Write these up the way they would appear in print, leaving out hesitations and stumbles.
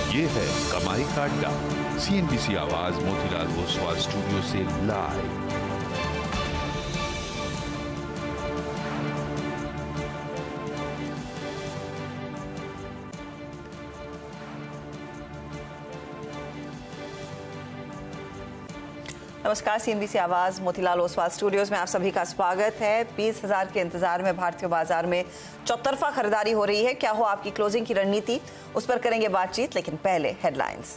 ये है कमाई का अड्डा। CNBC आवाज मोतीलाल ओसवाल स्टूडियो से लाइव। नमस्कार, CNBC आवाज मोतीलाल ओसवाल स्टूडियोज में आप सभी का स्वागत है। 20,000 के इंतजार में भारतीय बाजार में चौतरफा खरीदारी हो रही है। क्या हो आपकी क्लोजिंग की रणनीति, उस पर करेंगे बातचीत, लेकिन पहले हेडलाइंस।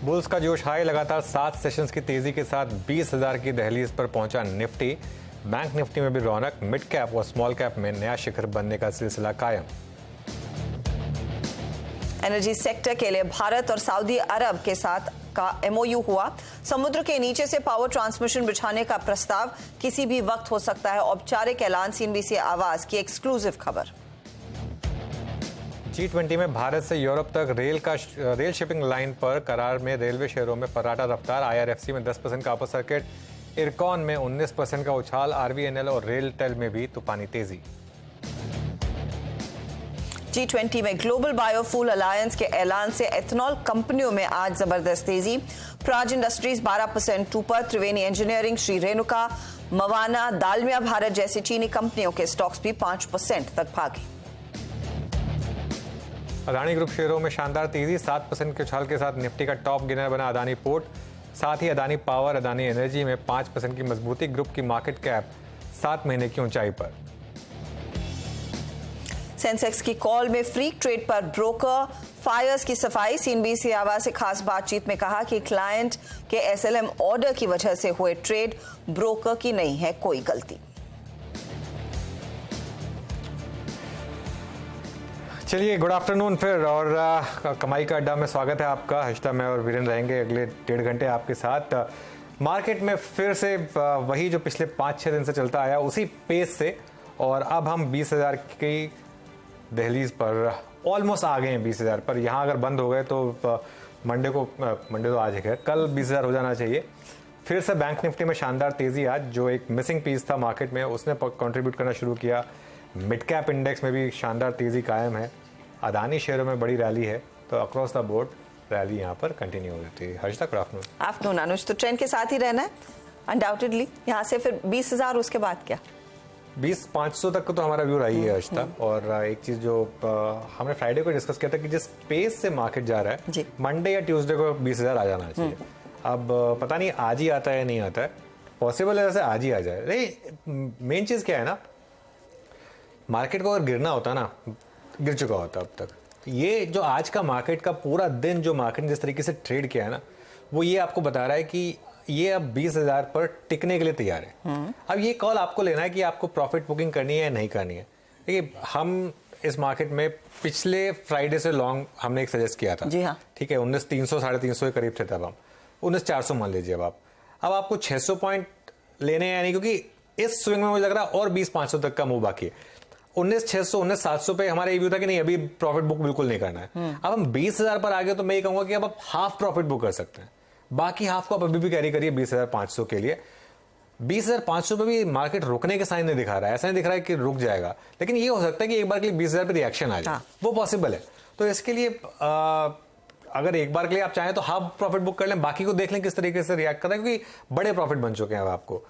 बुल्स का जोश हाई, लगातार 7 सेशंस की तेजी के साथ 20,000 की दहलीज पर पहुंचा निफ्टी। बैंक निफ्टी में भी रौनक, मिड कैप और स्मॉल कैप में नया शिखर बनने का सिलसिला कायम। एनर्जी सेक्टर के लिए भारत और सऊदी अरब के साथ का MOU हुआ। समुद्र के नीचे से पावर ट्रांसमिशन बिछाने का प्रस्ताव किसी भी वक्त हो सकता है, औपचारिक ऐलान। CNBC आवाज की एक्सक्लूसिव खबर। G20 में भारत से यूरोप तक रेल शिपिंग लाइन पर करार में रेलवे शेयरों में फर्राटा रफ्तार। IRFC में 10% का अपर सर्किट, इरकॉन में 19% का उछाल, RVNL और रेल टेल में भी तूफानी तेजी। G20 में ग्लोबल बायोफ्यूल अलायंस के ऐलान से एथेनॉल कंपनियों में आज जबरदस्त तेजी। प्राज इंडस्ट्रीज 12% ऊपर, त्रिवेणी इंजीनियरिंग, श्री रेणुका, मवाना, दालमिया भारत जैसी चीनी कंपनियों के स्टॉक्स भी 5% तक भागे। अदानी ग्रुप शेयरों में शानदार तेजी, 7% के उछाल के साथ निफ्टी का टॉप गेनर बना अदानी पोर्ट। साथ ही अदानी पावर, अदानी एनर्जी में 5% की मजबूती। ग्रुप की मार्केट कैप 7 महीने की ऊंचाई पर। सेंसेक्स की कॉल में फ्री ट्रेड पर ब्रोकर फायर्स की सफाई। CNBC आवाज से खास बातचीत में कहा कि क्लाइंट के SLM ऑर्डर की वजह से हुए ट्रेड, ब्रोकर की नहीं है कोई गलती। चलिए, गुड आफ्टरनून फिर, और कमाई का अड्डा में स्वागत है आपका। हर्षिता, मैं और वीरेंद्र रहेंगे अगले 1.5 घंटे आपके साथ। मार्केट में फिर से वही जो पिछले 5-6 दिन से चलता आया उसी पेस से, और अब हम 20,000 की दहलीज पर ऑलमोस्ट आ गए हैं। 20,000 पर यहाँ अगर बंद हो गए तो मंडे तो आज है, कल 20,000 हो जाना चाहिए। फिर से बैंक निफ्टी में शानदार तेजी आज, जो एक मिसिंग पीस था मार्केट में, उसने कंट्रीब्यूट करना शुरू किया। मिड कैप इंडेक्स में भी शानदार तेजी कायम है। अदानी शेयरों में बड़ी रैली है, तो अक्रॉस द बोर्ड रैली यहाँ पर कंटिन्यू हो जाती है। Harshita, good afternoon. आफ्टरनून अनुज, तो ट्रेंड के साथ ही रहना है अनडाउटेडली। यहाँ से फिर 20,000, उसके बाद क्या? 20,500 तक तो हमारा व्यू रही है हर्षिता। और एक चीज जो हमने फ्राइडे को डिस्कस किया था कि जिस पेस से मार्केट जा रहा है, मंडे या ट्यूसडे को 20,000 आ जाना चाहिए। अब पता नहीं आज ही आता है नहीं आता है, पॉसिबल है वैसे आज ही आ जाए। नहीं, मेन चीज क्या है ना, मार्केट को अगर गिरना होता ना, गिर चुका होता अब तक। ये जो आज का मार्केट का पूरा दिन जो मार्केट ने जिस तरीके से ट्रेड किया है ना, वो ये आपको बता रहा है कि ये अब 20,000 पर टिकने के लिए तैयार है। अब ये कॉल आपको लेना है कि आपको प्रॉफिट बुकिंग करनी है या नहीं करनी है। देखिए, हम इस मार्केट में पिछले फ्राइडे से लॉन्ग हमने एक सजेस्ट किया था। जी हाँ। ठीक है, 19,300 350 के करीब थे तब हम। 19,400 मान लीजिए अब आपको 600 पॉइंट लेने हैं, यानी क्योंकि इस स्विंग में मुझे लग रहा है और 20,500 तक का मूव बाकी है। 19,600 19,700 पे हमारा ये व्यू था कि नहीं, अभी प्रॉफिट बुक बिल्कुल नहीं करना है। अब हम 20,000 पर आ गए तो मैं ये कहूंगा कि अब आप हाफ प्रॉफिट बुक कर सकते हैं, बाकी हाफ को आप अभी भी कैरी करिए 20,500 के लिए। 20,500 पे भी मार्केट रुकने के साइन नहीं दिखा रहा है, ऐसा नहीं दिख रहा है कि रुक जाएगा, लेकिन ये हो सकता है कि एक बार के लिए 20,000 पे रिएक्शन आ जाए, वो पॉसिबल है। तो इसके लिए अगर एक बार के लिए आप चाहें तो हाफ प्रॉफिट बुक कर लें, बाकी को देख लें किस तरीके से रिएक्ट कर रहा है, क्योंकि बड़े प्रॉफिट बन चुके हैं अब आपको,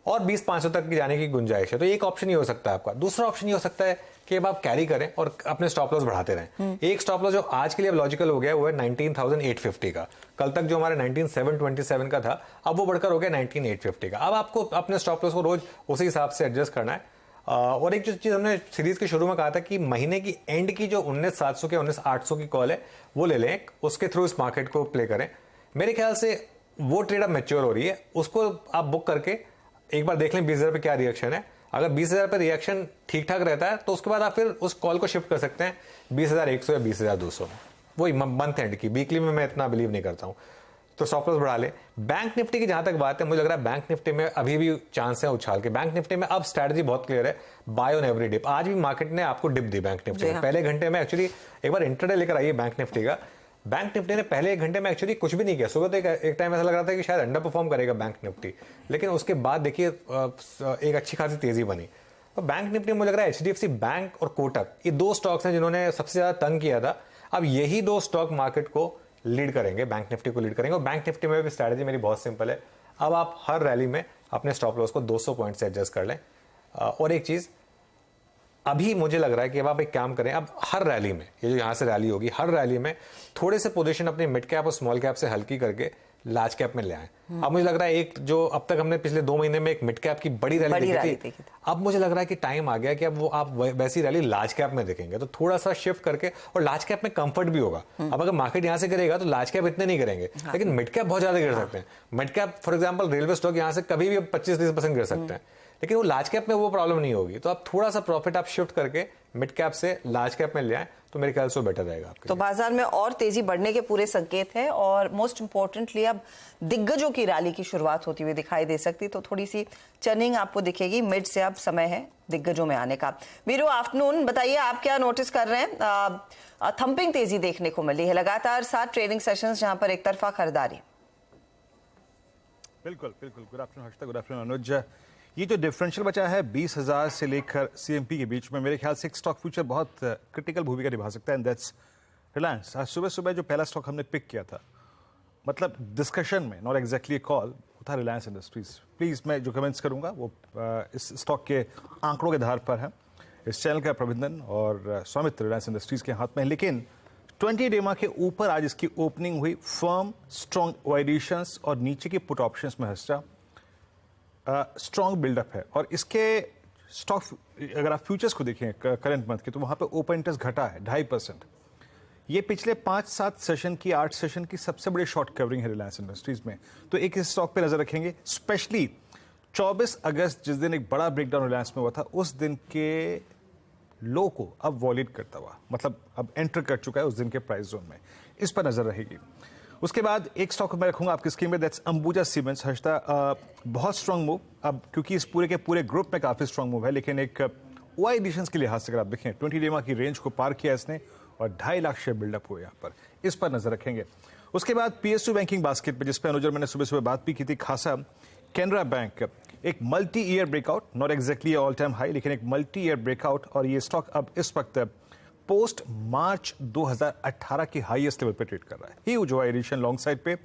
और 20,500 तक की जाने की गुंजाइश है। तो एक ऑप्शन ये हो सकता है आपका। दूसरा ऑप्शन ये हो सकता है कि अब आप कैरी करें और अपने स्टॉप लॉस बढ़ाते रहें। एक स्टॉप लॉस जो आज के लिए अब लॉजिकल हो गया वो है 19,850 का। कल तक जो हमारे 19,727 का था, अब वो बढ़कर हो गया 19,850 का। अब आपको अपने स्टॉप लॉस को रोज उसी हिसाब से एडजस्ट करना है। और एक जो चीज हमने सीरीज के शुरू में कहा था कि महीने की एंड की जो 19,700 के 19,800 की कॉल है वो ले लें, उसके थ्रू इस मार्केट को प्ले करें। मेरे ख्याल से वो ट्रेड अब मैच्योर हो रही है, उसको आप बुक करके एक बार देख लें 20,000 पे क्या रिएक्शन है। अगर 20,000 पे रिएक्शन ठीक ठाक रहता है तो उसके बाद आप फिर उस कॉल को शिफ्ट कर सकते हैं 20,100 या 20,200 में। वही मंथ एंड की, वीकली में मैं इतना बिलीव नहीं करता हूं, तो स्टॉप लॉस बढ़ा ले। बैंक निफ्टी की जहां तक बात है, मुझे लग रहा है बैंक निफ्टी में अभी भी चांस है उछाल के। बैंक निफ्टी में अब स्ट्रेटजी बहुत क्लियर है, बाय ऑन एवरी डिप। आज भी मार्केट ने आपको डिप दी बैंक निफ्टी में। पहले घंटे में एक्चुअली एक बार इंटरडे लेकर आइए बैंक निफ्टी का, बैंक निफ्टी ने पहले एक घंटे में एक्चुअली कुछ भी नहीं किया। सुबह तो एक टाइम ऐसा लग रहा था कि शायद अंडर परफॉर्म करेगा बैंक निफ्टी, लेकिन उसके बाद देखिए एक अच्छी खासी तेजी बनी। तो बैंक निफ्टी में मुझे लग रहा है HDFC बैंक और कोटक ये दो स्टॉक्स हैं जिन्होंने सबसे ज्यादा तंग किया था। अब यही दो स्टॉक मार्केट को लीड करेंगे, बैंक निफ्टी को लीड करेंगे। और बैंक निफ्टी में भी स्ट्रैटेजी मेरी बहुत सिंपल है, अब आप हर रैली में अपने स्टॉप लॉस को 200 पॉइंट से एडजस्ट कर लें। और एक चीज अभी मुझे लग रहा है कि अब आप एक काम करें, अब हर रैली में, ये जो यहां से रैली होगी, हर रैली में थोड़े से पोजीशन अपनी मिड कैप और स्मॉल कैप से हल्की करके लार्ज कैप में ले आए। अब मुझे लग रहा है एक जो अब तक हमने पिछले 2 महीने में एक मिड कैप की बड़ी रैली देखी थी, अब मुझे लग रहा है कि टाइम आ गया कि अब वो आप वैसी रैली लार्ज कैप में देखेंगे। तो थोड़ा सा शिफ्ट करके, और लार्ज कैप में कंफर्ट भी होगा। अब अगर मार्केट यहां से गिरेगा तो लार्ज कैप इतने नहीं गिरेंगे, लेकिन मिड कैप बहुत ज्यादा गिर सकते हैं। Mid cap for example railway stock यहां से कभी भी 25-30% गिर सकते हैं, लेकिन वो लार्ज कैप में वो प्रॉब्लम नहीं होगी। तो आप थोड़ा सा प्रॉफिट आप शिफ्ट करके मिड कैप से लार्ज कैप में ले आए तो मेरे ख्याल से बेटर रहेगा आपके तो बाजार में और तेजी बढ़ने के पूरे संकेत हैं। और मोस्ट इंपॉर्टेंटली अब दिग्गजों की रैली की शुरुआत होती हुई दिखाई दे सकती, तो थोड़ी सी चर्निंग आपको दिखेगी। मिड से अब समय है दिग्गजों में आने का। वीरू, आफ्टरनून, बताइए आप क्या नोटिस कर रहे हैं? थंपिंग तेजी देखने को मिली है, लगातार 7 ट्रेडिंग सेशंस जहां पर एक तरफा खरीदारी। बिल्कुल बिल्कुल। Good afternoon Harshita, good afternoon Anuj. ये जो डिफरेंशियल बचा है 20,000 से लेकर CMP के बीच में, मेरे ख्याल से एक स्टॉक फ्यूचर बहुत क्रिटिकल भूमिका निभा सकता है, एंड दैट्स रिलायंस। आज सुबह सुबह जो पहला स्टॉक हमने पिक किया था, मतलब डिस्कशन में, नॉट एग्जैक्टली कॉल, वो था रिलायंस इंडस्ट्रीज। प्लीज मैं जो कमेंट्स करूंगा वो इस स्टॉक के आंकड़ों के आधार पर है। इस चैनल का प्रबंधन और स्वामित्व रिलायंस इंडस्ट्रीज के हाथ में है, लेकिन 20 डेमा के ऊपर आज इसकी ओपनिंग हुई। फर्म स्ट्रॉन्ग वाइडेशंस और नीचे के पुट ऑप्शंस में हिस्सा स्ट्रॉन्ग बिल्डअप है। और इसके स्टॉक अगर आप फ्यूचर्स को देखें करंट मंथ के, तो वहां पे ओपन इंटरेस्ट घटा है 2.5%। ये पिछले 5-7 सेशन की, 8 सेशन की सबसे बड़ी शॉर्ट कवरिंग है रिलायंस इंडस्ट्रीज में। तो एक इस स्टॉक पे नजर रखेंगे, स्पेशली 24 अगस्त जिस दिन एक बड़ा ब्रेकडाउन रिलायंस में हुआ था, उस दिन के लो को अब वॉलिड करता हुआ, मतलब अब एंटर कर चुका है उस दिन के प्राइस जोन में, इस पर नजर रहेगी। उसके बाद एक स्टॉक मैं रखूंगा आपकी स्क्रीन में, दैट्स अंबुजा सीमेंट्स। हर्षिता, बहुत स्ट्रांग मूव, अब क्योंकि इस पूरे के पूरे ग्रुप में काफी स्ट्रांग मूव है, लेकिन एक ओआई एडिशंस के लिहाज से अगर आप देखें 20 डेमा की रेंज को पार किया इसने और 2.5 लाख शेयर बिल्डअप हुए यहाँ पर, इस पर नजर रखेंगे। उसके बाद PSU बैंकिंग बास्केट पे, जिस पर अनुज मैंने सुबह सुबह बात भी की थी खासा, कैनरा बैंक एक multi year breakout, not exactly all time high, लेकिन एक मल्टी ईयर ब्रेकआउट। और ये स्टॉक अब इस वक्त पोस्ट मार्च 2018 की हाईएस्ट लेवल पे ट्रेड कर रहा है, ह्यूज एडिशन लॉन्ग साइड पे,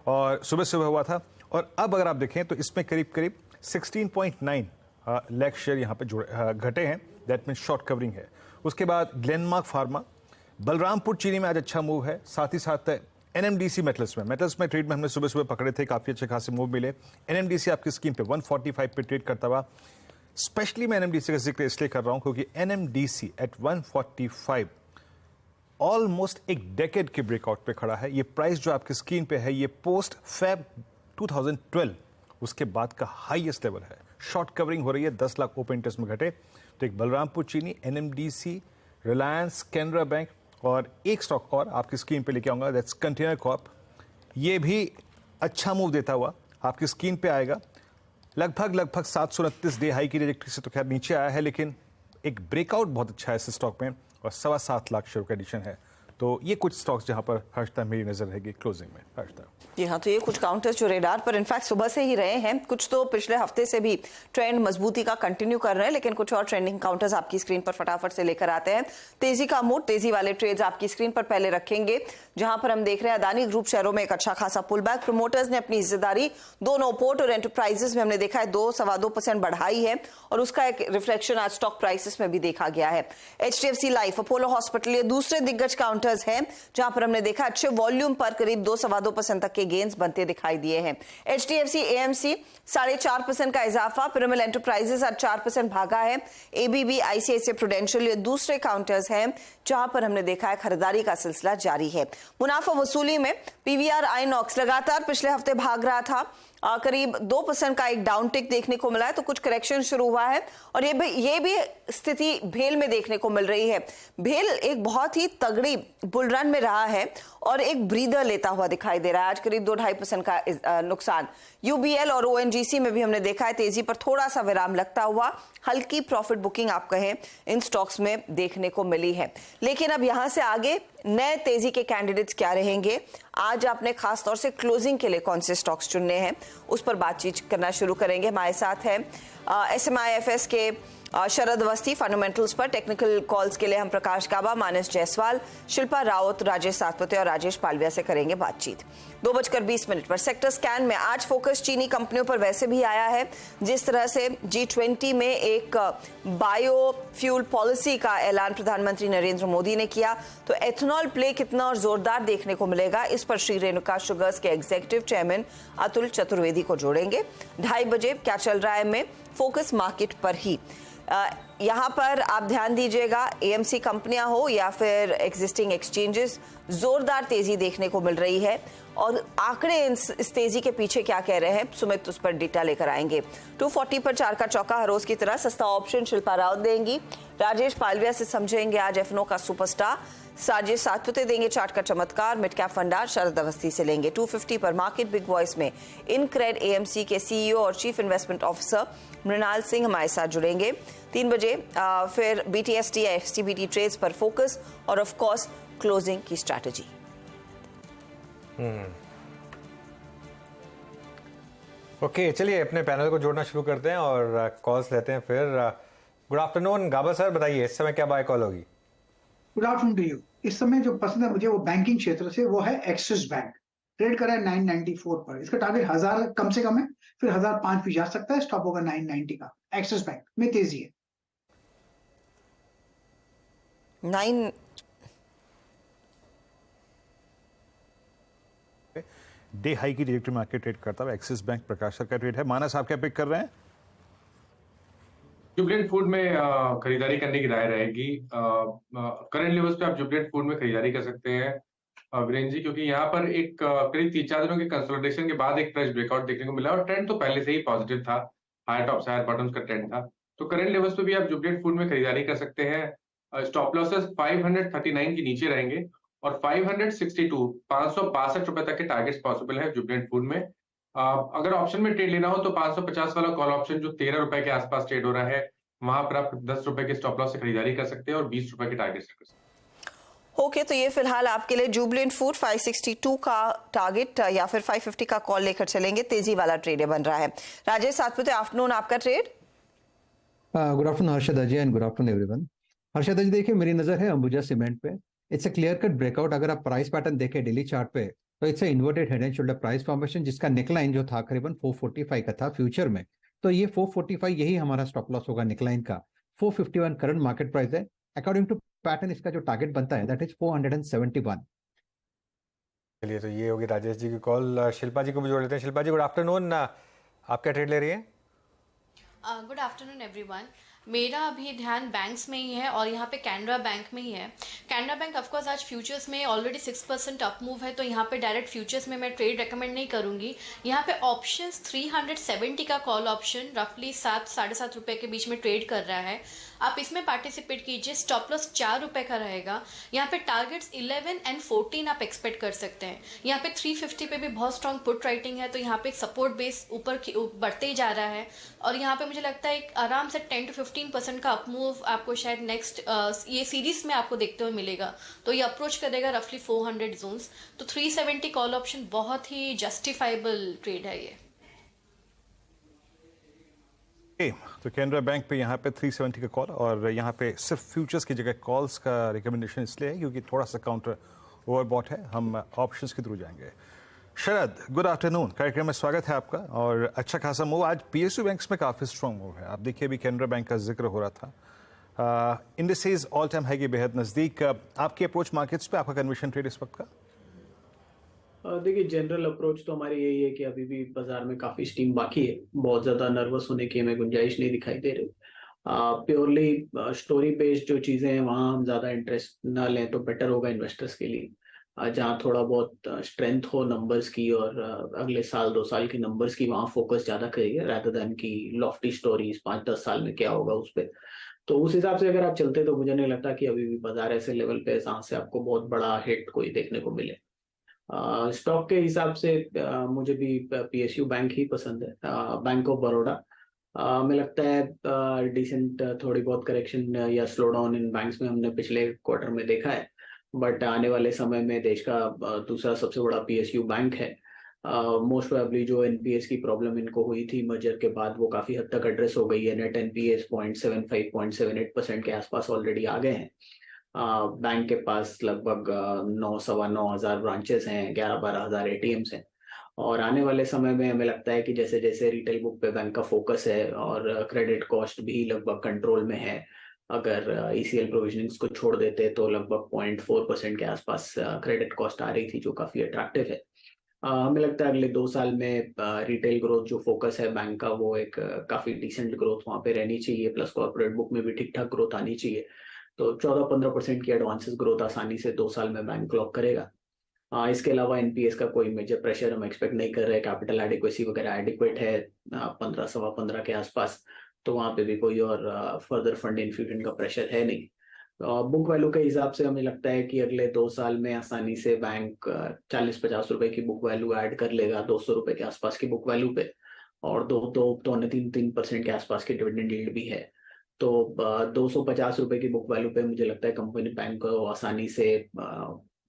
और सुबह सुबह हुआ था। और अब अगर आप देखें तो इसमें करीब करीब 16.9 लाख शेयर यहाँ पे घटे हैं, दैट मीन शॉर्ट कवरिंग है। उसके बाद ग्लेनमार्क फार्मा, बलरामपुर चीनी में आज अच्छा मूव है, साथ ही साथ NMDC मेटल्स में ट्रेड में हमने सुबह सुबह पकड़े थे, काफी अच्छे खासे मूव मिले। NMDC आपकी स्क्रीन पे 145 पे ट्रेड करता हुआ। स्पेशली मैं NMDC का जिक्र इसलिए कर रहा हूं क्योंकि NMDC एट 145 ऑलमोस्ट एक डेकेड के ब्रेकआउट पे खड़ा है। ये प्राइस जो आपकी स्क्रीन पे है, ये पोस्ट फेब 2012 उसके बाद का हाईएस्ट लेवल है। शॉर्ट कवरिंग हो रही है, 10 लाख ओपन इंटरेस्ट में घटे। तो एक बलरामपुर चीनी, NMDC, रिलायंस, कैनरा बैंक, और एक स्टॉक और आपकी स्क्रीन पे लेके आऊंगा, दैट्स कंटेनर कॉर्प। ये भी अच्छा मूव देता हुआ आपकी स्क्रीन पे आएगा। लगभग 729 डे हाई की ट्रैजेक्टरी से तो खैर नीचे आया है, लेकिन एक ब्रेकआउट बहुत अच्छा है इस स्टॉक में, और 7.25 लाख शेयर का एडिशन है। तो ये कुछ स्टॉक्स जहां पर हर्षिता मेरी नजर रहेगी क्लोजिंग में। हर्षिता जी हाँ, तो ये कुछ काउंटर्स जो रेडार पर इनफैक्ट सुबह से ही रहे हैं, कुछ तो पिछले हफ्ते से भी ट्रेंड मजबूती का कंटिन्यू कर रहे हैं, लेकिन कुछ और ट्रेंडिंग काउंटर्स आपकी स्क्रीन पर फटाफट से लेकर आते हैं। तेजी का मूड, तेजी वाले ट्रेड्स आपकी स्क्रीन पर पहले रखेंगे, जहां पर हम देख रहे हैं अदानी ग्रुप शेयरों में एक अच्छा खासा पुल बैक। प्रमोटर्स ने अपनी हिस्सेदारी दोनों पोर्ट और एंटरप्राइजेस में हमने देखा है 2-2.25% बढ़ाई है, और उसका एक रिफ्लेक्शन आज स्टॉक प्राइसेस में भी देखा गया है। HDFC लाइफ, अपोलो हॉस्पिटल, ये दूसरे दिग्गज काउंटर्स हैं जहां पर हमने देखा अच्छे वॉल्यूम पर करीब 2-2.25% तक के गेन्स बनते दिखाई दिए हैं। HDFC AMC 4.5% का इजाफा, पिरामिड एंटरप्राइजेस आज 4% भागा है। ABB, ICICI प्रूडेंशियल, ये दूसरे काउंटर्स हैं जहां पर हमने देखा है खरीदारी का सिलसिला जारी है। मुनाफा वसूली में PVR आइनॉक्स लगातार पिछले हफ्ते भाग रहा था, करीब 2% का एक डाउन टिक देखने को मिला है, तो कुछ करेक्शन शुरू हुआ है। और ये भी स्थिति भेल में देखने को मिल रही है। भेल एक बहुत ही तगड़ी बुल रन में रहा है और एक ब्रीदर लेता हुआ दिखाई दे रहा है, आज करीब 2-2.5% का नुकसान। UBL और ONGC में भी हमने देखा है तेजी पर थोड़ा सा विराम लगता हुआ, हल्की प्रॉफिट बुकिंग आप कहें इन स्टॉक्स में देखने को मिली है। लेकिन अब यहां से आगे नए तेजी के कैंडिडेट्स क्या रहेंगे, आज आपने खास तौर से क्लोजिंग के लिए कौन से स्टॉक्स चुनने हैं, उस पर बातचीत करना शुरू करेंगे। हमारे साथ है SMIFS के शरद अवस्थी फंडामेंटल्स पर, टेक्निकल कॉल्स के लिए हम प्रकाश काबा, मानस जायसवाल, शिल्पा रावत, राजेश सातपुते और राजेश पालविया से करेंगे बातचीत। 2:20 पर सेक्टर स्कैन में आज फोकस चीनी कंपनियों पर वैसे भी आया है। जिस तरह से G20 में एक बायो फ्यूल पॉलिसी का ऐलान प्रधानमंत्री नरेंद्र मोदी ने किया, तो एथेनॉल प्ले कितना और जोरदार देखने को मिलेगा, इस पर श्री रेणुका शुगर्स के एग्जीक्यूटिव चेयरमैन अतुल चतुर्वेदी को जोड़ेंगे। 2:30 बजे क्या चल रहा है में फोकस मार्केट पर ही। यहाँ पर आप ध्यान दीजिएगा, एएमसी कंपनियां हो या फिर एग्जिस्टिंग एक्सचेंजेस, जोरदार तेजी देखने को मिल रही है और आंकड़े इस तेजी के पीछे क्या कह रहे हैं, सुमित उस पर डेटा लेकर आएंगे। 2:40 पर चार का चौका हर रोज की तरह सस्ता ऑप्शन शिल्पा रावत देंगी। राजेश पालविया से समझेंगे आज एफनो का सुपरस्टार। राजेश सातपुते देंगे चार्ट का चमत्कार। मिड कैप फंडार शरद अवस्थी से लेंगे। 2:50 पर मार्केट बिग वॉइस में इनक्रेड एएमसी के सीईओ और chief investment officer Mrinal Singh हमारे साथ जुड़ेंगे। 3 बजे फिर बीटीएसटी या एसटीबीटी ट्रेड्स पर फोकस और ऑफ कोर्स क्लोजिंग की स्ट्रैटेजी। ओके, चलिए अपने पैनल को जोड़ना शुरू करते हैं और कॉल्स लेते हैं फिर। गुड आफ्टरनून गाबा सर, बताइए इस समय क्या बाय कॉल होगी? Good afternoon to you. इस समय जो पसंद है मुझे वो बैंकिंग क्षेत्र से, वो है एक्सिस बैंक। ट्रेड करा है 994 पर, इसका टारगेट 1000 कम से कम है, फिर 1005 भी जा सकता है, स्टॉप होगा 990 का। एक्सिस बैंक में तेजी है। 9 डे हाई की डायरेक्टरी मार्केट ट्रेड करता हुआ एक्सिस बैंक प्रकाश सर का ट्रेड है। मानस आप क्या पिक कर रहे हैं? जुबलेंट फूड में खरीदारी करने की राय रहेगी। करंट लेवल्स पे आप जुबलेंट फूड में खरीदारी कर सकते हैं वीरेंद्र जी, क्योंकि यहाँ पर एक करीब 3-4 दिनों के कंसोलिडेशन के बाद एक फ्रेश ब्रेकआउट देखने को मिला और ट्रेंड तो पहले से ही पॉजिटिव था, हायर टॉप्स हायर बॉटम्स का ट्रेंड था। तो करंट लेवल्स पे भी आप जुबलेंट फूड में खरीदारी कर सकते हैं। स्टॉप लॉसेस 539 के नीचे रहेंगे और 562 562 रुपए तक के टारगेट्स पॉसिबल है जुबलेंट फूड में। अगर ऑप्शन में ट्रेड लेना हो तो 550 वाला कॉल ऑप्शन जो 13 रुपए के आसपास ट्रेड हो रहा है, वहां पर आप 10 रुपए के स्टॉप लॉस से खरीदारी कर सकते हैं और 20 रुपए के टारगेट से कर सकते हैं। ओके, तो ये फिलहाल आपके लिए जुबलेंट फूड 562 का टारगेट या फिर 550 का कॉल लेकर चलेंगे। तेजी वाला ट्रेड बन रहा है। राजेश सातपुते, आफ्टरनून आपका trade. Good afternoon Harshad ji and good afternoon everyone. Harshad ji देखिए, मेरी नजर है अंबुजा सीमेंट पे। It's a clear cut breakout. अगर आप प्राइस पैटर्न देखें डेली चार्ट पे, तो it's a inverted head and shoulder price formation, जिसका नेकलाइन जो था करीबन 445 का था फ्यूचर में। तो ये 445 यही हमारा स्टॉप लॉस होगा नेकलाइन का। 451 करंट मार्केट प्राइस है। अकॉर्डिंग टू पैटर्न इसका जो टारगेट बनता है दैट इज 471। चलिए, तो ये होगी राजेश जी की कॉल। शिल्पा जी को भी जोड़ लेते हैं। शिल्पा जी गुड आफ्टरनून, आप क्या ट्रेड ले रही हैं? Good afternoon everyone. मेरा अभी ध्यान बैंक्स में ही है और यहाँ पे कैनरा बैंक में ही है। कैनरा बैंक ऑफकोर्स आज फ्यूचर्स में ऑलरेडी 6% अप मूव है, तो यहाँ पे डायरेक्ट फ्यूचर्स में मैं ट्रेड रेकमेंड नहीं करूँगी। यहाँ पे ऑप्शंस 370 का कॉल ऑप्शन रफली 7-7.5 रुपये के बीच में ट्रेड कर रहा है। आप इसमें पार्टिसिपेट कीजिए। स्टॉप लॉस 4 रुपये का रहेगा। यहाँ पे टारगेट्स 11 और 14 आप एक्सपेक्ट कर सकते हैं। यहाँ पे 350 पे भी बहुत स्ट्रॉन्ग पुट राइटिंग है, तो यहाँ पे सपोर्ट बेस ऊपर बढ़ते ही जा रहा है और यहाँ पे मुझे लगता है एक आराम से 10 to 15% का अपमूव आपको शायद नेक्स्ट ये सीरीज में आपको देखते हुए मिलेगा। तो ये अप्रोच करेगा रफली 400 जोन्स। तो 370 कॉल ऑप्शन बहुत ही जस्टिफाइबल ट्रेड है ये। तो कैनरा बैंक पे यहाँ पे 370 का कॉल और यहाँ पे सिर्फ फ्यूचर्स की जगह कॉल्स का रिकमेंडेशन इसलिए है क्योंकि थोड़ा सा काउंटर ओवरबॉट है। हम ऑप्शंस के थ्रू जाएंगे। शरद, गुड आफ्टरनून, कार्यक्रम में स्वागत है आपका। और अच्छा खासा मूव आज पीएसयू बैंक्स में काफ़ी स्ट्रॉन्ग मूव है। आप देखिए अभी कैनरा बैंक का जिक्र हो रहा था। इंडिसेस ऑल टाइम हाई के बेहद नज़दीक। आपकी अप्रोच मार्केट्स पे, आपका कन्विशन ट्रेड इस वक्त का? देखिए, जनरल अप्रोच तो हमारी यही है कि अभी भी बाजार में काफी स्टीम बाकी है। बहुत ज्यादा नर्वस होने की हमें गुंजाइश नहीं दिखाई दे रही। प्योरली स्टोरी बेस्ड जो चीजें हैं वहां हम ज्यादा इंटरेस्ट ना लें तो बेटर होगा इन्वेस्टर्स के लिए। जहाँ थोड़ा बहुत स्ट्रेंथ हो नंबर्स की और अगले साल 2 साल की नंबर्स की, वहाँ फोकस ज्यादा करिए रादर देन की लॉफ्टी स्टोरीज 5-10 साल में क्या होगा उस पर। तो उस हिसाब से अगर आप चलते तो मुझे नहीं लगता कि अभी भी बाजार ऐसे लेवल पे जहाँ से आपको बहुत बड़ा हिट कोई देखने को मिले। स्टॉक के हिसाब से मुझे भी पीएसयू बैंक ही पसंद है। बैंक ऑफ बड़ौदा हमें लगता है डिसेंट थोड़ी बहुत करेक्शन या स्लो डाउन इन बैंक्स में हमने पिछले क्वार्टर में देखा है, बट आने वाले समय में देश का दूसरा सबसे बड़ा पीएसयू बैंक है। मोस्ट प्रोबेबली जो एनपीएस की प्रॉब्लम इनको हुई थी मर्जर के बाद वो काफी हद तक एड्रेस हो गई है। नेट एनपीएस 0.75-0.78% के आसपास ऑलरेडी आ गए हैं। बैंक के पास लगभग 9-9.25 ब्रांचेस हैं, 11-12 हज़ार एटीएम्स हैं, और आने वाले समय में हमें लगता है कि जैसे जैसे रिटेल बुक पे बैंक का फोकस है और क्रेडिट कॉस्ट भी लगभग कंट्रोल में है, अगर ईसीएल प्रोविजनिंग्स को छोड़ देते तो लगभग 0.4% के आसपास क्रेडिट कॉस्ट आ रही थी, जो काफी अट्रैक्टिव है। हमें लगता है अगले 2 साल में रिटेल ग्रोथ जो फोकस है बैंक का, वो एक काफी डिसेंट ग्रोथ वहां पे रहनी चाहिए, प्लस कॉर्पोरेट बुक में भी ठीक ठाक ग्रोथ आनी चाहिए। तो 14-15% की एडवांसेस ग्रोथ आसानी से 2 साल में बैंक क्लॉक करेगा। इसके अलावा एनपीएस का कोई मेजर प्रेशर हम एक्सपेक्ट नहीं कर रहे। कैपिटल एडिक्वेसी वगैरह एडिक्वेट है 15-15.25 के आसपास, तो वहाँ पे भी कोई और फर्दर फंड इन्फ्यूजन का प्रेशर है नहीं। बुक वैल्यू के हिसाब से हमें लगता है कि अगले 2 साल में आसानी से बैंक 40-50 रुपए की बुक वैल्यू ऐड कर लेगा 200 रुपए के आसपास की बुक वैल्यू पे, और 2-3% के आसपास की डिविडेंड यील्ड भी है। तो 250 रुपए की बुक वैल्यू पे मुझे लगता है कंपनी बैंक को आसानी से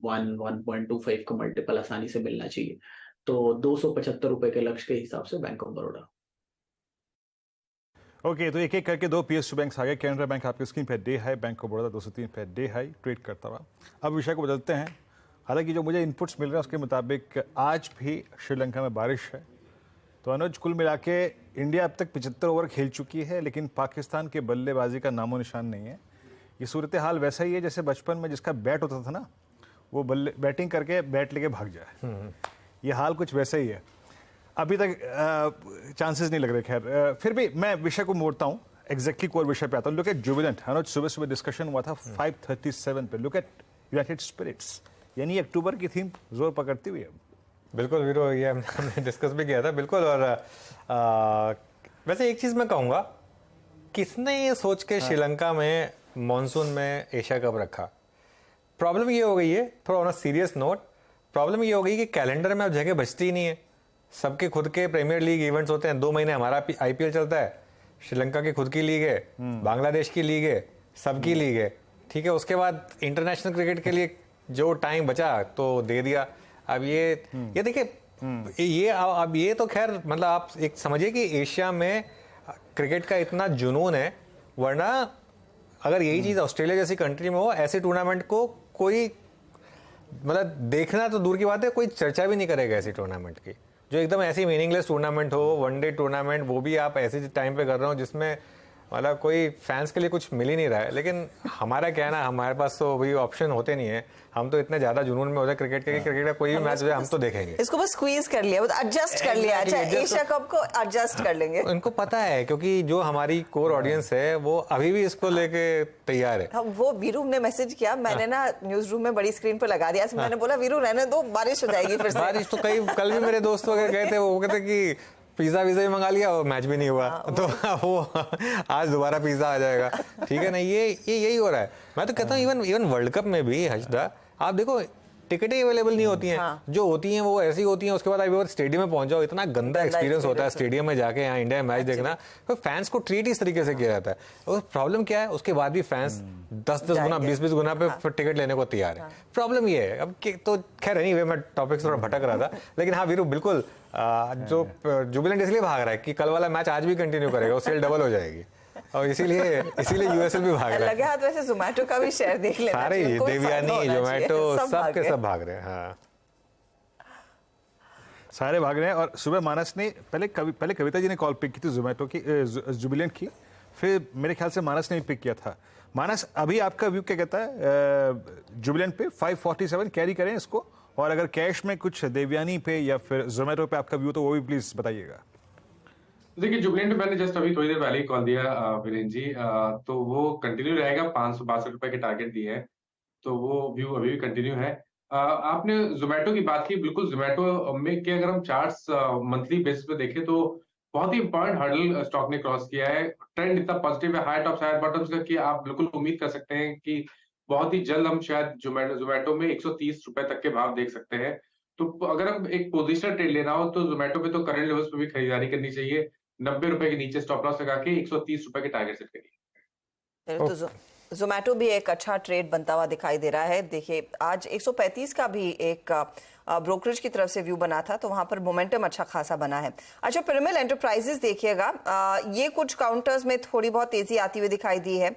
1.25 का मल्टीपल आसानी से मिलना चाहिए। तो 275 रुपए के लक्ष्य के हिसाब से बैंक ऑफ बड़ौदा। ओके, तो एक एक करके 2 PSU बैंक्स आ गए। कैनरा बैंक आपकी स्क्रीन पे day high, bank of Baroda 203 पे डे हाई ट्रेड करता हुआ। अब विषय को बदलते हैं। हालांकि जो मुझे इनपुट्स मिल रहे हैं उसके मुताबिक आज भी श्रीलंका में बारिश है। तो अनुज, कुल मिला के इंडिया अब तक 75 ओवर खेल चुकी है, लेकिन पाकिस्तान के बल्लेबाजी का नामो निशान नहीं है। ये सूरत हाल वैसा ही है जैसे बचपन में जिसका बैट होता था ना, वो बैटिंग करके बैट लेके भाग जाए। ये हाल कुछ वैसा ही है। अभी तक चांसेस नहीं लग रहे। खैर, फिर भी मैं विषय को मोड़ता हूँ, एग्जैक्टली कोर विषय पे आता हूँ। Look at Jubilant. अनुज, सुबह सुबह डिस्कशन हुआ था 5:37 पे। लुक एट यूनाइटेड स्पिरिट्स, यानी अक्टूबर की थीम जोर पकड़ती हुई है। बिल्कुल वीरो, ये हमने डिस्कस भी किया था। बिल्कुल। और वैसे एक चीज़ मैं कहूँगा, किसने ये सोच के श्रीलंका में मॉनसून में एशिया कप रखा? प्रॉब्लम ये हो गई है, थोड़ा on a serious note, problem ये हो गई कि कैलेंडर में अब जगह बचती ही नहीं है। सबके खुद के प्रीमियर लीग इवेंट्स होते हैं। 2 महीने हमारा आईपीएल चलता है, श्रीलंका की खुद की लीग है, बांग्लादेश की लीग है, सबकी लीग है, ठीक है। उसके बाद इंटरनेशनल क्रिकेट के लिए जो टाइम बचा तो दे दिया। अब ये देखिए, ये अब ये तो खैर मतलब आप एक समझिए कि एशिया में क्रिकेट का इतना जुनून है, वरना अगर यही चीज़ ऑस्ट्रेलिया जैसी कंट्री में हो, ऐसे टूर्नामेंट को कोई मतलब देखना तो दूर की बात है, कोई चर्चा भी नहीं करेगा ऐसी टूर्नामेंट की, जो एकदम ऐसी मीनिंगलेस टूर्नामेंट हो, वनडे टूर्नामेंट, वो भी आप ऐसे टाइम पे कर रहे हो जिसमें मतलब कोई फैंस के लिए कुछ मिल ही नहीं रहा है। लेकिन हमारा क्या है ना, हमारे पास तो वही ऑप्शन होते नहीं है। हम तो इतने ज्यादा जुनून में होते हैं क्रिकेट के कि क्रिकेट का कोई भी मैच हो हम तो देखेंगे। इसको बस स्क्वीज कर लिया, एडजस्ट कर लिया। अच्छा, एशिया कप को एडजस्ट कर लेंगे। उनको पता है, क्योंकि जो हमारी कोर ऑडियंस है वो अभी भी इसको लेके तैयार है। वो वीरू ने मैसेज किया, मैंने ना न्यूज रूम में बड़ी स्क्रीन पर लगा दिया। मैंने बोला वीरू रहने दो, बारिश हो जाएगी फिर से। बारिश तो कल भी मेरे दोस्त वगैरह गए थे, वो कहते कि पिज्जा वीजा भी मंगा लिया और मैच भी नहीं हुआ, तो वो आज दोबारा पिज्जा आ जाएगा, ठीक है ना। ये यही हो रहा है। मैं तो कहता हूँ इवन वर्ल्ड कप में भी हजदा आप देखो टिकटें अवेलेबल नहीं होती हैं। जो होती हैं वो ऐसी होती हैं। उसके बाद आप स्टेडियम में पहुंच जाओ, इतना गंदा एक्सपीरियंस होता है स्टेडियम में जाके यहाँ इंडिया में मैच देखना। तो फैंस को ट्रीट इस तरीके से किया जाता है। और प्रॉब्लम क्या है, उसके बाद भी फैंस 10-10 गुना 20-20 गुना पे टिकट लेने को तैयार है। प्रॉब्लम ये है अब तो खैर एनीवे, मैं टॉपिक से थोड़ा भटक रहा था। लेकिन हाँ वीरू, बिल्कुल जो जुबिलेंट इसलिए भाग रहा है कि कल वाला मैच आज भी कंटिन्यू करेगा, वो सेल डबल हो जाएगी, और इसीलिए यूएसएल भी भाग रहा है। लगे हाथ वैसे जोमेटो का भी शेयर देख लेना, सारे देवयानी, जोमेटो सबके सब भाग रहे हैं। हाँ, सारे भाग रहे हैं। और सुबह मानस ने पहले कविता जी ने कॉल पिक की थी जोमेटो की, जुबिलेंट की, फिर मेरे ख्याल से मानस ने भी पिक किया था। मानस, अभी आपका व्यू क्या कहता है जुबिलेंट पे? 547 कैरी करें इसको, और अगर कैश में कुछ देवयानी पे या फिर जोमेटो पे आपका व्यू तो वो भी प्लीज बताइएगा। देखिए, जुबिलेंट मैंने जस्ट अभी थोड़ी देर पहले ही कॉल दिया वीरेंद्र जी, तो वो कंटिन्यू रहेगा। 562 रुपए के टारगेट दिए हैं, तो वो व्यू अभी भी कंटिन्यू है। आपने जोमेटो की बात की, बिल्कुल जोमेटो में कि अगर हम चार्ट्स मंथली बेसिस पे देखें तो बहुत ही इंपॉर्टेंट हर्डल स्टॉक ने क्रॉस किया है। ट्रेंड इतना पॉजिटिव है, हाई टॉप्स हाई बॉटम्स का, कि आप बिल्कुल उम्मीद कर सकते हैं कि बहुत ही जल्द हम शायद जोमेटो में 130 रुपए तक के भाव देख सकते हैं। तो अगर हम एक पोजिशनल ट्रेड लेना हो तो जोमेटो पे तो करंट लेवल्स पे भी खरीदारी करनी चाहिए। 90 रुपए के नीचे स्टॉप लॉस लगा के 130 रुपए के टारगेट सेट करिए। जोमेटो भी एक अच्छा ट्रेड बनता हुआ दिखाई दे रहा है। देखिए आज 135 का भी एक ब्रोकरेज की तरफ से व्यू बना था, तो वहां पर मोमेंटम अच्छा खासा बना है। अच्छा, पिरामिड एंटरप्राइजेस देखिएगा, ये कुछ काउंटर्स में थोड़ी बहुत तेजी आती हुई दिखाई दी है।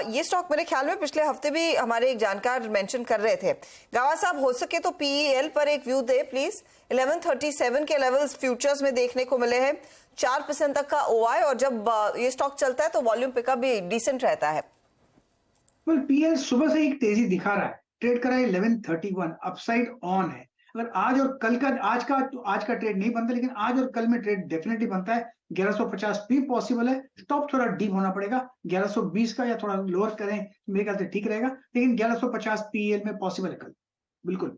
ये स्टॉक मेरे ख्याल में पिछले हफ्ते भी हमारे एक जानकार मेंशन कर रहे थे। गावा साहब, हो सके तो पीईएल पर एक व्यू दे प्लीज। 1137 के लेवल्स फ्यूचर्स में देखने को मिले हैं, 4% तक का ओआई, और जब ये स्टॉक चलता है तो वॉल्यूम पिकअप भी डिसेंट रहता है। पीएल सुबह से एक तेजी दिखा रहा है, ट्रेड कर रहा है 1131, अपसाइड ऑन है। अगर आज और कल का आज का ट्रेड नहीं बनता, लेकिन आज और कल में ट्रेड डेफिनेटली बनता है। 1150 भी पॉसिबल है। स्टॉप थोड़ा डीप होना पड़ेगा 1120 का, या थोड़ा लोअर करें मेरे ख्याल से ठीक रहेगा, लेकिन 1150 पीएल में पॉसिबल है कल, बिल्कुल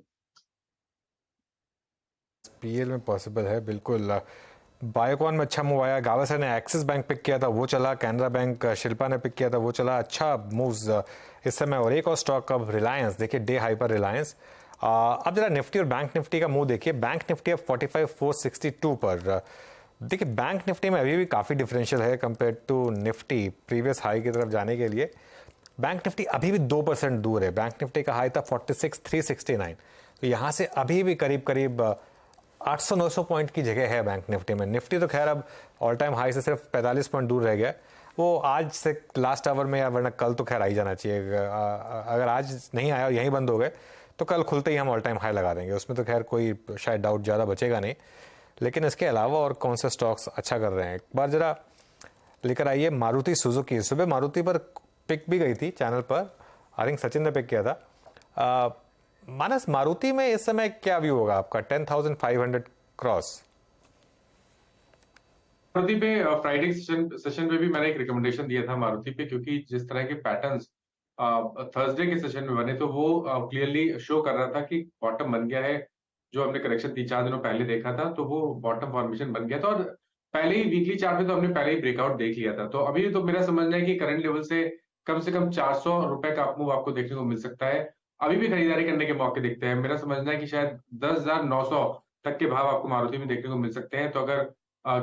पीएल में पॉसिबल है बिल्कुल। बायोकॉन में अच्छा मूव आया। गावा सर ने एक्सिस बैंक पिक किया था, वो चला। कैनरा बैंक शिल्पा ने पिक किया था, वो चला। अच्छा मूव्स इस समय। और एक और स्टॉक अब रिलायंस, देखिए डे हाई पर रिलायंस। अब जरा निफ्टी और बैंक निफ्टी का मूव देखिए। बैंक निफ्टी अब 45,462 पर। देखिए बैंक निफ्टी में अभी भी काफ़ी डिफरेंशियल है compare to Nifty previous high की तरफ जाने के लिए। बैंक निफ्टी अभी भी 2% दूर है। बैंक निफ्टी का हाई था 46,369, तो यहाँ से अभी भी करीब करीब 800-900 पॉइंट की जगह है बैंक निफ्टी में। निफ्टी तो खैर अब ऑल टाइम हाई से सिर्फ 45 पॉइंट दूर रह गया। वो आज से लास्ट आवर में, या वरना कल तो खैर आ ही जाना चाहिए। अगर आज नहीं आया और यहीं बंद हो गए तो कल खुलते ही हम ऑल टाइम हाई लगा देंगे, उसमें तो खैर कोई शायद डाउट ज़्यादा बचेगा नहीं। लेकिन इसके अलावा और कौन से स्टॉक्स अच्छा कर रहे हैं, एक बार जरा लेकर आइए। मारुति सुजुकी, सुबह मारुति पर पिक भी गई थी चैनल पर, आई थिंक सचिन ने पिक किया था। मानस, मारुति में इस समय क्या व्यू होगा आपका? 10,500 क्रॉस। मारुति पे फ्राइडे सेशन पे भी मैंने एक रिकमेंडेशन दिया था मारुति पे, क्योंकि जिस तरह के पैटर्न्स थर्सडे के सेशन में बने, तो वो क्लियरली शो कर रहा था कि बॉटम बन गया है। जो हमने करेक्शन 3-4 दिनों पहले देखा था, तो वो बॉटम फॉर्मेशन बन गया था, और पहले ही वीकली चार्ट में तो हमने पहले ही ब्रेकआउट देख लिया था। तो अभी तो मेरा समझना है कि करंट लेवल से कम 400 रुपए का अपमूव आपको देखने को मिल सकता है। अभी भी खरीदारी करने के मौके दिखते हैं। मेरा समझना है कि शायद 10,900 तक के भाव आपको मारुति में देखने को मिल सकते हैं। तो अगर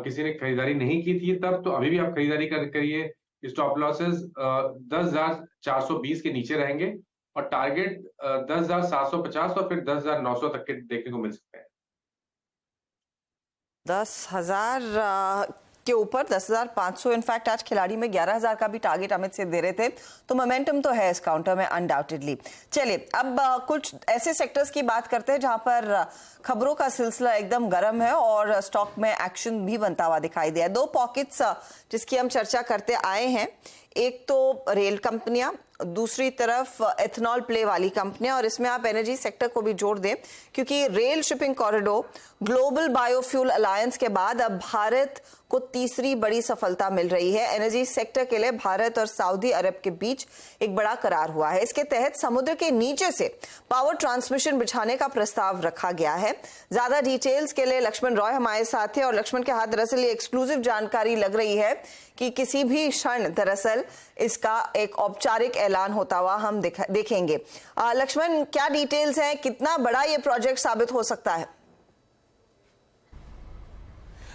किसी ने खरीदारी नहीं की थी तब, तो अभी भी आप खरीदारी करिए। स्टॉप लॉसेस 10,420 के नीचे रहेंगे, और टारगेट 10,750 और फिर 10,900 तक के देखने को मिल सकते हैं। 10,000 के ऊपर 10,500, इनफैक्ट आज खिलाड़ी में 11,000 का भी टारगेट अमित से दे रहे थे। तो मोमेंटम तो है इस काउंटर में अनडाउटेडली। चलिए अब कुछ ऐसे सेक्टर्स की बात करते हैं जहां पर खबरों का सिलसिला एकदम गर्म है और स्टॉक में एक्शन भी बनता हुआ दिखाई दिया। 2 पॉकेट्स जिसकी हम चर्चा करते आए हैं, एक तो रेल कंपनियां, दूसरी तरफ एथनॉल प्ले वाली कंपनियां, और इसमें आप एनर्जी सेक्टर को भी जोड़ दें, क्योंकि rail shipping corridor global biofuel alliance के बाद अब भारत को तीसरी बड़ी सफलता मिल रही है। एनर्जी सेक्टर के लिए भारत और सऊदी अरब के बीच एक बड़ा करार हुआ है। इसके तहत समुद्र के नीचे से पावर ट्रांसमिशन बिछाने का प्रस्ताव रखा गया है। ज्यादा डिटेल्स के लिए लक्ष्मण रॉय हमारे साथ है, और लक्ष्मण के हाथ दरअसल ये एक्सक्लूसिव जानकारी लग रही है कि किसी भी क्षण दरअसल इसका एक औपचारिक ऐलान होता हुआ हम देखेंगे। लक्ष्मण, क्या डिटेल्स हैं, कितना बड़ा ये प्रोजेक्ट साबित हो सकता है?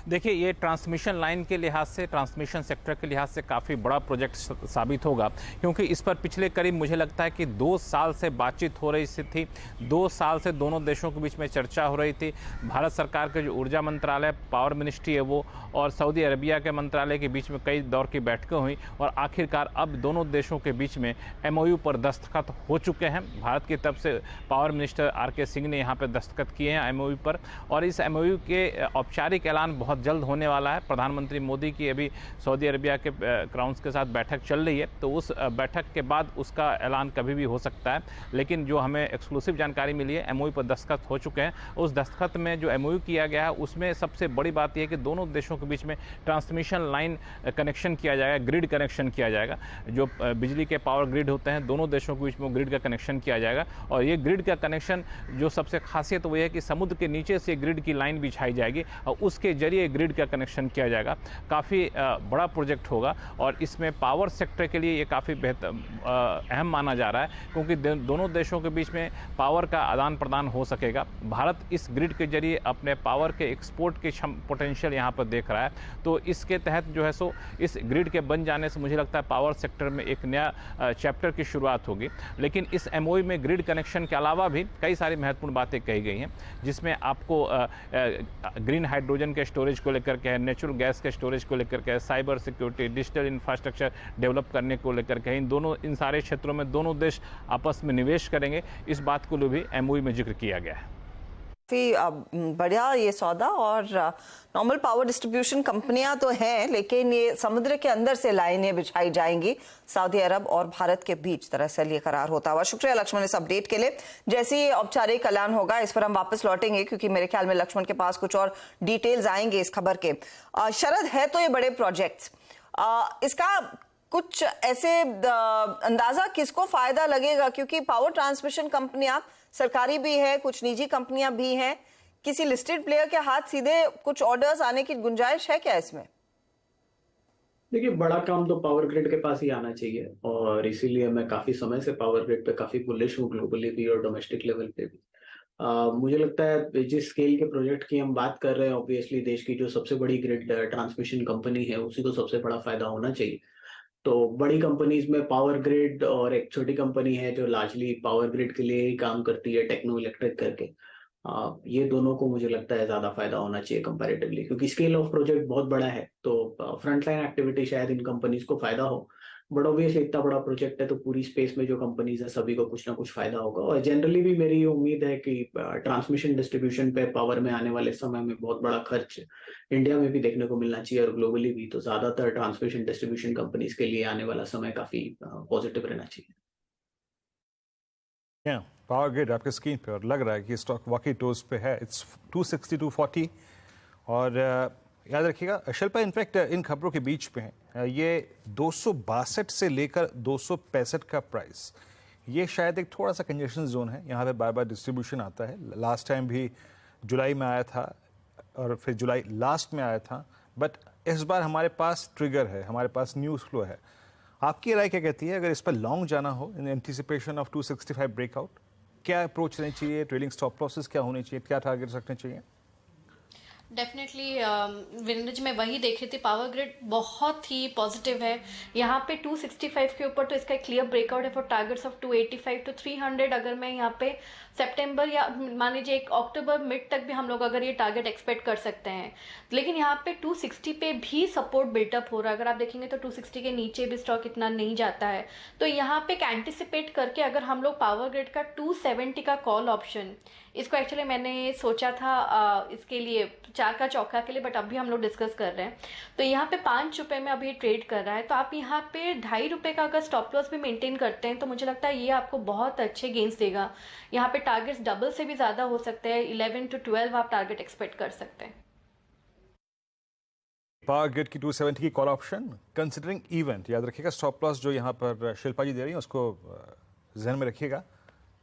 देखिए, ये ट्रांसमिशन लाइन के लिहाज से, ट्रांसमिशन सेक्टर के लिहाज से काफ़ी बड़ा प्रोजेक्ट साबित होगा, क्योंकि इस पर पिछले करीब मुझे लगता है कि 2 साल से बातचीत हो रही थी। 2 साल से दोनों देशों के बीच में चर्चा हो रही थी। भारत सरकार के जो ऊर्जा मंत्रालय, पावर मिनिस्ट्री है वो, और सऊदी अरबिया के मंत्रालय के बीच में कई दौर की बैठकें हुई, और आखिरकार अब दोनों देशों के बीच में MOU पर दस्तखत हो चुके हैं। भारत की तरफ से पावर मिनिस्टर RK सिंह ने यहाँ पर दस्तखत किए हैं MOU पर, और इस MOU के औपचारिक ऐलान बहुत जल्द होने वाला है। प्रधानमंत्री मोदी की अभी सऊदी अरबिया के क्राउन्स के साथ बैठक चल रही है, तो उस बैठक के बाद उसका ऐलान कभी भी हो सकता है। लेकिन जो हमें एक्सक्लूसिव जानकारी मिली है, MOU पर दस्तखत हो चुके हैं। उस दस्तखत में जो MOU किया गया है, उसमें सबसे बड़ी बात यह है कि दोनों देशों के बीच में ट्रांसमिशन लाइन कनेक्शन किया जाएगा, ग्रिड कनेक्शन किया जाएगा। जो बिजली के पावर ग्रिड होते हैं, दोनों देशों के बीच में ग्रिड का कनेक्शन किया जाएगा। और ये ग्रिड का कनेक्शन जो सबसे खासियत वो है कि समुद्र के नीचे से ग्रिड की लाइन बिछाई जाएगी, और उसके जरिए ये ग्रिड का कनेक्शन किया जाएगा, काफ़ी बड़ा प्रोजेक्ट होगा और इसमें पावर सेक्टर के लिए ये काफ़ी अहम माना जा रहा है, क्योंकि दोनों देशों के बीच में पावर का आदान प्रदान हो सकेगा। भारत इस ग्रिड के जरिए अपने पावर के एक्सपोर्ट के पोटेंशियल यहाँ पर देख रहा है, तो इसके तहत जो है सो इस ग्रिड के बन जाने से मुझे लगता है पावर सेक्टर में एक नया चैप्टर की शुरुआत होगी। लेकिन इस एमओयू में ग्रिड कनेक्शन के अलावा भी कई सारी महत्वपूर्ण बातें कही गई हैं, जिसमें आपको ग्रीन हाइड्रोजन के स्टोरेज को लेकर के, नेचुरल गैस के स्टोरेज को लेकर के, cyber security, digital infrastructure develop करने को लेकर के, इन सारे क्षेत्रों में दोनों देश आपस में निवेश करेंगे, इस बात को भी एमओयू में जिक्र किया गया है। बढ़िया ये सौदा। और नॉर्मल पावर डिस्ट्रीब्यूशन कंपनियां तो हैं, लेकिन ये समुद्र के अंदर से लाइनें बिछाई जाएंगी सऊदी अरब और भारत के बीच। दरअसल ये करार होता हुआ। शुक्रिया लक्ष्मण इस अपडेट के लिए। जैसे ही औपचारिक ऐलान होगा इस पर हम वापस लौटेंगे, क्योंकि मेरे ख्याल में लक्ष्मण के पास कुछ और डिटेल्स आएंगे इस खबर के। शरद, है तो ये बड़े प्रोजेक्ट्स, इसका कुछ ऐसे अंदाजा किसको फायदा लगेगा? क्योंकि पावर ट्रांसमिशन कंपनियां सरकारी भी है, कुछ निजी कंपनियां भी हैं, किसी लिस्टेड प्लेयर के हाथ सीधे कुछ ऑर्डर्स आने की गुंजाइश है क्या इसमें? देखिए, बड़ा काम तो पावर ग्रिड के पास ही आना चाहिए और इसीलिए मैं काफी समय से पावर ग्रिड पे काफी बुलिश हूँ, ग्लोबली भी और डोमेस्टिक लेवल पे भी। मुझे लगता है जिस स्केल के प्रोजेक्ट की हम बात कर रहे हैं, ऑब्वियसली देश की जो सबसे बड़ी ग्रिड ट्रांसमिशन कंपनी है उसी को सबसे बड़ा फायदा होना चाहिए। तो बड़ी कंपनीज में पावर ग्रिड और एक छोटी कंपनी है जो लार्जली पावर ग्रिड के लिए ही काम करती है, टेक्नो इलेक्ट्रिक करके। ये दोनों को मुझे लगता है ज्यादा फायदा होना चाहिए कंपैरेटिवली, क्योंकि स्केल ऑफ प्रोजेक्ट बहुत बड़ा है। तो फ्रंटलाइन एक्टिविटी शायद इन कंपनीज को फायदा हो, बट ऑब्वियसली इतना बड़ा प्रोजेक्ट है तो पूरी स्पेस में जो कंपनीज है सभी को कुछ ना कुछ फायदा होगा। और जनरली भी मेरी उम्मीद है कि ट्रांसमिशन डिस्ट्रीब्यूशन पे पावर में आने वाले समय में बहुत बड़ा खर्च इंडिया में भी देखने को मिलना चाहिए और ग्लोबली भी। तो ज्यादातर ट्रांसमिशन डिस्ट्रीब्यूशन कंपनीज के लिए आने वाला समय काफी पॉजिटिव रहना चाहिए। पावर ग्रिड आपके स्क्रीन पे और लग रहा है कि स्टॉक वाकई टोज पे है। इट्स 260 240 और याद रखिएगा शिल्पा, इनफैक्ट इन खबरों के बीच पे है ये 262 से लेकर 265 का प्राइस, ये शायद एक थोड़ा सा कंजेशन जोन है। यहाँ पे बार बार डिस्ट्रीब्यूशन आता है। लास्ट टाइम भी जुलाई में आया था और फिर जुलाई लास्ट में आया था, बट इस बार हमारे पास ट्रिगर है, हमारे पास न्यूज़ फ्लो है। आपकी राय क्या कहती है? अगर इस पर लॉन्ग जाना हो इन एंटिसिपेशन ऑफ 265 ब्रेकआउट, क्या अप्रोच रहनी चाहिए? ट्रेलिंग स्टॉप लॉसेस क्या होने चाहिए? क्या टारगेट रखने चाहिए? डेफिनेटली वीरेंद्र जी, मैं वही देख रही थी, पावर ग्रिड बहुत ही पॉजिटिव है। यहाँ पे 265 के ऊपर तो इसका क्लियर ब्रेकआउट है फॉर टारगेट्स ऑफ 285 टू 300। अगर मैं यहाँ पे सितंबर या मान लीजिए एक अक्टूबर मिड तक भी हम लोग अगर ये टारगेट एक्सपेक्ट कर सकते हैं। लेकिन यहाँ पे 260 पे भी सपोर्ट बिल्टअप हो रहा है। अगर आप देखेंगे तो 260 के नीचे भी स्टॉक इतना नहीं जाता है। तो यहाँ पे एंटिसिपेट करके अगर हम लोग पावर ग्रिड का 270 का कॉल ऑप्शन, इसको एक्चुअली मैंने सोचा था इसके लिए चार का चौका के लिए, बट अभी हम लोग डिस्कस कर रहे हैं। तो यहाँ पे 5 रुपए में अभी ट्रेड कर रहा है, तो आप यहाँ पे 2.5 रुपए का अगर स्टॉप लॉस भी मेंटेन करते हैं तो मुझे लगता है ये आपको बहुत अच्छे गेन्स देगा। यहाँ पे टारगेट्स डबल से भी ज्यादा हो सकते हैं, 11 to 12 आप टारगेट एक्सपेक्ट कर सकते हैं। पावर ग्रिड की 270 की कॉल ऑप्शन कंसिडरिंग इवेंट, याद रखिएगा स्टॉप लॉस जो यहाँ पर शिल्पा जी दे रही है उसको जहन में रखिएगा।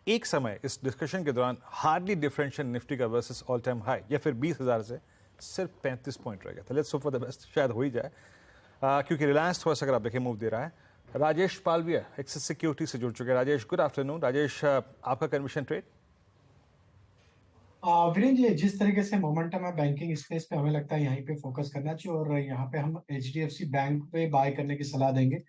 एक समय इस डिस्कशन के दौरान हार्डली डिफरेंशियल निफ्टी का वर्सेस ऑल टाइम हाई या फिर 20,000 से सिर्फ 35 पॉइंट रह गया था। Let's hope for the best, शायद हो ही जाए क्योंकि रिलायंस थोड़ा सा अगर आप देखें मूव दे रहा है। राजेश पालविया एक्सिस सिक्योरिटी से जुड़ चुके हैं। Rajesh, good afternoon. राजेश, आपका कन्विशन ट्रेड? वीरेंद्र जी, जिस तरीके से मोमेंटम है बैंकिंग स्पेस पे, हमें लगता है यहीं पे फोकस करना चाहिए और यहाँ पे हम HDFC बैंक पे बाय करने की सलाह देंगे।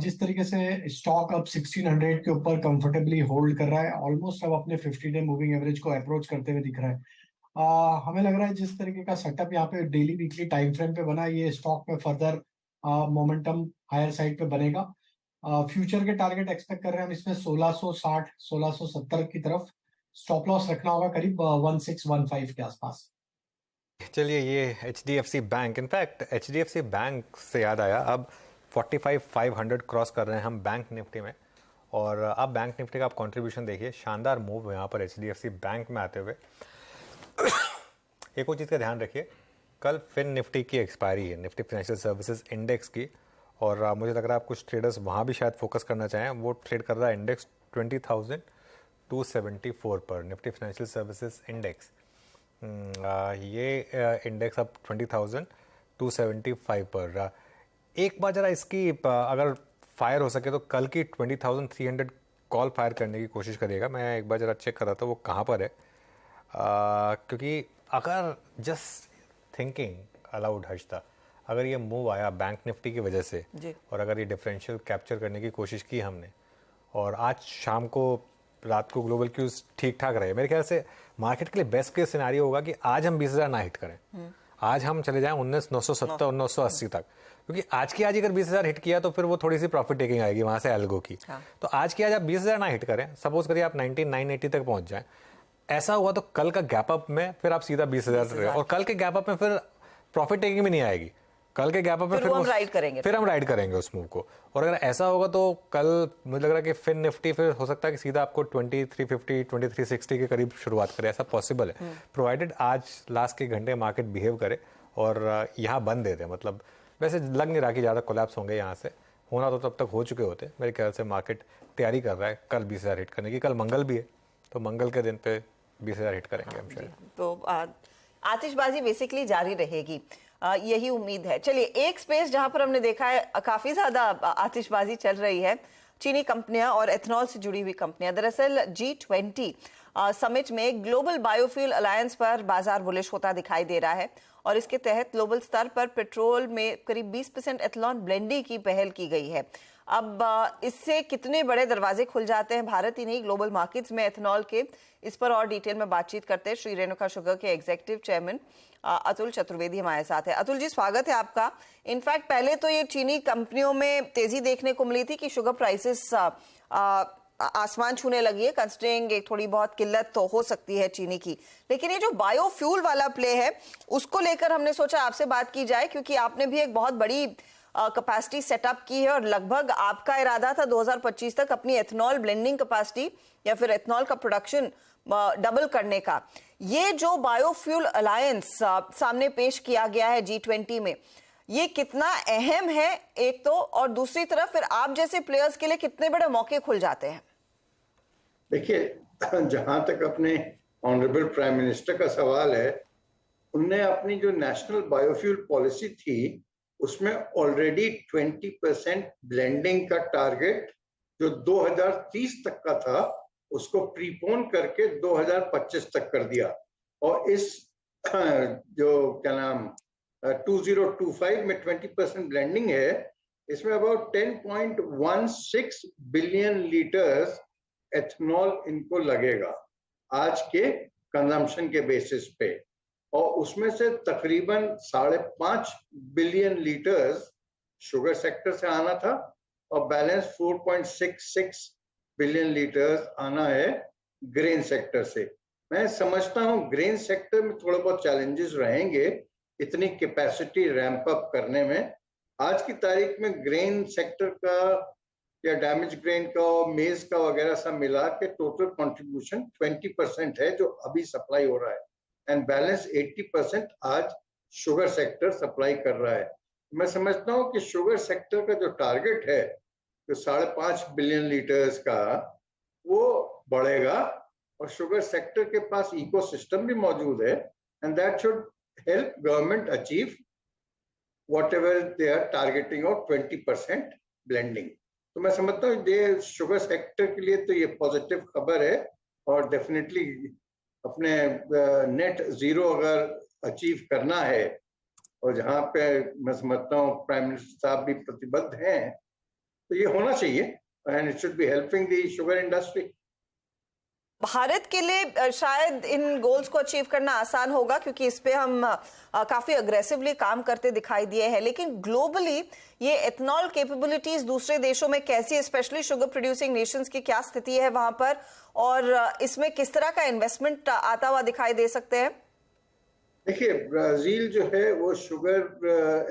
जिस तरीके से स्टॉक अब 1600 के ऊपर कंफर्टेबली होल्ड कर रहा है, ऑलमोस्ट अब अपने 50 डे मूविंग एवरेज को अप्रोच करते हुए दिख रहा है। हमें लग रहा है जिस तरीके का सेटअप यहाँ पे डेली वीकली टाइम फ्रेम पे बना, ये स्टॉक में फर्दर मोमेंटम हायर साइड पे बनेगा। फ्यूचर के टारगेट एक्सपेक्ट कर रहे हैं हम इसमें 1660 1670 की तरफ। स्टॉप लॉस रखना होगा करीब 1615 के आसपास। चलिए, ये HDFC bank, in fact HDFC bank से याद आया, अब 45,500 क्रॉस कर रहे हैं हम बैंक निफ्टी में। और अब बैंक निफ्टी का आप कंट्रीब्यूशन देखिए, शानदार मूव यहाँ पर HDFC बैंक में आते हुए। एक और चीज़ का ध्यान रखिए, कल फिन निफ्टी की एक्सपायरी है, निफ्टी फाइनेंशियल सर्विसेज इंडेक्स की, और मुझे लग रहा है आप कुछ ट्रेडर्स वहाँ भी शायद फोकस करना चाहें। वो ट्रेड कर रहा है इंडेक्स 20,274 पर, निफ्टी फाइनेंशियल सर्विसेज इंडेक्स। ये इंडेक्स अब 20,275 पर रहा। एक बार जरा इसकी अगर फायर हो सके तो कल की 20,300 कॉल फायर करने की कोशिश करिएगा। मैं एक बार जरा चेक कर रहा था वो कहाँ पर है, क्योंकि अगर जस्ट थिंकिंग अलाउड हर्षदा, अगर ये मूव आया बैंक निफ्टी की वजह से और अगर ये डिफरेंशियल कैप्चर करने की कोशिश की हमने और आज शाम को रात को ग्लोबल क्यूज ठीक ठाक रहे, मेरे ख्याल से मार्केट के लिए बेस्ट केस सिनेरियो होगा कि आज हम 20,000 ना हिट करें, आज हम चले जाएं 19,970 1980 तक, क्योंकि आज की आज अगर 20,000 हिट किया तो फिर वो थोड़ी सी प्रॉफिट टेकिंग आएगी वहां से एल्गो की। तो आज की आज आप 20,000 ना हिट करें, सपोज करिए आप 19,980 तक पहुंच जाएं, ऐसा हुआ तो कल का गैप अप में फिर आप सीधा 20,000 और कल के गैप अप में फिर प्रॉफिट टेकिंग भी नहीं आएगी, कल के गैप अप में फिर हम राइड करेंगे उस मूव को। और अगर ऐसा होगा तो कल मुझे लग रहा है कि फिन निफ्टी फिर हो सकता है कि सीधा आपको 2350 2360 के करीब शुरुआत करे, ऐसा पॉसिबल है, प्रोवाइडेड आज लास्ट के घंटे मार्केट बिहेव करे और यहाँ बंद दे दे। मतलब वैसे लग नहीं रहा कि ज़्यादा कोलैप्स होंगे यहाँ से, होना तो तब तक हो चुके होते। मेरे ख्याल से मार्केट तैयारी कर रहा है कल 20,000 हिट करने की, कल मंगल भी है तो मंगल के दिन पे 20,000 हिट करेंगे हम शायद। तो आतिशबाजी बेसिकली जारी रहेगी, यही उम्मीद है। चलिए, एक स्पेस जहां पर हमने देखा है काफी ज्यादा आतिशबाजी चल रही है, चीनी कंपनियां और एथनॉल से जुड़ी हुई कंपनियां। दरअसल G20 समिट में ग्लोबल बायोफ्यूल अलायंस पर बाजार बुलिश होता दिखाई दे रहा है और इसके तहत ग्लोबल स्तर पर पेट्रोल में करीब 20% एथनॉल ब्लेंडिंग की पहल की गई है। अब इससे कितने बड़े दरवाजे खुल जाते हैं भारत ही नहीं ग्लोबल मार्केट्स में एथनॉल के, इस पर और डिटेल में बातचीत करते हैं श्री रेणुका शुगर के एग्जीक्यूटिव चेयरमैन अतुल चतुर्वेदी हमारे साथ है। अतुल जी, स्वागत है आपका। इनफैक्ट पहले तो ये चीनी कंपनियों में तेजी देखने को मिली थी कि शुगर प्राइसेस आसमान छूने लगी है, कंसिडरिंग एक थोड़ी बहुत किल्लत तो हो सकती है चीनी की, लेकिन ये जो बायोफ्यूल वाला प्ले है उसको लेकर हमने सोचा आपसे बात की जाए, क्योंकि आपने भी एक बहुत बड़ी कैपेसिटी सेटअप की है और लगभग आपका इरादा था 2025 तक अपनी एथनॉल ब्लेंडिंग कैपेसिटी या फिर एथनॉल का प्रोडक्शन डबल करने का। ये जो बायोफ्यूल अलायंस सामने पेश किया गया है G20 में, ये कितना अहम है एक तो, और दूसरी तरफ फिर आप जैसे प्लेयर्स के लिए कितने बड़े मौके खुल जाते हैं? देखिए, जहां तक अपने ऑनरेबल प्राइम मिनिस्टर का सवाल है, उनने अपनी जो नेशनल बायोफ्यूल पॉलिसी थी उसमें ऑलरेडी 20% ब्लेंडिंग का टारगेट जो 2030 तक का था उसको प्रीपोन करके 2025 तक कर दिया, और इस जो क्या नाम 2025 में 20% ब्लेंडिंग है, इसमें अबाउट 10.16 बिलियन लीटर्स एथनॉल इनको लगेगा आज के कंजम्पशन के बेसिस पे, और उसमें से तकरीबन 5.5 बिलियन लीटर्स शुगर सेक्टर से आना था और बैलेंस 4.66 बिलियन लीटर्स आना है ग्रेन सेक्टर से। मैं समझता हूं ग्रेन सेक्टर में थोड़े बहुत चैलेंजेस रहेंगे इतनी कैपेसिटी रैंप अप करने में। आज की तारीख में ग्रेन सेक्टर का या डैमेज ग्रेन का और मेज का वगैरह सब मिला के टोटल कंट्रीब्यूशन 20% है जो अभी सप्लाई हो रहा है, एंड बैलेंस 80% आज शुगर सेक्टर सप्लाई कर रहा है। मैं समझता हूं कि शुगर सेक्टर का जो टारगेट है जो 5.5 बिलियन लीटर्स का, वो बढ़ेगा और शुगर सेक्टर के पास इकोसिस्टम भी मौजूद है, and that should help government achieve whatever they are targeting of 20% blending. तो मैं समझता हूँ ये शुगर सेक्टर के लिए तो ये पॉजिटिव खबर है, और डेफिनेटली अपने नेट जीरो अगर अचीव करना है, और जहाँ पे मैं समझता हूँ प्राइम मिनिस्टर साहब भी प्रतिबद्ध हैं, तो ये होना चाहिए, and it should be helping the sugar industry. Bharat के लिए शायद इन गोल्स को अचीव करना आसान होगा क्योंकि इस पे हम काफी अग्रेसिवली काम करते दिखाई दिए हैं, लेकिन ग्लोबली ये एथनॉल कैपेबिलिटीज दूसरे देशों में कैसी है, स्पेशली शुगर प्रोड्यूसिंग नेशंस की क्या स्थिति है वहां पर, और इसमें किस तरह का इन्वेस्टमेंट आता हुआ दिखाई दे सकते हैं? देखिए, ब्राजील जो है वो शुगर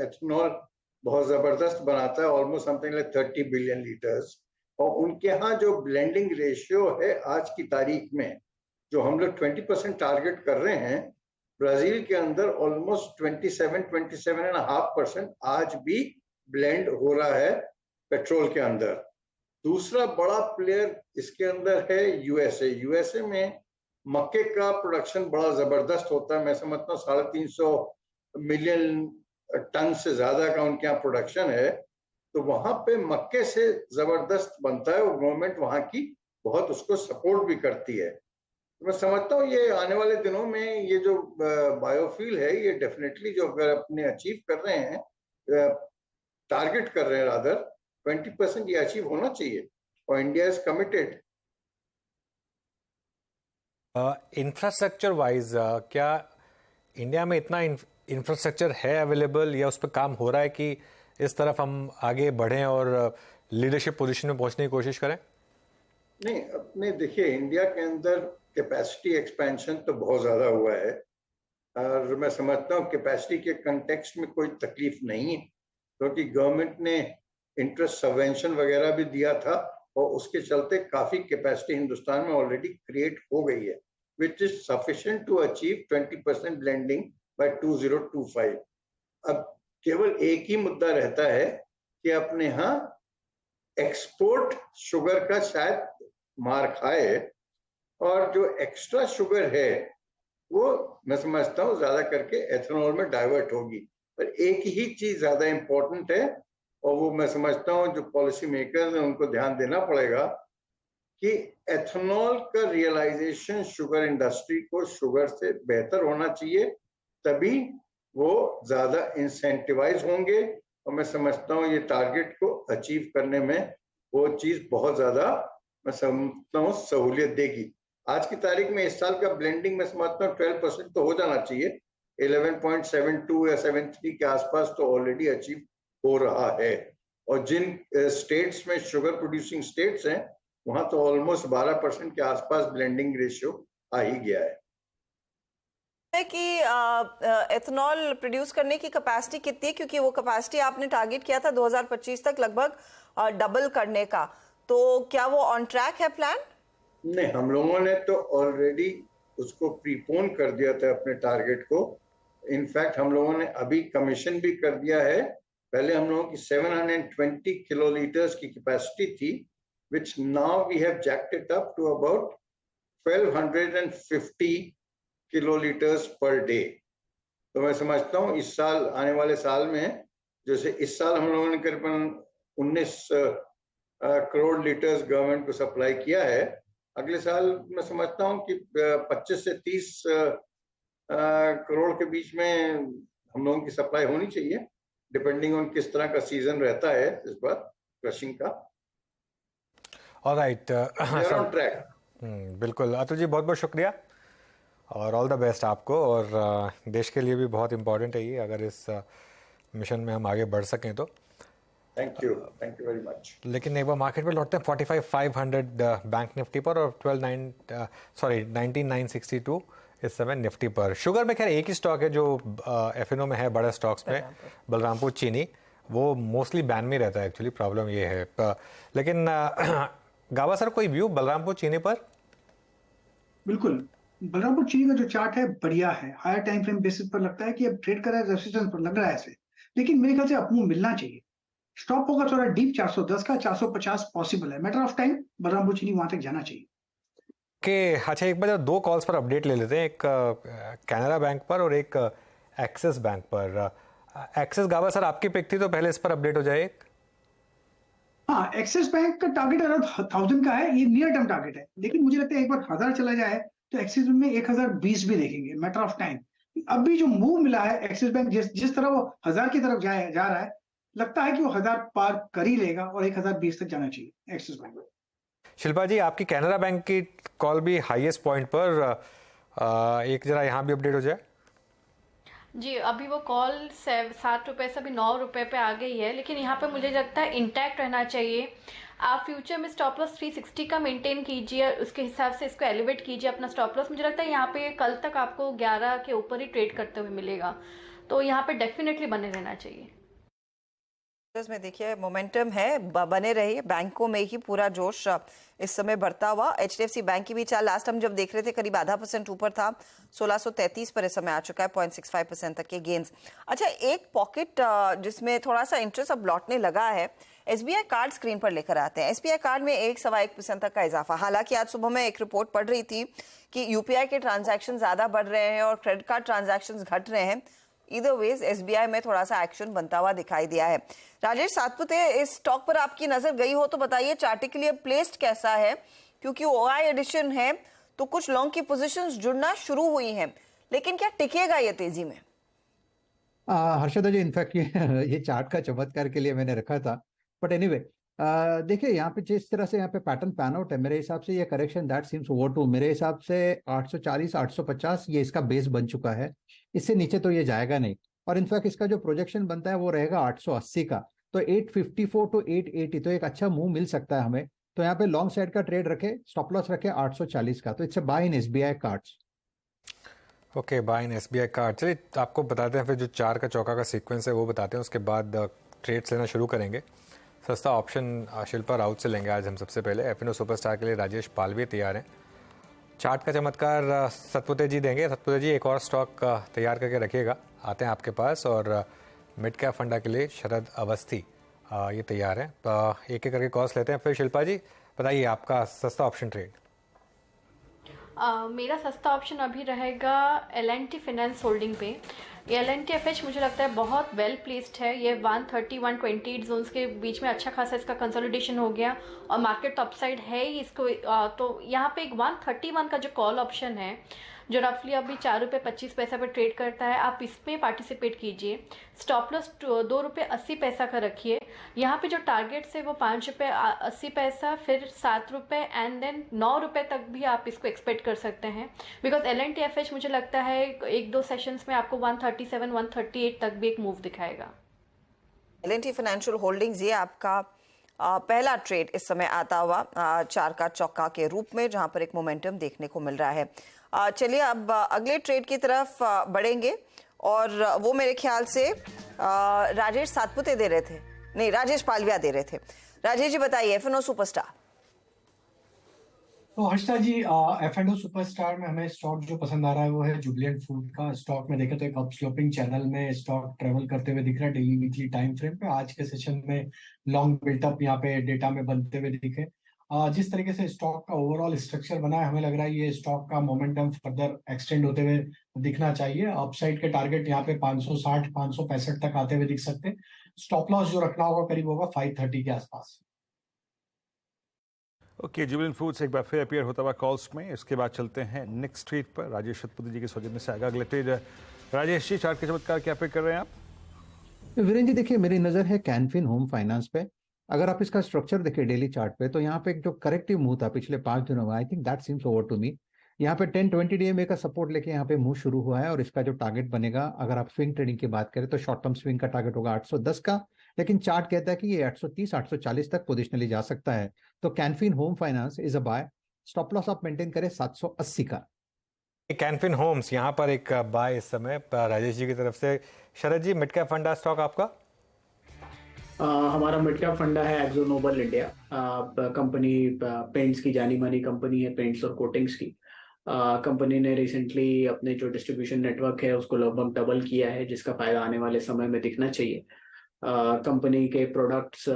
एथनॉल बहुत जबरदस्त बनाता है, almost something like 30 billion litres, और उनके यहाँ जो ब्लेंडिंग रेशियो है आज की तारीख में, जो हम लोग 20% टारगेट कर रहे हैं, ब्राजील के अंदर ऑलमोस्ट 27.5% आज भी ब्लेंड हो रहा है पेट्रोल के अंदर। दूसरा बड़ा प्लेयर इसके अंदर है यूएसए। यूएसए में मक्के का प्रोडक्शन बड़ा जबरदस्त होता है। मैं समझता हूँ 350 मिलियन टन से ज्यादा का उनके यहाँ प्रोडक्शन है। तो वहां पे मक्के से जबरदस्त बनता है और गवर्नमेंट वहां की बहुत उसको सपोर्ट भी करती है। तो मैं समझता हूँ ये आने वाले दिनों में ये जो बायोफ्यूल है ये डेफिनेटली जो अगर अपने अचीव कर रहे हैं, टारगेट कर रहे हैं रादर 20% ये अचीव होना चाहिए और India is committed. Infrastructure wise क्या इंडिया में इतना इंफ्रास्ट्रक्चर है अवेलेबल या उस पर काम हो रहा है कि इस तरफ हम आगे बढ़ें और लीडरशिप पोजीशन में पहुंचने की कोशिश करें? नहीं, अपने देखिए इंडिया के अंदर कैपेसिटी एक्सपेंशन तो बहुत ज्यादा हुआ है और मैं समझता हूँ कैपेसिटी के कंटेक्स्ट में कोई तकलीफ नहीं है, क्योंकि गवर्नमेंट ने इंटरेस्ट सबवेंशन वगैरह भी दिया था और उसके चलते काफी कैपेसिटी हिंदुस्तान में ऑलरेडी क्रिएट हो गई है, which is sufficient to achieve 20% blending by 2025। अब केवल एक ही मुद्दा रहता है कि अपने यहाँ एक्सपोर्ट शुगर का शायद मार खाए और जो एक्स्ट्रा शुगर है वो मैं समझता हूँ ज्यादा करके एथेनॉल में डाइवर्ट होगी। पर एक ही चीज ज्यादा इंपॉर्टेंट है और वो मैं समझता हूँ जो पॉलिसी मेकर्स हैं उनको ध्यान देना पड़ेगा कि एथेनॉल का रियलाइजेशन शुगर इंडस्ट्री को शुगर से बेहतर होना चाहिए, तभी वो ज्यादा इंसेंटिवाइज होंगे और मैं समझता हूँ ये टारगेट को अचीव करने में वो चीज बहुत ज्यादा मैं समझता हूँ सहूलियत देगी। आज की तारीख में इस साल का ब्लेंडिंग मैं समझता हूँ 12% तो हो जाना चाहिए, 11.72 या 73 के आसपास तो ऑलरेडी अचीव हो रहा है और जिन स्टेट्स में शुगर प्रोड्यूसिंग स्टेट्स हैं वहां तो ऑलमोस्ट 12% के आसपास ब्लेंडिंग रेशियो आ ही गया है। कि एथेनॉल प्रोड्यूस करने की कैपेसिटी कितनी है, क्योंकि वो कैपेसिटी आपने टारगेट किया था 2025 तक लगभग डबल करने का, तो क्या वो ऑन ट्रैक है प्लान? नहीं, हम लोगों ने तो ऑलरेडी उसको प्रीपोन कर दिया था अपने टारगेट को। इनफैक्ट हम लोगों ने अभी कमीशन भी कर दिया है। पहले हम लोगों की 720 किलोलीटर्स की कैपेसिटी थी, which now we have jacked it up to about 1250 kilolitres per day. तो मैं समझता हूँ इस साल आने वाले साल में, जैसे इस साल हम लोगों ने करीबन 19 करोड़ लीटर्स गवर्नमेंट को सप्लाई किया है, अगले साल मैं समझता हूँ कि 25 से 30 करोड़ के बीच में हम लोगों की सप्लाई होनी चाहिए, डिपेंडिंग ऑन किस तरह का सीजन रहता है इस बार क्रशिंग का। Alright, on track. बिल्कुल अतुल जी, बहुत बहुत शुक्रिया और ऑल द बेस्ट आपको, और देश के लिए भी बहुत इम्पोर्टेंट है ये, अगर इस मिशन में हम आगे बढ़ सकें तो। Thank you very much. लेकिन एक बार मार्केट पे लौटते हैं 45,500 बैंक निफ्टी पर और 19,962 इस समय निफ्टी पर। शुगर में खैर एक ही स्टॉक है जो एफएनओ में है बड़े स्टॉक्स में, बलरामपुर चीनी, वो मोस्टली बैन में रहता है एक्चुअली, प्रॉब्लम ये है। लेकिन गावा सर, कोई व्यू बलरामपुर चीनी पर? बिल्कुल, बलरामपुर चीनी का जो चार्ट है बढ़िया है, हायर टाइम फ्रेम बेसिस पर लगता है कि अब ट्रेड कर रहा है, रेजिस्टेंस पर लग रहा है ऐसे, लेकिन मेरे ख्याल से अपमूव मिलना चाहिए। स्टॉप होगा थोड़ा डीप 410 का, 450 पॉसिबल है, मैटर ऑफ टाइम बलरामपुर चीनी वहां तक जाना चाहिए। अच्छा, एक बार दो कॉल्स पर अपडेट ले लेते हैं, एक कैनरा बैंक पर और एक एक्सिस बैंक पर। एक्सिस गावा सर आपकी पिक थी तो पहले इस पर अपडेट हो जाए। हाँ, एक्सिस बैंक का टारगेट अराउंड 1000 का है, ये नियर टर्म टारगेट है, लेकिन मुझे लगता है एक बार 1000 चला जाए तो एक्सिस में 1020 भी देखेंगे, मैटर ऑफ टाइम। अब भी जो मूव मिला है एक्सिस बैंक जिस तरह वो 1000 की तरफ जा रहा है, लगता है कि वो 1000 पार कर ही लेगा और 1020 तक जाना चाहिए एक्सिस बैंक। शिल्पा जी, आपकी कैनरा बैंक की कॉल भी हाईएस्ट पॉइंट पर, एक जरा यहाँ भी अपडेट हो जाए। जी, अभी वो कॉल 7 रुपये से अभी 9 रुपये पे आ गई है, लेकिन यहाँ पे मुझे लगता है इंटैक्ट रहना चाहिए। आप फ्यूचर में स्टॉप लॉस 360 का मेंटेन कीजिए, उसके हिसाब से इसको एलिवेट कीजिए अपना स्टॉप लॉस। मुझे लगता है यहाँ पे कल तक आपको 11 के ऊपर ही ट्रेड करते हुए मिलेगा, तो यहाँ पे डेफिनेटली बने रहना चाहिए। में देखिए मोमेंटम है, बने रही बैंकों में ही पूरा जोश इस समय बढ़ता हुआ। एचडीएफसी बैंक की भी चाल लास्ट हम जब देख रहे थे करीब 0.5% ऊपर था, 1633 पर इस समय आ चुका है, 0.65% तक के गेन्स। अच्छा, एक पॉकेट जिसमें थोड़ा सा इंटरेस्ट अब लौटने लगा है, एसबीआई कार्ड स्क्रीन पर लेकर आते हैं। एसबीआई कार्ड में 1.25% तक का इजाफा। हालांकि आज सुबह में एक रिपोर्ट पढ़ रही थी कि यूपीआई के ट्रांजैक्शन ज्यादा बढ़ रहे हैं और क्रेडिट कार्ड ट्रांजैक्शन घट रहे हैं। इधर वेज एसबीआई में थोड़ा सा एक्शन बनता हुआ दिखाई दिया है। राजेश सातपुते, इस स्टॉक पर आपकी नजर गई हो तो बताइए चार्टिकली प्लेस्ड कैसा है, क्योंकि ओआई एडिशन है तो कुछ लॉन्ग की पोजीशंस जुड़ना शुरू हुई हैं, लेकिन क्या टिकेगा ये तेजी में? हर्षदा जी, इनफैक्ट ये चार्ट का चमत्कार के लिए मैंने रखा था, बट एनीवे देखिए यहाँ पे जिस तरह से यहाँ पे पैटर्न पैन आउट है, मेरे हिसाब से ये correction that seems over to, मेरे हिसाब से 840 850 ये इसका बेस बन चुका है, इससे नीचे तो ये जाएगा नहीं। और इनफैक्ट इसका जो प्रोजेक्शन बनता है वो रहेगा 880 का, तो 854 टू 880 तो एक अच्छा मूव मिल सकता है हमें। तो यहाँ पे लॉन्ग साइड का ट्रेड रखे, स्टॉप लॉस रखे 840 का, तो it's a buy in SBI cards. Okay, buy in SBI card. चलिए आपको बताते हैं फिर जो 4 का चौका का सीक्वेंस है वो बताते हैं, उसके बाद ट्रेड्स लेना शुरू करेंगे। सस्ता ऑप्शन शिल्पा राउत से लेंगे आज हम सबसे पहले। एफएनओ सुपरस्टार के लिए राजेश पालवी तैयार हैं। चार्ट का चमत्कार सतपुते जी देंगे। सतपुते जी, एक और स्टॉक तैयार करके रखिएगा, आते हैं आपके पास। और मिड कैप फंडा के लिए शरद अवस्थी ये तैयार हैं। एक एक करके कॉस्ट लेते हैं। फिर शिल्पा जी बताइए आपका सस्ता ऑप्शन ट्रेड। मेरा सस्ता ऑप्शन अभी रहेगा L&T फाइनेंस होल्डिंग पे। L&T FH मुझे लगता है बहुत वेल प्लेस्ड है। ये 130-128 जोन्स के बीच में अच्छा खासा इसका कंसोलिडेशन हो गया और मार्केट अपसाइड है ही इसको। तो यहाँ पे एक 131 का जो कॉल ऑप्शन है जो रफली अभी 4 रुपये 25 पैसा पर ट्रेड करता है, आप इसमें पार्टिसिपेट कीजिए। स्टॉप लॉस 2 रुपये 80 पैसा का रखिए। यहाँ पे जो टारगेट्स है वो 5 रुपये 80 पैसा, फिर 7 रुपये एंड देन 9 रुपये तक भी आप इसको एक्सपेक्ट कर सकते हैं। बिकॉज L&T FH मुझे लगता है 1-2 सेशंस में आपको 137-138 तक भी एक मूव दिखाएगा। L&T फाइनेंशियल होल्डिंग्स ये आपका पहला ट्रेड इस समय आता हुआ 4 का चौका के रूप में, जहां पर एक मोमेंटम देखने को मिल रहा है। चलिए अब अगले ट्रेड की तरफ बढ़ेंगे और वो मेरे ख्याल से राजेश सातपुते दे रहे थे, नहीं राजेश पालविया दे रहे थे। राजेश जी बताइए एफएनओ सुपरस्टार। तो हर्षदा जी, एफएनओ सुपरस्टार में हमें स्टॉक जो पसंद आ रहा है वो है जुबिलेंट फूड का। स्टॉक में देखें तो एक अपस्लोपिंग चैनल में स्टॉक ट्रेवल करते हुए दिख रहा है डेली वीकली टाइम फ्रेम पे। आज के सेशन में लॉन्ग बिल्टअप यहाँ पे डेटा में बनते हुए दिखे। जिस तरीके से स्टॉक का ओवरऑल स्ट्रक्चर बना है, हमें लग रहा है ये स्टॉक का मोमेंटम फर्दर एक्सटेंड होते हुए दिखना चाहिए। अपसाइड के टारगेट यहाँ पे 560 565 तक आते हुए दिख सकते हैं। स्टॉप लॉस जो रखना होगा करीब होगा 530 के आसपास। ओके, जुबिलेंट फूड्स एक बार फिर अपीयर होता हुआ कॉल्स में। इसके बाद चलते हैं नेक्स्ट ट्रेड पर। राजेश सतपुते जी के सौजन्य से आगे अगले ट्रेड। राजेश जी, चार्ट के चमत्कार क्या पे कर रहे हैं आप? वीरेंद्र जी देखिए, मेरी नजर है कैनफिन होम फाइनेंस पे। अगर आप इसका स्ट्रक्चर देखिए डेली चार्ट पे, तो यहाँ पे एक जो करेक्टिव मूव था पिछले 5 दिनों में, I think that seems over to me. यहाँ पे 10-20 डीएमए का सपोर्ट लेके यहाँ पे मूव शुरू हुआ है और इसका जो टारगेट बनेगा, अगर आप स्विंग ट्रेडिंग की बात करें तो शॉर्ट टर्म स्विंग का टारगेट होगा 810 का, लेकिन चार्ट कहता है कि ये 830-840 तक पोजिशनली जा सकता है। तो Canfin home finance is a buy. Stop loss आप मेंटेन करें 780 का। कैनफिन होम्स यहाँ पर एक बाय इस समय राजेश जी की तरफ से। शरद जी, मिड कैप फंडा स्टॉक आपका? हमारा मिड कैप फंडा है एक्सो नोबल इंडिया। कंपनी पेंट्स की जानी मानी कंपनी है, पेंट्स और कोटिंग्स की। कंपनी ने रिसेंटली अपने जो डिस्ट्रीब्यूशन नेटवर्क है उसको लगभग डबल किया है, जिसका फायदा आने वाले समय में दिखना चाहिए। कंपनी के प्रोडक्ट्स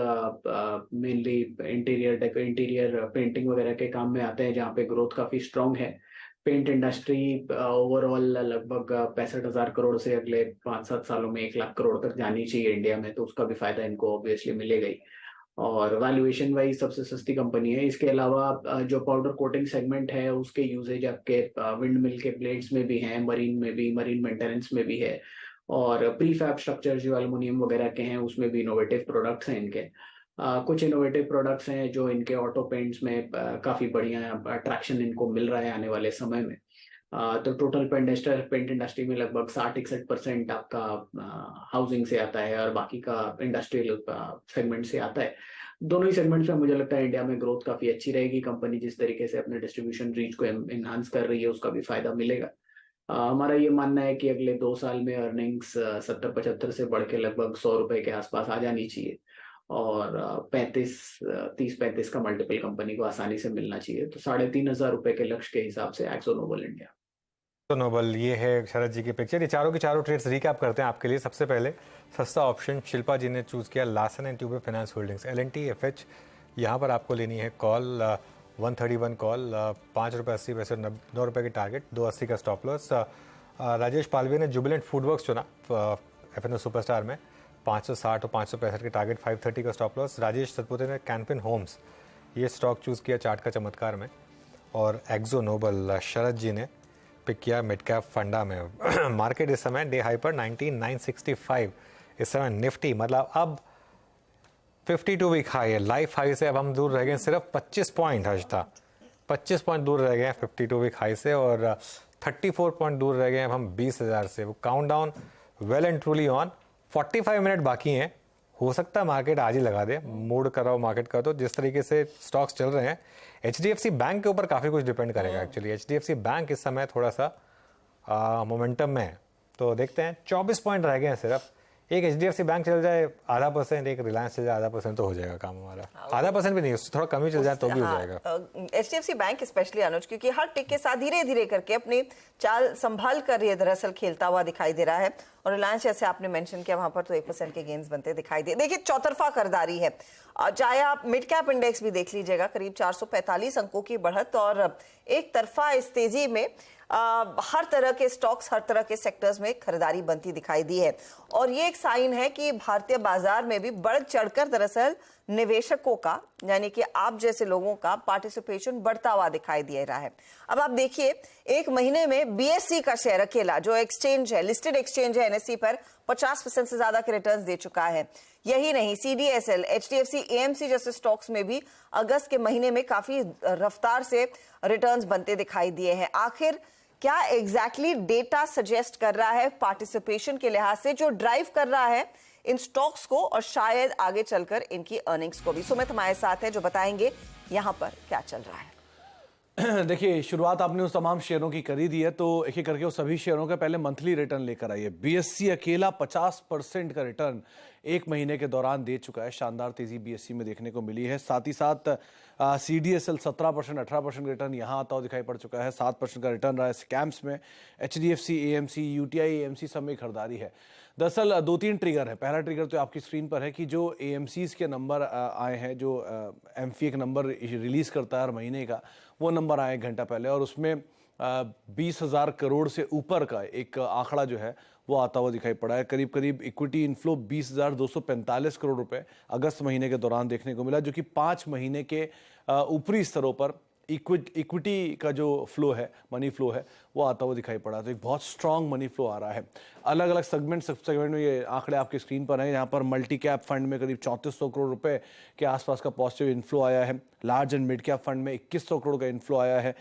मेनली इंटीरियर पेंटिंग वगैरह के काम में आते हैं, जहाँ पे ग्रोथ काफी स्ट्रांग है। पेंट इंडस्ट्री ओवरऑल लगभग 65,000 करोड़ से अगले 5-7 सालों में 1 लाख करोड़ तक जानी चाहिए इंडिया में, तो उसका भी फायदा इनको ऑब्वियसली मिलेगा ही। और वैल्यूएशन वाइज सबसे सस्ती कंपनी है। इसके अलावा जो पाउडर कोटिंग सेगमेंट है उसके यूजेज आपके विंड मिल के ब्लेड्स में भी हैं, मरीन में भी, मरीन मेंटेनेंस में भी है, और प्रीफैब स्ट्रक्चर जो एल्युमिनियम वगैरह के हैं उसमें भी इनोवेटिव प्रोडक्ट्स हैं इनके। कुछ इनोवेटिव प्रोडक्ट्स हैं जो इनके ऑटो पेंट्स में काफी बढ़िया अट्रैक्शन इनको मिल रहा है आने वाले समय में। तो टोटल पेंट इंडस्ट्री में लगभग 60-61% आपका हाउसिंग से आता है और बाकी का इंडस्ट्रियल सेगमेंट से आता है। दोनों ही सेगमेंट्स में मुझे लगता है इंडिया में ग्रोथ काफी अच्छी रहेगी। कंपनी जिस तरीके से अपने डिस्ट्रीब्यूशन रीच को एनहांस कर रही है उसका भी फायदा मिलेगा। हमारा ये मानना है कि अगले 2 साल में अर्निंग्स 70-75 से बढ़ के लगभग 100 रुपए के आसपास आ जानी चाहिए और 30-35 का मल्टीपल कंपनी को आसानी से मिलना चाहिए। तो 3,500 रुपए के लक्ष्य के हिसाब से एक्सो नोबल इंडिया। तो नोबल, ये है शरद जी की पिक्चर। ये चारों की चारों ट्रेड्स रिकैप करते हैं आपके लिए। सबसे पहले सस्ता ऑप्शन शिल्पा जी ने चूज़ किया Larsen and Toubro finance holdings L&T FH। यहाँ पर आपको लेनी है कॉल 131 कॉल, 5 रुपये 80 पैसे, 9 रुपये की टारगेट, 280 का स्टॉप लॉस। राजेश पालवी ने जुबिलेंट फूडवर्क्स चुना FNO सुपरस्टार में, 560 और 565 के टारगेट, 530 का स्टॉप लॉस। राजेश सतपुते ने कैनपिन होम्स ये स्टॉक चूज़ किया चार्ट का चमत्कार में। और एक्सो नोबल शरद जी ने पिक किया मिड कैप फंडा में। मार्केट इस समय डे हाई पर 19,965 इस समय निफ्टी, मतलब अब 52 वीक हाई है। लाइफ हाई से अब हम दूर रह गए सिर्फ 25 पॉइंट। हजता 25 पॉइंट दूर रह गए हैं 52 वीक हाई से, और 34 पॉइंट दूर रह गए हैं अब हम 20,000 से। वो countdown well and truly on. 45 minute बाकी हैं, हो सकता है मार्केट आज ही लगा दे। मूड कराओ मार्केट का। तो जिस तरीके से स्टॉक्स चल रहे हैं, HDFC बैंक के ऊपर काफ़ी कुछ डिपेंड करेगा एक्चुअली। HDFC बैंक इस समय थोड़ा सा मोमेंटम में है, तो देखते हैं। 24 पॉइंट रह गए हैं सिर्फ। एक HDFC बैंक चल जाए 0.5%, एक रिलायंस चल जाए 0.5%, तो हो जाएगा काम हमारा। 0.5% भी नहीं, उससे थोड़ा कम ही चल जाए तो भी हो जाएगा। HDFC बैंक स्पेशली अनुज, क्योंकि हर टिक के साथ धीरे धीरे करके अपनी चाल संभाल कर ये दरअसल खेलता हुआ दिखाई दे रहा है। और रिलायंस जैसे आपने मेंशन किया, वहां पर तो 1% के गेन्स बनते दिखाई दे। देखिए चौतरफा खरीदारी है, चाहे आप मिड कैप इंडेक्स भी देख लीजिएगा, करीब 445 अंकों की बढ़त, और एक तरफा इस तेजी में हर तरह के स्टॉक्स, हर तरह के सेक्टर्स में खरीदारी बनती दिखाई दी है। और ये एक साइन है कि भारतीय बाजार में भी बढ़ चढ़कर दरअसल निवेशकों का, यानी कि आप जैसे लोगों का पार्टिसिपेशन बढ़ता हुआ दिखाई दे रहा है। अब आप देखिए, एक महीने में BSE का शेयर अकेला, जो एक्सचेंज है, लिस्टेड एक्सचेंज है NSE पर, 50% से ज्यादा के रिटर्न्स दे चुका है। यही नहीं, CDSL, HDFC, AMC जैसे स्टॉक्स में भी अगस्त के महीने में काफी रफ्तार से रिटर्न्स बनते दिखाई दिए हैं। आखिर क्या एग्जैक्टली डेटा सजेस्ट कर रहा है पार्टिसिपेशन के लिहाज से, जो ड्राइव कर रहा है इन स्टॉक्स को और शायद आगे चलकर इनकी अर्निंग्स को भी? सुमित हमारे साथ है जो बताएंगे यहाँ पर क्या चल रहा है। देखिए, शुरुआत आपने उस तमाम शेयरों की करी दी है, तो एक एक करके उस सभी शेयरों का पहले मंथली रिटर्न लेकर आइए। BSE अकेला 50% का रिटर्न एक महीने के दौरान दे चुका है। शानदार तेजी BSE में देखने को मिली है। साथ ही साथ CDSL 17%, 18% रिटर्न यहाँ आता हुआ दिखाई पड़ चुका है। 7% का रिटर्न रहा है स्कैम्स में। HDFC, AMC, UTI, AMC सब में खरीदारी है। दरअसल 2-3 ट्रिगर है। पहला ट्रिगर तो आपकी स्क्रीन पर है कि जो AMCs के नंबर आए हैं, जो एम्फी एक नंबर रिलीज करता है हर महीने का, वो नंबर आए एक घंटा पहले, और उसमें 20,000 करोड़ से ऊपर का एक आंकड़ा जो है वो आता हुआ दिखाई पड़ा है। करीब करीब इक्विटी इनफ्लो 20,245 करोड़ रुपए अगस्त महीने के दौरान देखने को मिला, जो कि 5 महीने के ऊपरी स्तरों पर इक्विटी का जो फ्लो है, मनी फ्लो है, वो आता हुआ दिखाई पड़ा। तो एक बहुत स्ट्रांग मनी फ्लो आ रहा है। अलग अलग सेगमेंट में ये आंकड़े आपके स्क्रीन पर हैं। यहाँ पर मल्टी कैप फंड में करीब 3400 करोड़ रुपए के आसपास का पॉजिटिव इन्फ्लो आया है। Large and mid cap fund में 2100 करोड़ का इन्फ्लो आया है।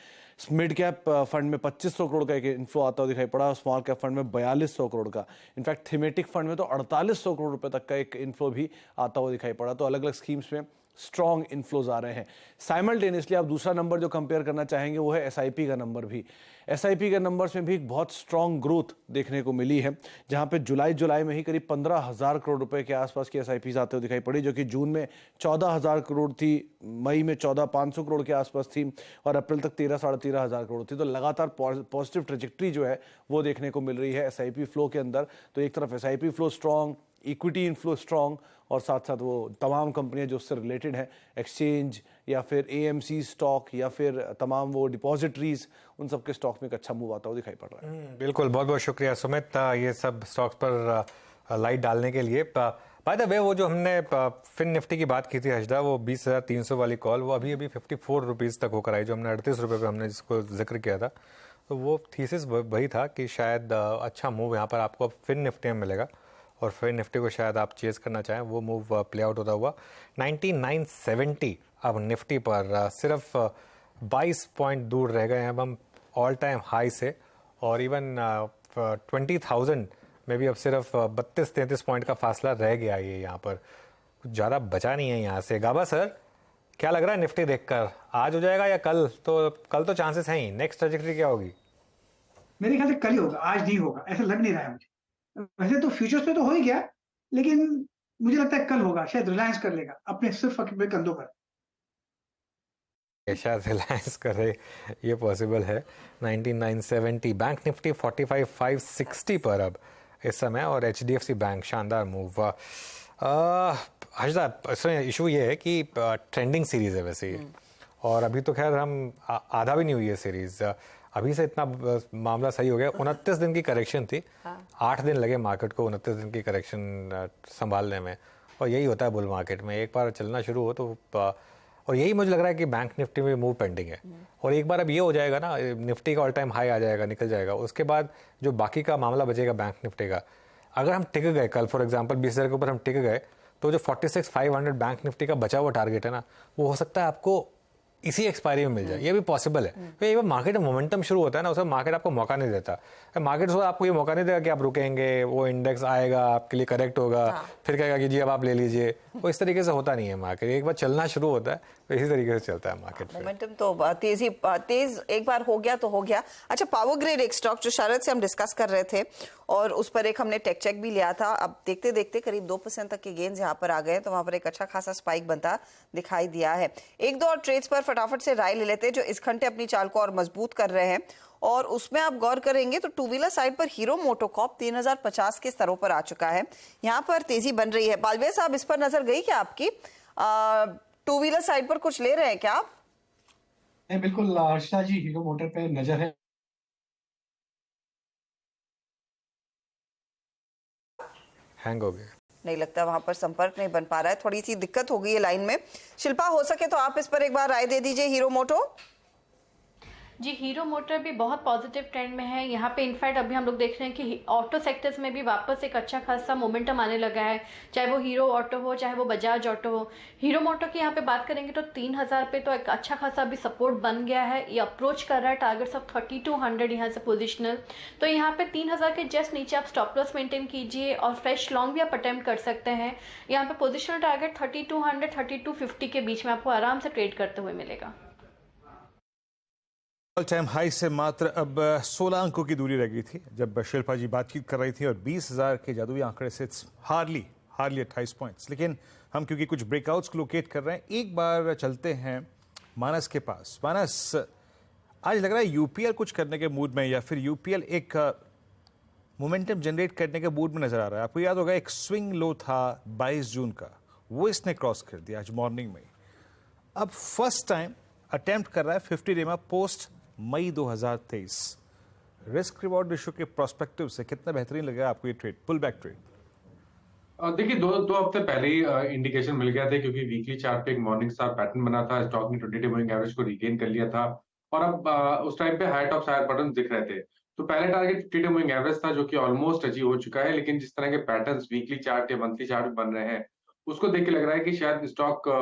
मिड कैप फंड में 2500 करोड़ का एक इन्फ्लो आता हुआ दिखाई पड़ा। स्मॉल कैप फंड में 4200 करोड़ का। इनफैक्ट थीमेटिक फंड में तो 4800 करोड़ रुपए तक का एक इन्फ्लो भी आता हुआ दिखाई पड़ा। तो अलग अलग स्कीम्स में स्ट्रॉन्ग इन्फ्लोज आ रहे हैं। साइमल्टेनियसली आप दूसरा नंबर जो कंपेयर करना चाहेंगे वो है SIP का नंबर भी। SIP के नंबर्स में भी एक बहुत स्ट्रॉन्ग ग्रोथ देखने को मिली है, जहां पे जुलाई में ही करीब 15,000 करोड़ रुपए के आसपास की SIPs आते हुए दिखाई पड़ी, जो कि जून में 14,000 करोड़ थी, मई में 14,500 करोड़ के आसपास थी, और अप्रैल तक 13,500 करोड़ थी। तो लगातार पॉजिटिव ट्रेजेक्ट्री जो है वो देखने को मिल रही है SIP फ्लो के अंदर। तो एक तरफ SIP flow strong, equity inflow strong, और साथ साथ वो तमाम कंपनियां जो उससे रिलेटेड हैं, एक्सचेंज या फिर AMC स्टॉक या फिर तमाम वो डिपॉजिटरीज, उन सब के स्टॉक में एक अच्छा मूव आता हुआ दिखाई पड़ रहा है। बिल्कुल, बहुत बहुत शुक्रिया सुमित ये सब स्टॉक्स पर लाइट डालने के लिए। बाय द वे, वो जो हमने फिन निफ्टी की बात की थी हजदा, वो 20,300 वाली कॉल, वो अभी 54 रुपीज़ तक होकर आई, जो हमने 38 रुपये पर हमने जिसको जिक्र किया था। तो वो थीसिस वही था कि शायद अच्छा मूव यहाँ पर आपको फिन निफ्टी में मिलेगा, और फिर निफ्टी को शायद आप चेज करना चाहें, वो मूव प्ले आउट होता हुआ 9970 अब निफ्टी पर सिर्फ 22 पॉइंट दूर रह गए हैं अब हम ऑल टाइम हाई से, और इवन 20,000 में भी अब सिर्फ 32-33 पॉइंट का फासला रह गया है। यहाँ पर कुछ ज़्यादा बचा नहीं है यहाँ से। गाबा सर, क्या लग रहा है निफ्टी देखकर, आज हो जाएगा या कल? तो कल तो चांसेस हैं ही, नेक्स्ट ट्रैजेक्टरी क्या होगी? मेरे ख्याल से कल ही होगा, आज नहीं होगा, ऐसा लग नहीं रहा है मुझे। वैसे तो फ्यूचर्स पे तो हो ही गया, लेकिन मुझे लगता है कल होगा, शायद रिलायंस कर लेगा अपने सिर्फ अपने कंधों पर। शायद रिलायंस करे, ये पॉसिबल है। 19970 बैंक निफ्टी 45560 पर अब इस समय, और HDFC बैंक शानदार मूव। हर्षदा, इसमें इशू ये है कि ट्रेंडिंग सीरीज है वैसे ही, और अभी तो खैर हम आधा भी नहीं हुई है सीरीज, अभी से इतना मामला सही हो गया। 29 दिन की करेक्शन थी, 8 दिन लगे मार्केट को 29 दिन की करेक्शन संभालने में, और यही होता है बुल मार्केट में, एक बार चलना शुरू हो तो और यही मुझे लग रहा है कि बैंक निफ्टी में मूव पेंडिंग है, और एक बार अब ये हो जाएगा ना, निफ्टी का ऑल टाइम हाई आ जाएगा, निकल जाएगा, उसके बाद जो बाकी का मामला बचेगा बैंक निफ्टी का, अगर हम टिक गए कल फॉर एग्जांपल 20,000 के ऊपर हम टिक गए, तो जो 46,500 बैंक निफ्टी का बचा हुआ टारगेट है ना, वो हो सकता है आपको इसी एक्सपायरी में मिल जाए, ये भी पॉसिबल है। तो एक बार मार्केट में मोमेंटम शुरू होता है ना, उसमें मार्केट आपको मौका नहीं देता, मार्केट आपको ये मौका नहीं देगा कि आप रुकेंगे, वो इंडेक्स आएगा आपके लिए करेक्ट होगा, फिर कहेगा कि जी अब आप ले लीजिए, वो इस तरीके से होता नहीं है मार्केट, एक बार चलना शुरू होता है तो इसी तरीके से चलता है मार्केट। मोमेंटम तो तेज एक बार हो गया तो हो गया। अच्छा, पावर ग्रिड एक स्टॉक जो शरद से हम डिस्कस कर रहे थे, और उस पर एक हमने टेक चेक भी लिया था, अब देखते देखते करीब 2% तक के गेन्स यहाँ पर आ गए, तो वहां पर एक अच्छा खासा स्पाइक बनता दिखाई दिया है। एक दो और ट्रेड्स पर फटाफट से राय ले लेते हैं जो इस घंटे अपनी चाल को और मजबूत कर रहे हैं, और उसमें आप गौर करेंगे तो टू व्हीलर साइड पर हीरो मोटोकॉर्प 3050 के स्तरों पर आ चुका है, यहाँ पर तेजी बन रही है। बालवीर साहब, इस पर नजर गई क्या आपकी? टू व्हीलर साइड पर कुछ ले रहे हैं क्या आप? नहीं, बिल्कुल हर्षा जी, हीरो मोटर पे नजर है। हैंग हो गया, नहीं लगता वहां पर संपर्क नहीं बन पा रहा है, थोड़ी सी दिक्कत हो गई है लाइन में। शिल्पा, हो सके तो आप इस पर एक बार राय दे दीजिए, हीरो मोटो। जी, हीरो मोटर भी बहुत पॉजिटिव ट्रेंड में है। यहाँ पे इनफैक्ट अभी हम लोग देख रहे हैं कि ऑटो सेक्टर्स में भी वापस एक अच्छा खासा मोमेंटम आने लगा है, चाहे वो हीरो ऑटो हो, चाहे वो बजाज ऑटो हो। हीरो मोटर की यहाँ पे बात करेंगे तो 3000 पे तो एक अच्छा खासा अभी सपोर्ट बन गया है, ये अप्रोच कर रहा है टारगेट्स ऑफ 3200 यहाँ से पोजिशनल, तो यहाँ पे 3000 के जस्ट नीचे आप स्टॉप लॉस मेंटेन कीजिए, और फ्रेश लॉन्ग भी आप अटेम्प्ट कर सकते हैं। यहाँ पे पोजिशनल टारगेट 3200 3250 के बीच में आपको आराम से ट्रेड करते हुए मिलेगा। ऑल टाइम हाई से मात्र अब 16 अंकों की दूरी रह गई थी जब शिल्पा जी बातचीत कर रही थी, और 20,000 के जादुई आंकड़े से हार्डली 28 पॉइंट्स। लेकिन हम क्योंकि कुछ ब्रेकआउट्स को लोकेट कर रहे हैं, एक बार चलते हैं मानस के पास। मानस, आज लग रहा है यूपीएल कुछ करने के मूड में, या फिर यूपीएल एक मोमेंटम जनरेट करने के मूड में नजर आ रहा है। आपको याद होगा एक स्विंग लो था 22 जून का, वो इसने क्रॉस कर दिया आज मॉर्निंग में। अब फर्स्ट टाइम अटेम्प्ट कर रहा है 50 डे में पोस्ट मई 2023। रिस्क रिवॉर्ड रेशियो के प्रोस्पेक्टिव से कितना बेहतरीन लगा आपको ये ट्रेड, पुल बैक ट्रेड? देखिए, दो हफ्ते पहले ही इंडिकेशन मिल गया था, क्योंकि वीकली चार्ट पे एक मॉर्निंग स्टार पैटर्न बना था, स्टॉक ने 20 डे मूविंग एवरेज को रिगेन कर लिया था, और अब उस टाइम पे हाई टॉप हायर बटन दिख रहे थे। तो पहले टारगेट 50 डे मूविंग एवरेज था, जो कि ऑलमोस्ट अचीव हो चुका है, लेकिन जिस तरह के पैटर्न्स वीकली चार्ट या मंथली चार्ट बन रहे हैं, उसको देख के लग रहा है कि शायद स्टॉक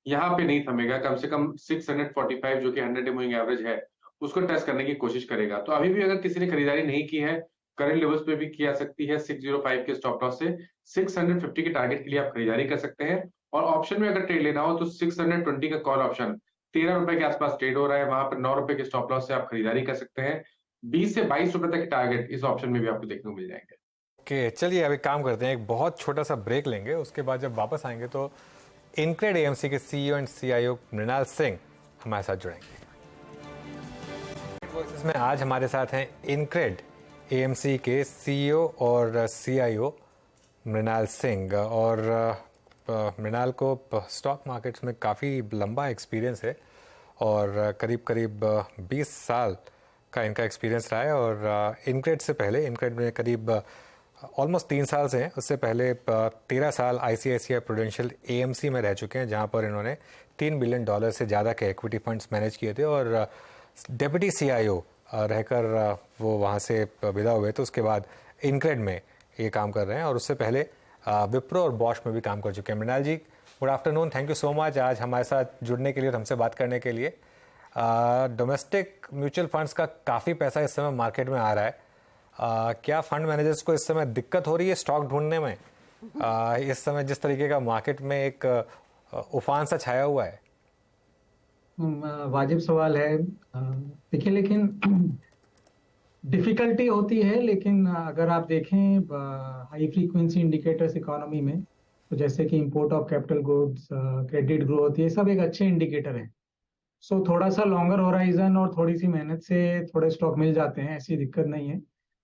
यहाँ पे नहीं थमेगा, कम से कम 645 जो कि 100 डे मूविंग एवरेज है, उसको टेस्ट करने की कोशिश करेगा। तो अभी भी अगर किसी ने खरीदारी नहीं की है, करंट लेवल्स पे भी किया सकती है, 605 के स्टॉप लॉस से 650 के टारगेट के लिए आप खरीदारी कर सकते हैं। और ऑप्शन में अगर ट्रेड लेना हो तो 620 का कॉल ऑप्शन 13 रुपए के आसपास ट्रेड हो रहा है, वहां पर 9 रुपए के स्टॉप लॉस से आप खरीदारी कर सकते हैं। 20 से 22 रुपए तक के टारगेट इस ऑप्शन में भी आपको देखने को मिल जाएंगे। ओके, चलिए अभी काम करते हैं, एक बहुत छोटा सा ब्रेक लेंगे, उसके बाद जब वापस आएंगे तो इनक्रेड एएमसी के CEO and CIO Mrinal Singh हमारे साथ जुड़ेंगे। इसमें आज हमारे साथ हैं इनक्रेड एएमसी के सीईओ और सीआईओ मृणाल सिंह, और मृणाल को स्टॉक मार्केट्स में काफ़ी लंबा एक्सपीरियंस है, और करीब 20 साल का इनका एक्सपीरियंस रहा है। और इनक्रेड से पहले, इनक्रेड में करीब ऑलमोस्ट 3 साल से हैं, उससे पहले 13 साल आईसीआईसीआई प्रूडेंशियल एएमसी में रह चुके हैं, जहां पर इन्होंने $3 बिलियन से ज़्यादा के इक्विटी फंड्स मैनेज किए थे, और डेप्यूटी सीआईओ रहकर वो वहाँ से विदा हुए, तो उसके बाद इनक्रेड में ये काम कर रहे हैं, और उससे पहले विप्रो और बॉश में भी काम कर चुके हैं। Mrinal ji, good afternoon, thank you so much आज हमारे साथ जुड़ने के लिए और हमसे बात करने के लिए। डोमेस्टिक म्यूचुअल फंड्स का काफ़ी पैसा इस समय मार्केट में आ रहा है, क्या फंड मैनेजर्स को इस समय दिक्कत हो रही है स्टॉक ढूंढने में? इस समय जिस तरीके का मार्केट में एक उफान सा छाया हुआ है। वाजिब सवाल है। देखिए, लेकिन डिफिकल्टी होती है, लेकिन अगर आप देखें हाई फ्रीक्वेंसी इंडिकेटर्स इकोनॉमी में, तो जैसे कि import of capital goods, credit growth, ये सब एक अच्छे इंडिकेटर हैं। सो थोड़ा सा लॉन्गर होराइजन और थोड़ी सी मेहनत से थोड़े स्टॉक मिल जाते हैं, ऐसी दिक्कत नहीं है।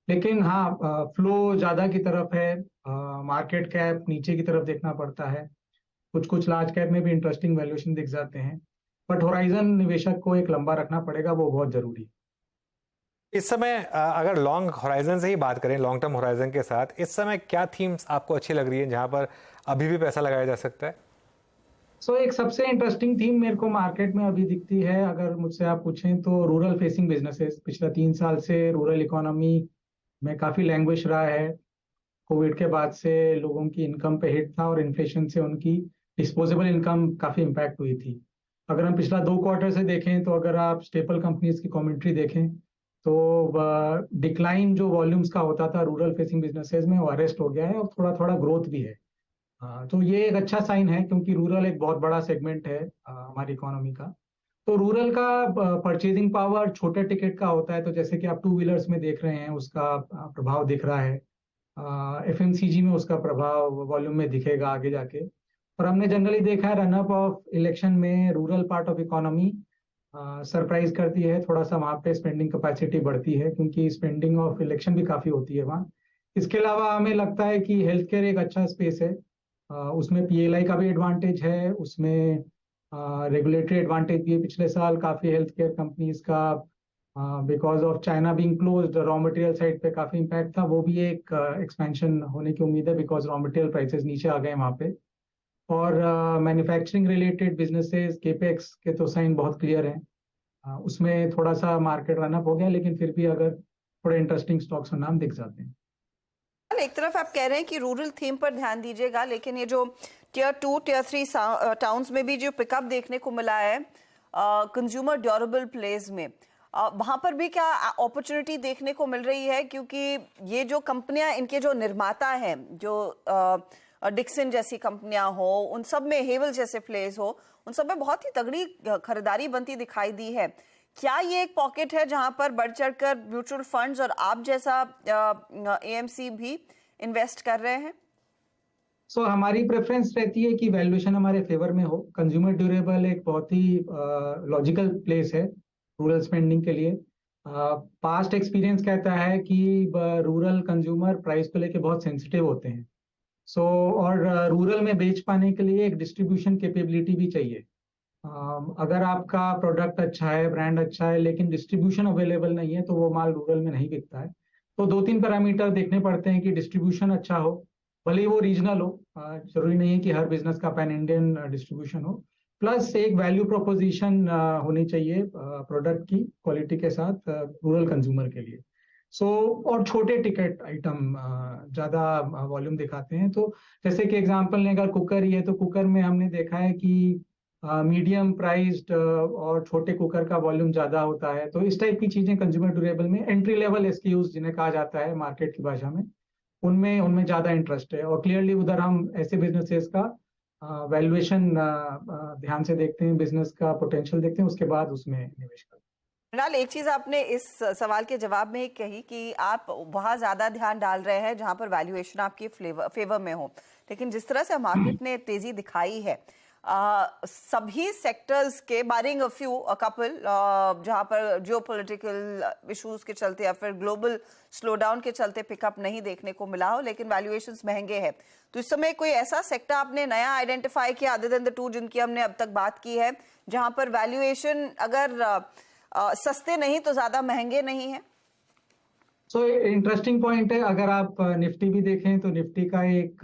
लेकिन हाँ, फ्लो ज़्यादा की तरफ है, मार्केट कैप नीचे की तरफ देखना पड़ता है, कुछ कुछ लार्ज कैप में भी इंटरेस्टिंग वैल्यूएशन दिख जाते हैं, बट होराइजन निवेशक को एक लंबा रखना पड़ेगा, वो बहुत ज़रूरी है। इस समय अगर लॉन्ग होराइजन से ही बात करें, लॉन्ग टर्म होराइजन के साथ, इस समय क्या थीम्स आपको अच्छी लग रही है जहां पर अभी भी पैसा लगाया जा सकता है? एक सबसे इंटरेस्टिंग थीम मेरे को मार्केट में अभी दिखती है, अगर मुझसे आप पूछें तो रूरल फेसिंग बिजनेसेस। पिछला 3 साल से रूरल इकोनॉमी में काफ़ी लैंग्वेज रहा है। कोविड के बाद से लोगों की इनकम पे हिट था और इन्फ्लेशन से उनकी डिस्पोजेबल इनकम काफ़ी इम्पैक्ट हुई थी। अगर हम पिछला 2 क्वार्टर से देखें, तो अगर आप स्टेपल कंपनीज की कमेंट्री देखें, तो डिक्लाइन जो वॉल्यूम्स का होता था रूरल फेसिंग बिजनेसेस में, वो अरेस्ट हो गया है और थोड़ा थोड़ा ग्रोथ भी है। तो ये एक अच्छा साइन है, क्योंकि रूरल एक बहुत बड़ा सेगमेंट है हमारी इकोनॉमी का। तो रूरल का परचेजिंग पावर छोटे टिकट का होता है, तो जैसे कि आप 2 व्हीलर्स में देख रहे हैं, उसका प्रभाव दिख रहा है। एफएमसीजी में उसका प्रभाव वॉल्यूम में दिखेगा आगे जाके। और हमने जनरली देखा है रनअप ऑफ इलेक्शन में rural part of economy surprise करती है, थोड़ा सा वहाँ पे स्पेंडिंग कैपेसिटी बढ़ती है, क्योंकि स्पेंडिंग ऑफ इलेक्शन भी काफ़ी होती है वहाँ। इसके अलावा हमें लगता है कि हेल्थ केयर एक अच्छा स्पेस है, उसमें पीएलआई का भी एडवांटेज है, उसमें रेगुलेटरी एडवांटेज भी है। पिछले साल काफ़ी हेल्थ केयर कंपनीज का because of China being closed raw material side पे काफ़ी इम्पैक्ट था, वो भी एक एक्सपेंशन होने की उम्मीद है, बिकॉज रॉ मटेरियल प्राइसेस नीचे आ गए वहाँ पे। और मैन्युफैक्चरिंग रिलेटेड बिजनेसेस केपेक्स के तो साइन बहुत क्लियर हैं, उसमें थोड़ा सा मार्केट रनअप हो गया, लेकिन फिर भी अगर थोड़े इंटरेस्टिंग स्टॉक्स और नाम दिख जाते हैं। एक तरफ आप कह रहे हैं कि रूरल थीम पर ध्यान दीजिएगा, लेकिन ये जो टियर 2 टियर 3 टाउन्स में भी जो पिकअप देखने को मिला है कंज्यूमर ड्यूरेबल प्लेस में, वहां पर भी क्या अपॉर्चुनिटी देखने को मिल रही है? क्योंकि ये जो कंपनियां, इनके जो निर्माता हैं, जो डिक्सन जैसी कंपनियां हो, उन सब में हेवल जैसे प्लेस हो, उन सब में बहुत ही तगड़ी खरीदारी बनती दिखाई दी है। क्या ये एक पॉकेट है जहां पर बढ़ चढ़कर म्यूचुअल फंड्स और आप जैसा एएमसी भी इन्वेस्ट कर रहे हैं? हमारी प्रेफरेंस रहती है कि वैल्यूएशन हमारे फेवर में हो। कंज्यूमर ड्यूरेबल एक बहुत ही लॉजिकल प्लेस है रूरल स्पेंडिंग के लिए। पास्ट एक्सपीरियंस कहता है कि रूरल कंज्यूमर प्राइस को लेके बहुत सेंसिटिव होते हैं। और रूरल में बेच पाने के लिए एक डिस्ट्रीब्यूशन कैपेबिलिटी भी चाहिए। अगर आपका प्रोडक्ट अच्छा है, ब्रांड अच्छा है, लेकिन डिस्ट्रीब्यूशन अवेलेबल नहीं है, तो वो माल रूरल में नहीं बिकता है। तो 2-3 पैरामीटर देखने पड़ते हैं कि डिस्ट्रीब्यूशन अच्छा हो, भले ही वो रीजनल हो, जरूरी नहीं है कि हर बिजनेस का पैन इंडियन डिस्ट्रीब्यूशन हो। प्लस एक वैल्यू प्रोपोजिशन होनी चाहिए प्रोडक्ट की क्वालिटी के साथ रूरल कंज्यूमर के लिए। और छोटे टिकट आइटम ज़्यादा वॉल्यूम दिखाते हैं। तो जैसे कि एग्जांपल लें, अगर कुकर ही है, तो कुकर में हमने देखा है कि मीडियम प्राइस्ड और छोटे कुकर का वॉल्यूम ज़्यादा होता है। तो इस टाइप की चीज़ें कंज्यूमर ड्यूरेबल में, एंट्री लेवल एसक्यूज जिन्हें कहा जाता है मार्केट की भाषा में, उनमें ज़्यादा इंटरेस्ट है। और क्लियरली उधर हम ऐसे बिजनेसेस का वैल्यूएशन ध्यान से देखते हैं, बिजनेस का पोटेंशियल देखते हैं, उसके बाद उसमें निवेश करते हैं। मृणाल, एक चीज आपने इस सवाल के जवाब में कही कि आप वहां ज्यादा ध्यान डाल रहे हैं जहां पर वैल्यूएशन आपके फेवर में हो, लेकिन जिस तरह से मार्केट ने तेजी दिखाई है, सभी सेक्टर्स के बारिंग अ फ्यू कपल जहां पर जियोपॉलिटिकल इश्यूज के चलते या फिर ग्लोबल स्लोडाउन के चलते पिकअप नहीं देखने को मिला हो, लेकिन वैल्यूएशंस महंगे हैं। तो इस समय कोई ऐसा सेक्टर आपने नया आइडेंटिफाई किया अदर देन द 2 जिनकी हमने अब तक बात की है, जहां पर वैल्यूएशन अगर सस्ते नहीं तो ज्यादा महंगे नहीं है? इंटरेस्टिंग पॉइंट है। अगर आप निफ्टी भी देखें तो निफ्टी का एक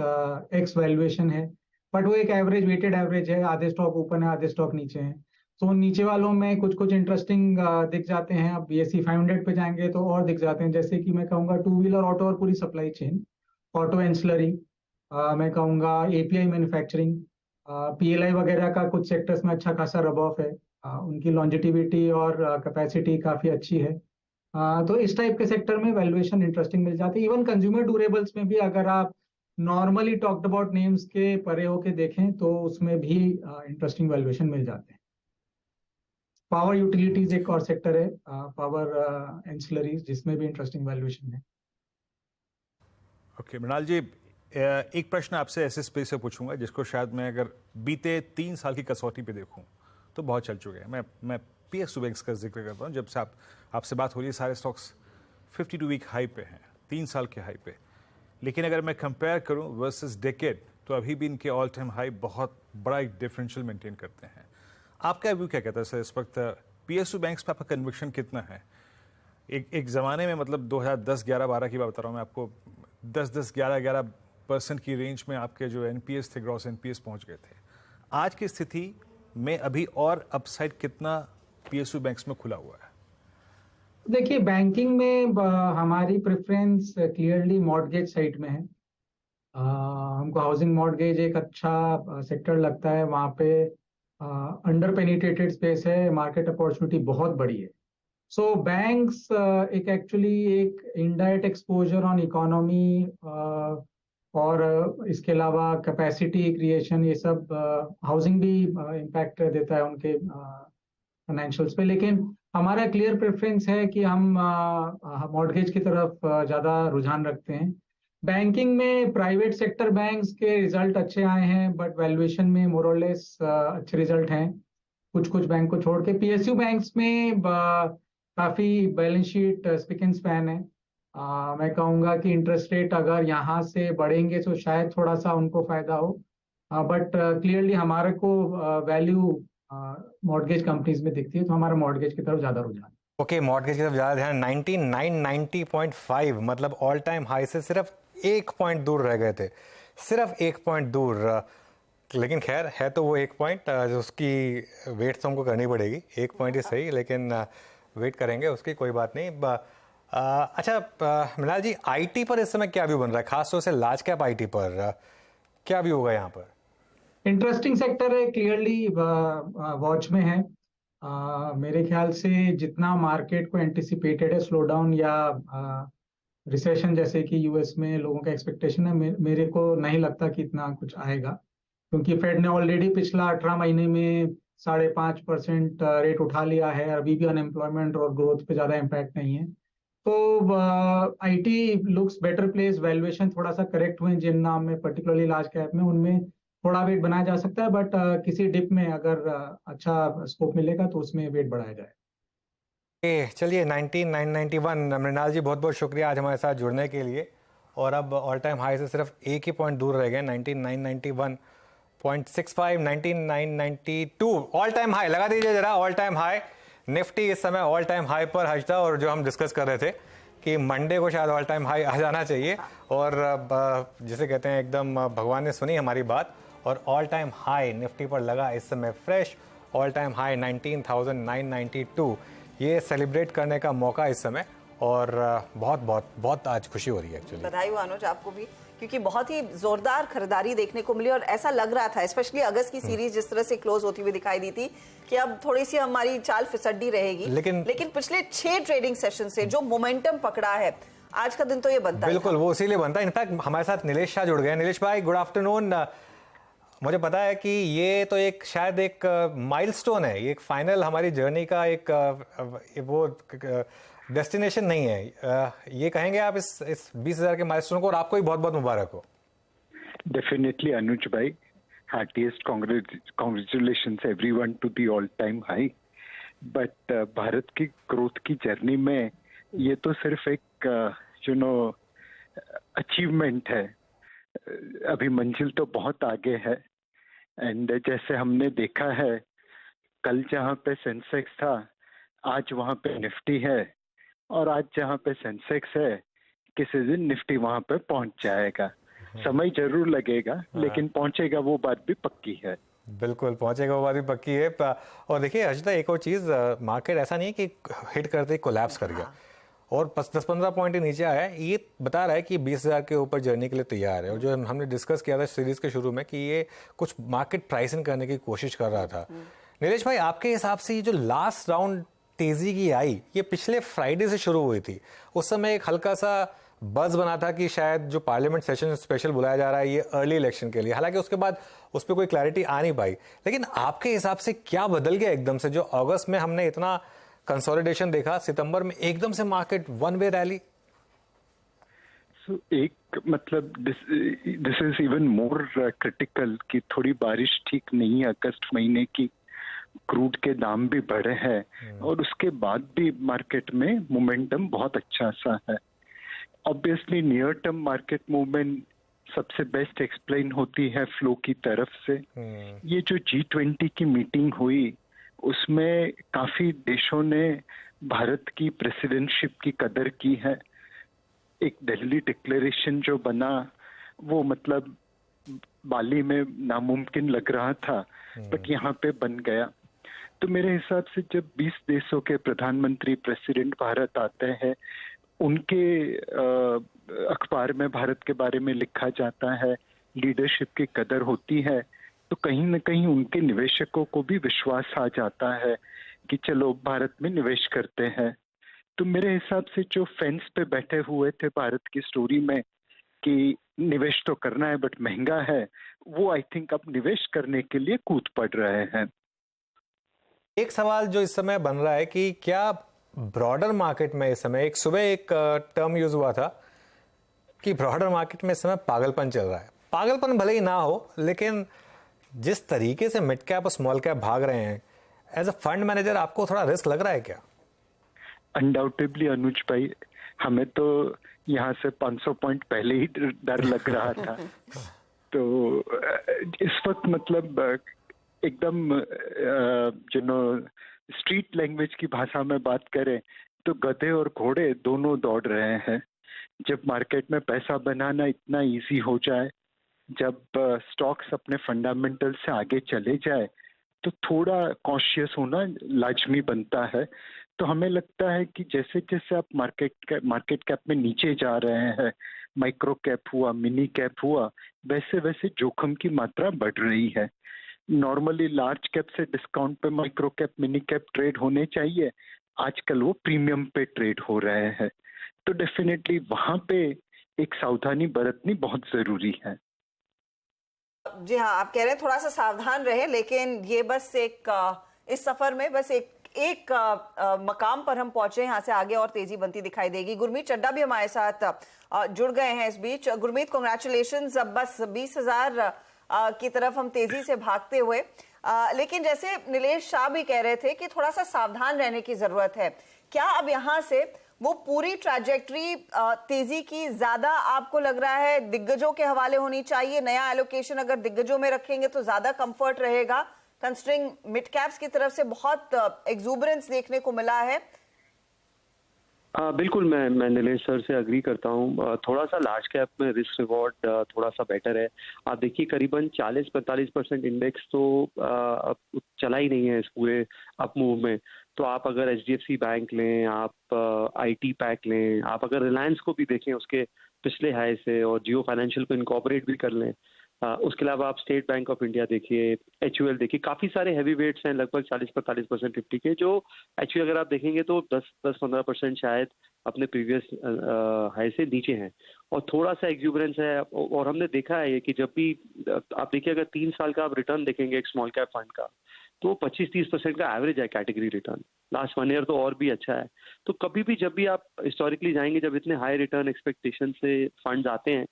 एक्स वैल्यूएशन है, बट वो एक एवरेज वेटेड एवरेज है, आधे स्टॉक ऊपर है, आधे स्टॉक नीचे हैं। तो नीचे वालों में कुछ कुछ इंटरेस्टिंग दिख जाते हैं। अब BSE 500 पे जाएंगे तो और दिख जाते हैं, जैसे कि मैं कहूँगा 2 व्हीलर ऑटो और पूरी सप्लाई चेन, ऑटो एंसिलरी, मैं कहूँगा API मैन्युफैक्चरिंग, PLI वगैरह का कुछ सेक्टर्स में अच्छा खासा रब ऑफ है, उनकी लॉन्जिटिविटी और कैपेसिटी काफ़ी अच्छी है। तो इस टाइप के सेक्टर में वैल्यूएशन इंटरेस्टिंग मिल जाती है। इवन कंज्यूमर ड्यूरेबल्स में भी अगर आप नॉर्मली टॉक्ड अबाउट नेम्स के परे होके देखें तो उसमें भी इंटरेस्टिंग वैल्यूएशन मिल जाते हैं। पावर यूटिलिटीज एक और सेक्टर है, पावर एंसिलरीज, जिसमें भी इंटरेस्टिंग वैल्यूएशन है। ओके मृणाल जी, एक प्रश्न आपसे ऐसे स्पेस से पूछूंगा जिसको शायद मैं अगर बीते 3 साल की कसौटी पे देखूं तो बहुत चल चुके हैं। मैं PSU बैंक्स का जिक्र करता हूं। जब से आपसे बात हो रही है सारे स्टॉक्स 52 वीक हाई पे हैं, 3 साल के हाई पे। लेकिन अगर मैं कंपेयर करूं वर्सेस डेकेड तो अभी भी इनके ऑल टाइम हाई बहुत बड़ा एक डिफरेंशियल मेंटेन करते हैं। आपका व्यू क्या कहता है सर इस वक्त PSU बैंक्स पे आपका कन्विक्शन कितना है? एक ज़माने में मतलब 2010, 11, 12 की बात बता रहा हूँ मैं आपको, 10, 11% की रेंज में आपके जो NPS थे, ग्रॉस NPS पहुँच गए थे। आज की स्थिति में अभी और अपसाइड कितना PSU बैंक्स में खुला हुआ है? देखिए, बैंकिंग में हमारी प्रेफरेंस क्लियरली मॉर्गेज साइड में है। हमको हाउसिंग मॉर्गेज एक अच्छा सेक्टर लगता है, वहाँ पे अंडर पेनिट्रेटेड स्पेस है, मार्केट अपॉर्चुनिटी बहुत बड़ी है। सो बैंक्स एक एक्चुअली एक इनडायरेक्ट एक्सपोजर ऑन इकोनॉमी और इसके अलावा कैपेसिटी क्रिएशन, ये सब हाउसिंग भी इम्पैक्ट देता है उनके फाइनेंशियल्स पे। लेकिन हमारा क्लियर प्रेफरेंस है कि हम मॉर्गेज की तरफ ज़्यादा रुझान रखते हैं। बैंकिंग में प्राइवेट सेक्टर बैंक्स के रिजल्ट अच्छे आए हैं, बट वैल्यूएशन में मोर और लेस अच्छे रिजल्ट हैं कुछ बैंक को छोड़ के। PSU बैंक्स में काफ़ी balance sheet spick and span है। मैं कहूँगा कि इंटरेस्ट रेट अगर यहाँ से बढ़ेंगे तो शायद थोड़ा सा उनको फायदा हो, बट क्लियरली हमारे को वैल्यू मॉर्गेज कंपनीज में दिखती है, तो हमारा मॉर्गेज की तरफ ज़्यादा रुझान। ओके, मॉर्गेज की तरफ ज़्यादा ध्यान। 9990.5 मतलब ऑल टाइम हाई से सिर्फ 1 पॉइंट दूर रह गए थे, सिर्फ 1 पॉइंट दूर। लेकिन खैर है तो वो 1 पॉइंट, जो उसकी वेट तो हमको करनी पड़ेगी। 1 पॉइंट ही सही, लेकिन वेट करेंगे उसकी, कोई बात नहीं। अच्छा मृणाल जी, IT पर इस समय क्या व्यू बन रहा है, खासतौर से लार्ज कैप IT पर क्या व्यू होगा यहाँ पर? इंटरेस्टिंग सेक्टर है, क्लियरली वॉच में है। मेरे ख्याल से जितना मार्केट को एंटिसिपेटेड है स्लो डाउन या रिसेशन जैसे कि US में लोगों का एक्सपेक्टेशन है, मेरे को नहीं लगता कि इतना कुछ आएगा, क्योंकि फेड ने ऑलरेडी पिछला 18 महीने में 5.5% रेट उठा लिया है। अभी भी अनएम्प्लॉयमेंट और ग्रोथ पे ज़्यादा इम्पैक्ट नहीं है। तो IT looks better place. Valuation थोड़ा सा करेक्ट हुए जिन नाम में, पर्टिकुलरली लार्ज कैप में, उनमें थोड़ा वेट बनाया जा सकता है, बट किसी डिप में अगर अच्छा स्कोप मिलेगा तो उसमें वेट बढ़ाया जाए। चलिए 19,991। मृणाल जी बहुत बहुत शुक्रिया आज हमारे साथ जुड़ने के लिए। और अब ऑल टाइम हाई से सिर्फ 1 ही पॉइंट दूर रह गए, 19,991.65, 19,992 ऑल टाइम हाई। लगा दीजिए जरा ऑल टाइम हाई। निफ्टी इस समय ऑल टाइम हाई पर हजता, और जो हम डिस्कस कर रहे थे कि मंडे को शायद ऑल टाइम हाई आ जाना चाहिए, और जिसे कहते हैं एकदम भगवान ने सुनी हमारी बात, और ऑल टाइम हाई निफ्टी पर लगा इस समय फ्रेश। ऑल टाइम हाई 19,992, ये सेलिब्रेट करने का मौका इस समय, और बहुत बहुत बहुत आज खुशी हो रही है एक्चुअली। बधाई हो अनुज आपको भी, क्योंकि बहुत ही जोरदार खरीदारी देखने को मिली, और ऐसा लग रहा था स्पेशली अगस्त की सीरीज जिस तरह से क्लोज होती हुई दिखाई दी थी कि अब थोड़ी सी हमारी चाल फिसड्डी रहेगी। लेकिन पिछले 6 ट्रेडिंग सेशन से जो मोमेंटम पकड़ा है, आज का दिन तो ये बनता है। बिल्कुल, वो इसीलिए बनता है। इनफैक्ट हमारे साथ नीलेश शाह जुड़ गए। नीलेश भाई गुड आफ्टरनून। मुझे पता है कि ये तो एक शायद एक माइलस्टोन है, ये एक फाइनल हमारी जर्नी का एक वो डेस्टिनेशन नहीं है, ये कहेंगे आप इस 20,000 के माइलस्टोन को, और आपको भी बहुत बहुत मुबारक हो। डेफिनेटली अनुज भाई, heartiest congratulations everyone to the all time high. But Bharat की ग्रोथ की जर्नी में ये तो सिर्फ एक अचीवमेंट है, अभी मंजिल तो बहुत आगे है। एंड जैसे हमने देखा है, कल जहाँ पे सेंसेक्स था आज वहाँ पे निफ्टी है, और आज जहाँ पे सेंसेक्स है किसी दिन निफ्टी वहाँ पे पहुँच जाएगा। समय जरूर लगेगा, लेकिन पहुँचेगा वो बात भी पक्की है। बिल्कुल पहुँचेगा वो बात भी पक्की है। और देखिए हर्षिता, एक और चीज़, मार्केट ऐसा नहीं है कि हिट करते ही कोलैप्स कर गया और 10-15 पॉइंट ही नीचे आया है। ये बता रहा है कि 20,000 के ऊपर जर्नी के लिए तैयार है। और जो हमने डिस्कस किया था सीरीज के शुरू में कि ये कुछ मार्केट प्राइसिंग करने की कोशिश कर रहा था। नीलेश भाई, आपके हिसाब से ये जो लास्ट राउंड तेजी की आई, ये पिछले फ्राइडे से शुरू हुई थी। उस समय एक हल्का सा बज़ बना था कि शायद जो पार्लियामेंट सेशन स्पेशल बुलाया जा रहा है ये अर्ली इलेक्शन के लिए, हालांकि उसके बाद उस पर कोई क्लैरिटी आ नहीं पाई। लेकिन आपके हिसाब से क्या बदल गया एकदम से, जो अगस्त में हमने इतना कंसोलिडेशन देखा, सितंबर में एकदम से मार्केट वन वे रैली? एक मतलब this is even more critical कि थोड़ी बारिश ठीक नहीं है अगस्त महीने की, क्रूड के दाम भी बढ़े हैं और उसके बाद भी मार्केट में मोमेंटम बहुत अच्छा सा है। Obviously near term market movement सबसे बेस्ट एक्सप्लेन होती है फ्लो की तरफ से। ये जो G20 की मीटिंग हुई उसमें काफी देशों ने भारत की प्रेसिडेंटशिप की कदर की है। एक दिल्ली डिक्लेरेशन जो बना वो मतलब बाली में नामुमकिन लग रहा था, बट यहाँ पे बन गया। तो मेरे हिसाब से जब 20 देशों के प्रधानमंत्री प्रेसिडेंट भारत आते हैं, उनके अखबार में भारत के बारे में लिखा जाता है, लीडरशिप की कदर होती है, तो कहीं ना कहीं उनके निवेशकों को भी विश्वास आ जाता है कि चलो भारत में निवेश करते हैं। तो मेरे हिसाब से जो फेंस पे बैठे हुए थे भारत की स्टोरी में कि निवेश तो करना है बट महंगा है, वो आई थिंक अब निवेश करने के लिए कूद पड़ रहे हैं। एक सवाल जो इस समय बन रहा है कि क्या ब्रॉडर मार्केट में इस समय, एक सुबह एक टर्म यूज हुआ था कि ब्रॉडर मार्केट में इस समय पागलपन चल रहा है। पागलपन भले ही ना हो, लेकिन जिस तरीके से मिड कैप और स्मॉल कैप भाग रहे हैं, एज अ फंड मैनेजर आपको थोड़ा रिस्क लग रहा है क्या? अनडाउटेबली अनुज भाई, हमें तो यहाँ से 500 पॉइंट पहले ही डर लग रहा था। तो इस वक्त मतलब एकदम स्ट्रीट लैंग्वेज की भाषा में बात करें तो गधे और घोड़े दोनों दौड़ रहे हैं। जब मार्केट में पैसा बनाना इतना इजी हो जाए, जब स्टॉक्स अपने फंडामेंटल से आगे चले जाए, तो थोड़ा कॉशियस होना लाजमी बनता है। तो हमें लगता है कि जैसे जैसे आप मार्केट कैप में नीचे जा रहे हैं, माइक्रो कैप हुआ, मिनी कैप हुआ, वैसे वैसे जोखिम की मात्रा बढ़ रही है। नॉर्मली लार्ज कैप से डिस्काउंट पे micro cap, mini cap trade होने चाहिए, आजकल वो प्रीमियम पे ट्रेड हो रहे हैं। तो डेफिनेटली वहां पे एक सावधानी बरतनी बहुत जरूरी है। जी हाँ, आप कह रहे हैं थोड़ा सा सावधान रहे, लेकिन ये बस एक इस सफर में बस एक मकाम पर हम पहुंचे, यहाँ से आगे और तेजी बनती दिखाई देगी। गुरमीत चड्ढा भी हमारे साथ जुड़ गए हैं इस बीच। गुरमीत, कांग्रेचुलेशंस। अब बस 20,000 की तरफ हम तेजी से भागते हुए, लेकिन जैसे नीलेश शाह भी कह रहे थे कि थोड़ा सा सावधान रहने की जरूरत है। क्या अब यहाँ से वो पूरी ट्रैजेक्टरी तेजी की ज्यादा आपको लग रहा है दिग्गजों के हवाले होनी चाहिए? नया एलोकेशन अगर दिग्गजों में रखेंगे तो ज्यादा कंफर्ट रहेगा, कंसिडरिंग मिड कैप्स की तरफ से बहुत एक्सूबरेंस देखने को मिला है। बिल्कुल, मैं नीलेश सर से अग्री करता हूँ। थोड़ा सा लार्ज कैप में रिस्क रिवॉर्ड थोड़ा सा बेटर है। आप देखिए करीबन 40-45% इंडेक्स तो अब चला ही नहीं है इस पूरे अप मूव में। तो आप अगर HDFC बैंक लें, आप IT पैक लें, आप अगर रिलायंस को भी देखें उसके पिछले हाई से, और जियो फाइनेंशियल को इनकॉर्पोरेट भी कर लें, उसके अलावा आप स्टेट बैंक ऑफ इंडिया देखिए, HUL देखिए, काफ़ी सारे हैवी वेट्स हैं लगभग 40-45% निफ्टी के, जो एक्चुअली अगर आप देखेंगे तो 10-15% शायद अपने प्रीवियस हाई से नीचे हैं, और थोड़ा सा एक्सूबरेंस है। और हमने देखा है कि जब भी आप देखिए अगर 3 साल का आप रिटर्न देखेंगे एक स्मॉल कैप फंड का, तो 25-30% का एवरेज है कैटेगरी रिटर्न। लास्ट 1 ईयर तो और भी अच्छा है। तो कभी भी जब भी आप हिस्टोरिकली जाएंगे, जब इतने हाई रिटर्न एक्सपेक्टेशन से फंड्स आते हैं,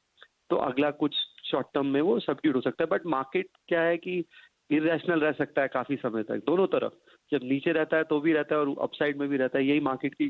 तो अगला कुछ शॉर्ट टर्म में वो सबड्यूड हो सकता है। बट मार्केट क्या है कि इरेशनल रह सकता है काफी समय तक, दोनों तरफ। जब नीचे रहता है तो भी रहता है और अपसाइड में भी रहता है, यही मार्केट की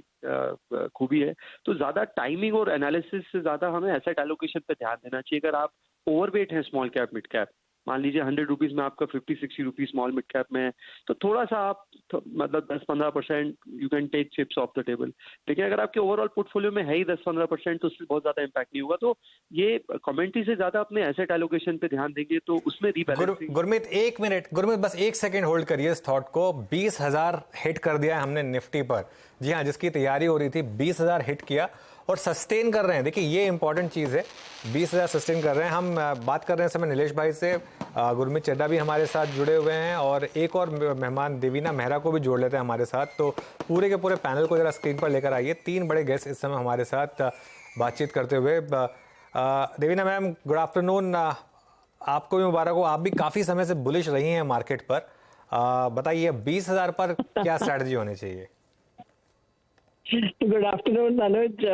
खूबी है। तो ज्यादा टाइमिंग और एनालिसिस से ज्यादा हमें एसेट एलोकेशन पे ध्यान देना चाहिए। अगर आप ओवरवेट हैं स्मॉल कैप मिड कैप, मान लीजिए 100 रुपीज में आपका 50-60 रुपीज स्मॉल मिड कैप में है, तो थोड़ा सा आप मतलब 10-15% you can take chips off the table. लेकिन अगर आपके ओवरऑल पोर्टफोलियो में है ही 10-15%, तो उससे बहुत ज्यादा इम्पैक्ट नहीं होगा। तो ये कमेंट्री से ज्यादा अपने एसेट एलोकेशन पे ध्यान देंगे तो उसमें रीबैलेंसिंग। गुरमीत 1 मिनट, गुरमीत बस 1 सेकंड होल्ड करिए इस थॉट को। 20,000 हिट कर दिया है हमने निफ्टी पर। जी हाँ, जिसकी तैयारी हो रही थी 20,000 हिट किया, और सस्टेन कर रहे हैं। देखिए ये इंपॉर्टेंट चीज़ है, 20,000 सस्टेन कर रहे हैं। हम बात कर रहे हैं समय नीलेश भाई से, गुरमीत चड्ढा भी हमारे साथ जुड़े हुए हैं और एक और मेहमान देवीना मेहरा को भी जोड़ लेते हैं हमारे साथ। तो पूरे के पूरे पैनल को जरा स्क्रीन पर लेकर आइए। 3 बड़े गेस्ट इस समय हमारे साथ बातचीत करते हुए। Devina ma'am, good afternoon. आपको भी मुबारक हो, आप भी काफ़ी समय से बुलिश रही हैं मार्केट पर। बताइए 20,000 पर क्या स्ट्रैटेजी होनी चाहिए? गुड आफ्टरनून अनुज।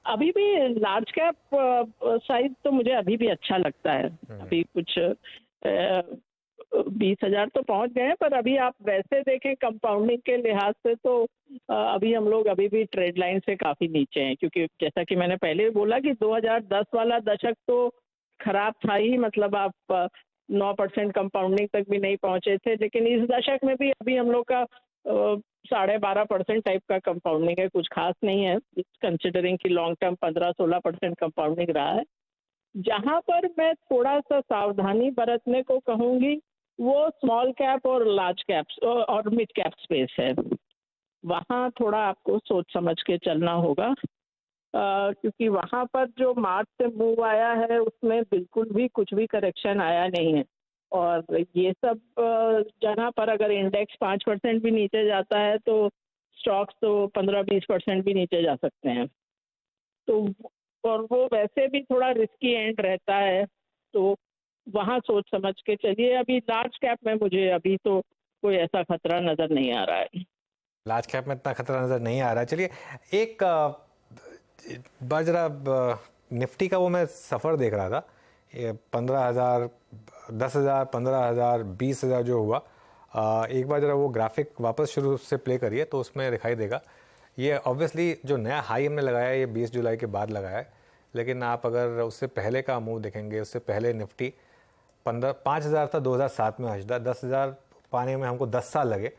अभी भी लार्ज कैप साइज तो मुझे अभी भी अच्छा लगता है। अभी कुछ 20,000 तो पहुंच गए हैं, पर अभी आप वैसे देखें कंपाउंडिंग के लिहाज से तो अभी हम लोग अभी भी ट्रेड लाइन से काफी नीचे हैं, क्योंकि जैसा कि मैंने पहले भी बोला कि 2010 वाला दशक तो खराब था ही, मतलब आप 9% कंपाउंडिंग तक भी नहीं पहुंचे थे। लेकिन इस दशक में भी अभी हम लोग का 12.5% टाइप का कंपाउंडिंग है, कुछ खास नहीं है कंसिडरिंग कि लॉन्ग टर्म 15-16% कंपाउंडिंग रहा है। जहां पर मैं थोड़ा सा सावधानी बरतने को कहूंगी वो स्मॉल कैप और लार्ज कैप्स और मिड कैप स्पेस है। वहां थोड़ा आपको सोच समझ के चलना होगा, क्योंकि वहां पर जो मार्च से मूव आया है उसमें बिल्कुल भी कुछ भी करेक्शन आया नहीं है। और ये सब जगह पर अगर इंडेक्स 5% भी नीचे जाता है तो स्टॉक्स तो 15-20% भी नीचे जा सकते हैं। तो और वो वैसे भी थोड़ा रिस्की एंड रहता है, तो वहाँ सोच समझ के चलिए। अभी लार्ज कैप में मुझे अभी तो कोई ऐसा खतरा नजर नहीं आ रहा है। लार्ज कैप में इतना खतरा नजर नहीं आ रहा है। चलिए एक बार जरा निफ्टी का वो मैं सफ़र देख रहा था, 15,000, 10,000, 15,000, 20,000 जो हुआ, एक बार जरा वो ग्राफिक वापस शुरू से प्ले करिए तो उसमें दिखाई देगा। ये ऑब्वियसली जो नया हाई हमने लगाया है ये 20 जुलाई के बाद लगाया है, लेकिन आप अगर उससे पहले का मूव देखेंगे, उससे पहले निफ्टी 5,000 था 2007 में हजदा, 10,000 पाने में हमको 10 साल लगे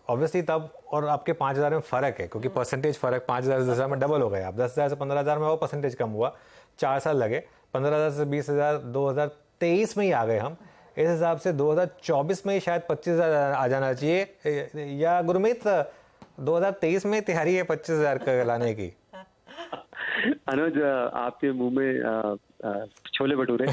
ऑब्वियसली तब, और आपके 5,000 में फ़र्क है क्योंकि परसेंटेज फ़र्क 5,000 से 10,000 में डबल हो गए आप। 10,000 से 15,000 में वो परसेंटेज कम हुआ, 4 साल लगे। 15,000 से 20,000 2023 में ही आ गए हम। इस हिसाब से 2024 में ही शायद 25,000 आ जाना चाहिए, या गुरमीत 2023 में तैयारी है 25,000 का लाने की? अनुज, आपके मुंह में छोले भटूरे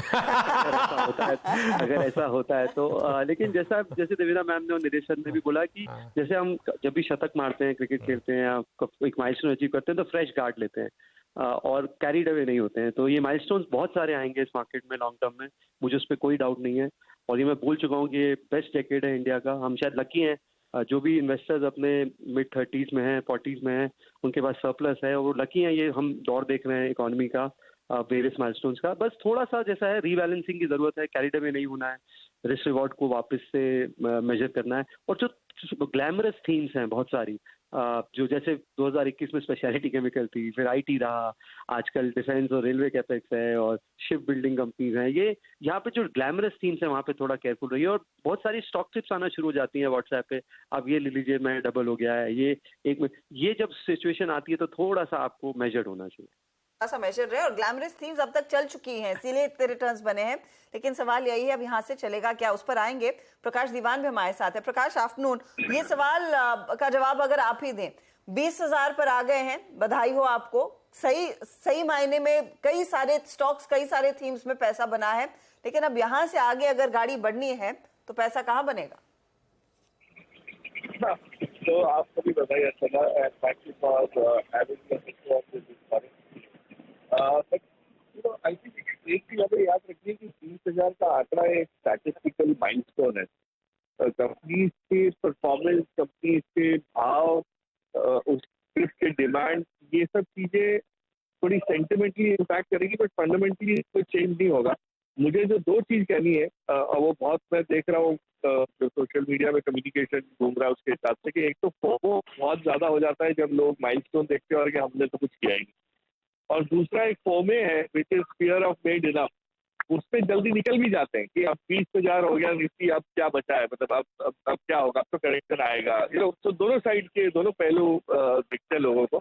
अगर ऐसा होता है तो लेकिन जैसे देवीना मैम ने और निदेश सर ने भी बोला कि जैसे हम जब भी शतक मारते हैं, क्रिकेट खेलते हैं या एक माइलस्टोन अचीव करते हैं तो फ्रेश गार्ड लेते हैं और कैरीड अवे नहीं होते हैं। तो ये माइलस्टोन्स बहुत सारे आएंगे इस मार्केट में लॉन्ग टर्म में, मुझे उस पर कोई डाउट नहीं है। और ये मैं बोल चुका हूँ कि ये बेस्ट डेकेड है इंडिया का। हम शायद लकी हैं, जो भी इन्वेस्टर्स अपने मिड 30s में हैं, 40s में हैं, उनके पास सरप्लस है और वो लकी हैं। ये हम दौर देख रहे हैं इकोनॉमी का, वेरियस माइलस्टोन्स का। बस थोड़ा सा जैसा है रीबैलेंसिंग की जरूरत है, कैरिड अवे नहीं होना है, रिस्क रिवॉर्ड को वापस से मेजर करना है। और जो ग्लैमरस थीम्स हैं बहुत सारी, जो जैसे 2021 में स्पेशलिटी केमिकल थी, फिर आईटी रहा, आजकल डिफेंस और रेलवे कैपेक्स है और शिप बिल्डिंग कंपनीज हैं, ये यहाँ पे जो ग्लैमरस थीम्स हैं वहाँ पे थोड़ा केयरफुल रहिए। और बहुत सारी स्टॉक टिप्स आना शुरू हो जाती हैं व्हाट्सएप पे, अब ये ले लीजिए, मैं डबल हो गया है, ये जब सिचुएशन आती है तो थोड़ा सा आपको मेजर्ड होना चाहिए, सा मेजर रहे। और ग्लैमरस थीम्स अब तक चल चुकी हैं, इसीलिए इतने रिटर्न्स बने हैं। लेकिन सवाल यही है अब यहाँ से चलेगा क्या, उस पर आएंगे। प्रकाश दीवान भी हमारे साथ है। प्रकाश, आफ्टरनून। ये सवाल का जवाब अगर आप ही दें, 20,000 पर आ गए हैं, बधाई हो आपको। सही मायने में कई सारे स्टॉक्स, कई सारे थीम्स में पैसा बना है, लेकिन अब यहाँ से आगे अगर गाड़ी बढ़नी है तो पैसा कहाँ बनेगा? तो आपको भी बताइए चला आई थिंक एक चीज हमें याद रखिए कि 20,000 का आंकड़ा एक स्टैटिस्टिकल माइलस्टोन है। कंपनी के परफॉर्मेंस, कंपनी के भाव, उसके डिमांड, ये सब चीजें थोड़ी सेंटिमेंटली इम्पैक्ट करेगी, बट फंडामेंटली कोई चेंज नहीं होगा। मुझे जो 2 चीज कहनी है, और वो बहुत मैं देख रहा हूँ जो सोशल मीडिया में कम्युनिकेशन घूम रहा है उसके हिसाब से, कि एक तो फोमो बहुत ज्यादा हो जाता है जब लोग माइलस्टोन देखते हैं और कि हमने तो कुछ किया ही नहीं, और दूसरा एक फोमे है which is fear of made enough, उससे जल्दी निकल भी जाते हैं कि अब 20,000 हो गया निफ्टी, अब क्या बचा है, मतलब अब क्या होगा, अब तो करेक्शन आएगा। तो दोनों साइड के दोनों पहलू दिखते हैं लोगों को।